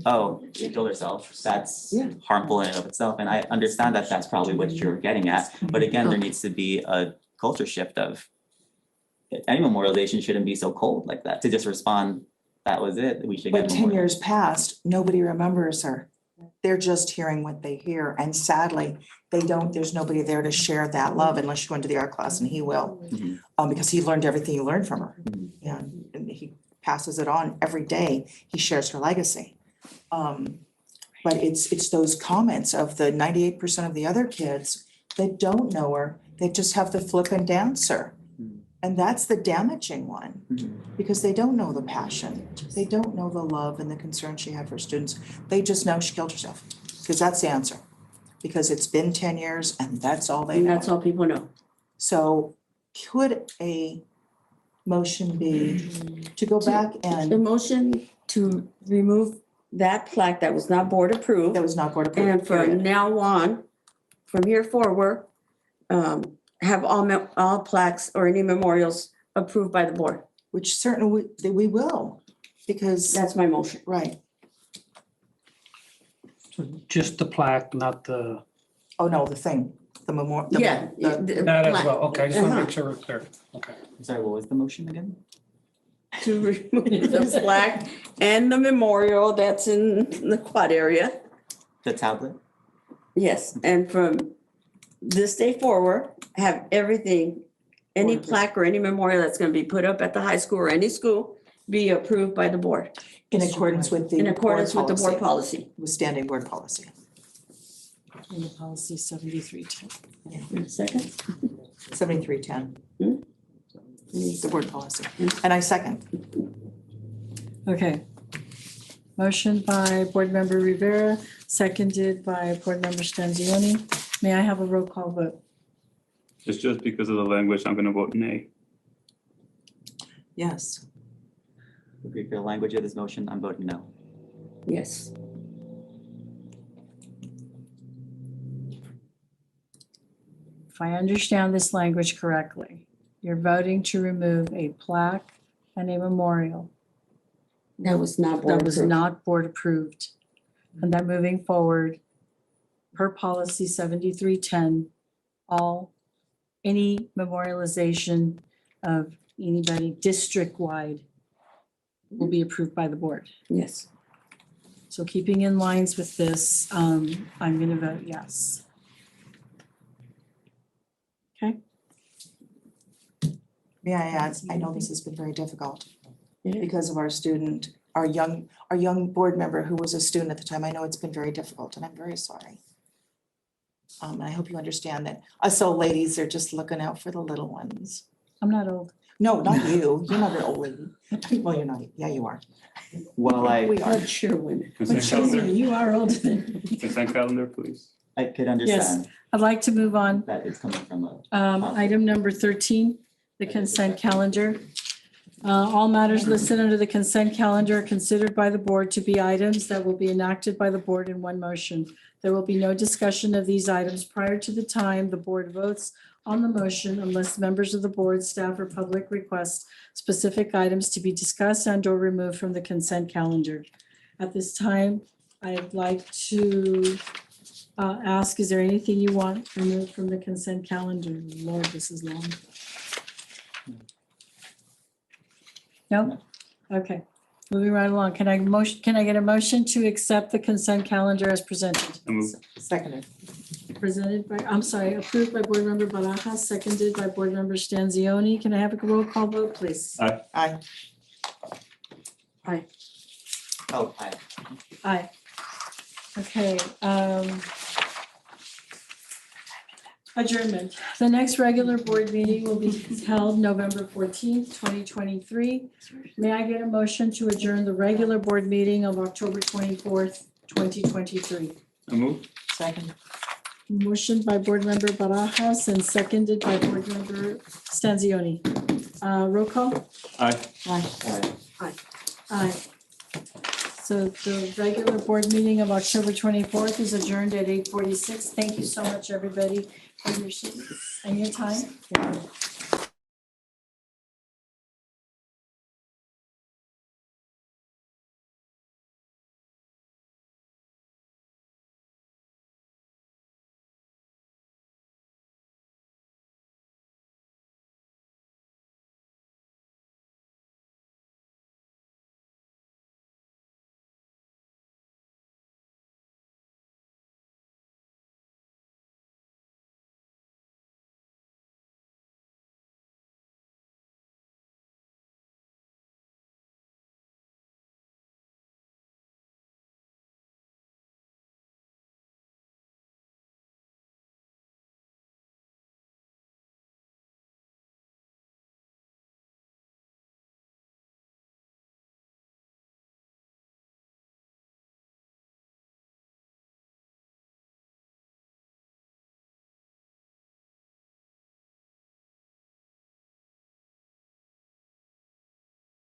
Speaker 9: oh, she killed herself, that's harmful in and of itself. And I understand that that's probably what you're getting at. But again, there needs to be a culture shift of any memorialization shouldn't be so cold like that, to just respond, that was it, we should get
Speaker 16: But 10
Speaker 9: memorial.
Speaker 16: years passed, nobody remembers her. They're just hearing what they hear, and sadly, there's nobody there to share that love unless you go into the art class, and he will. Because he learned everything he learned from her. And he passes it on every day, he shares her legacy. But it's those comments of the 98% of the other kids that don't know her, they just have the flippant answer. And that's the damaging one, because they don't know the passion. They don't know the love and the concern she had for students. They just know she killed herself, because that's the answer. Because it's been 10 years and that's all they
Speaker 3: And
Speaker 16: know.
Speaker 3: that's all people know.
Speaker 16: So could a motion be to go back
Speaker 3: The
Speaker 16: and,
Speaker 3: motion to remove that plaque that was not board approved.
Speaker 16: that was not board approved,
Speaker 3: And from
Speaker 16: period.
Speaker 3: now on, from here forward, have all plaques or any memorials approved by the board.
Speaker 16: Which certainly we will, because.
Speaker 3: That's my motion.
Speaker 16: Right.
Speaker 6: Just the plaque, not the,
Speaker 16: Oh, no, the thing, the memorial.
Speaker 3: Yeah.
Speaker 6: that as well. Okay, I just want to make sure we're clear. Okay.
Speaker 9: I'm sorry, what was the motion again?
Speaker 3: To remove the plaque and the memorial that's in the quad area.
Speaker 9: The tablet?
Speaker 3: Yes, and from this day forward, have everything, any plaque or any memorial that's gonna be put up at the high school or any school be approved by the board.
Speaker 16: In accordance with the.
Speaker 3: In accordance with the board policy.
Speaker 16: With standing board policy.
Speaker 1: In the policy 7310.
Speaker 3: Second?
Speaker 16: 7310.
Speaker 3: Hmm?
Speaker 16: The board policy. And I second.
Speaker 1: Okay. Motion by Board Member Rivera, seconded by Board Member Stanzioni. May I have a roll call vote?
Speaker 8: It's just because of the language, I'm gonna vote nay.
Speaker 16: Yes.
Speaker 9: Agree for the language of this motion, I'm voting no.
Speaker 3: Yes.
Speaker 1: If I understand this language correctly, you're voting to remove a plaque and a memorial
Speaker 3: That was not board
Speaker 1: that was
Speaker 3: approved.
Speaker 1: not board approved. And that moving forward, per policy 7310, any memorialization of anybody district-wide will be approved by the board.
Speaker 3: Yes.
Speaker 1: So keeping in lines with this, I'm gonna vote yes. Okay?
Speaker 16: May I add, I know this has been very difficult
Speaker 3: It is.
Speaker 16: because of our student, our young board member who was a student at the time. I know it's been very difficult and I'm very sorry. And I hope you understand that us old ladies are just looking out for the little ones.
Speaker 1: I'm not old.
Speaker 16: No, not you. You're not an old lady. Well, you're not. Yeah, you are.
Speaker 9: While I,
Speaker 16: We are.
Speaker 3: Not sure when.
Speaker 8: Consent calendar,
Speaker 1: You are older than me.
Speaker 8: consent calendar, please.
Speaker 9: I could understand
Speaker 1: I'd like to move on.
Speaker 9: that it's coming from a.
Speaker 1: Item number 13, the consent calendar. All matters listed under the consent calendar are considered by the board to be items that will be enacted by the board in one motion. There will be no discussion of these items prior to the time the board votes on the motion unless members of the board, staff, or public request specific items to be discussed and or removed from the consent calendar. At this time, I'd like to ask, is there anything you want removed from the consent calendar? Lord, this is long. No? Okay, moving right along. Can I get a motion to accept the consent calendar as presented?
Speaker 8: I move.
Speaker 16: Seconded.
Speaker 1: Approved by Board Member Barajas, seconded by Board Member Stanzioni. Can I have a roll call vote, please?
Speaker 8: Aye.
Speaker 16: Aye.
Speaker 1: Aye.
Speaker 9: Oh, hi.
Speaker 1: Aye. Okay, adjournment. The next regular board meeting will be held November 14th, 2023. May I get a motion to adjourn the regular board meeting of October 24th, 2023?
Speaker 8: I move.
Speaker 16: Second.
Speaker 1: Motion by Board Member Barajas and seconded by Board Member Stanzioni. Roll call?
Speaker 8: Aye.
Speaker 1: Aye. So the regular board meeting of October 24th is adjourned at 8:46. Thank you so much, everybody, for your seats and your time.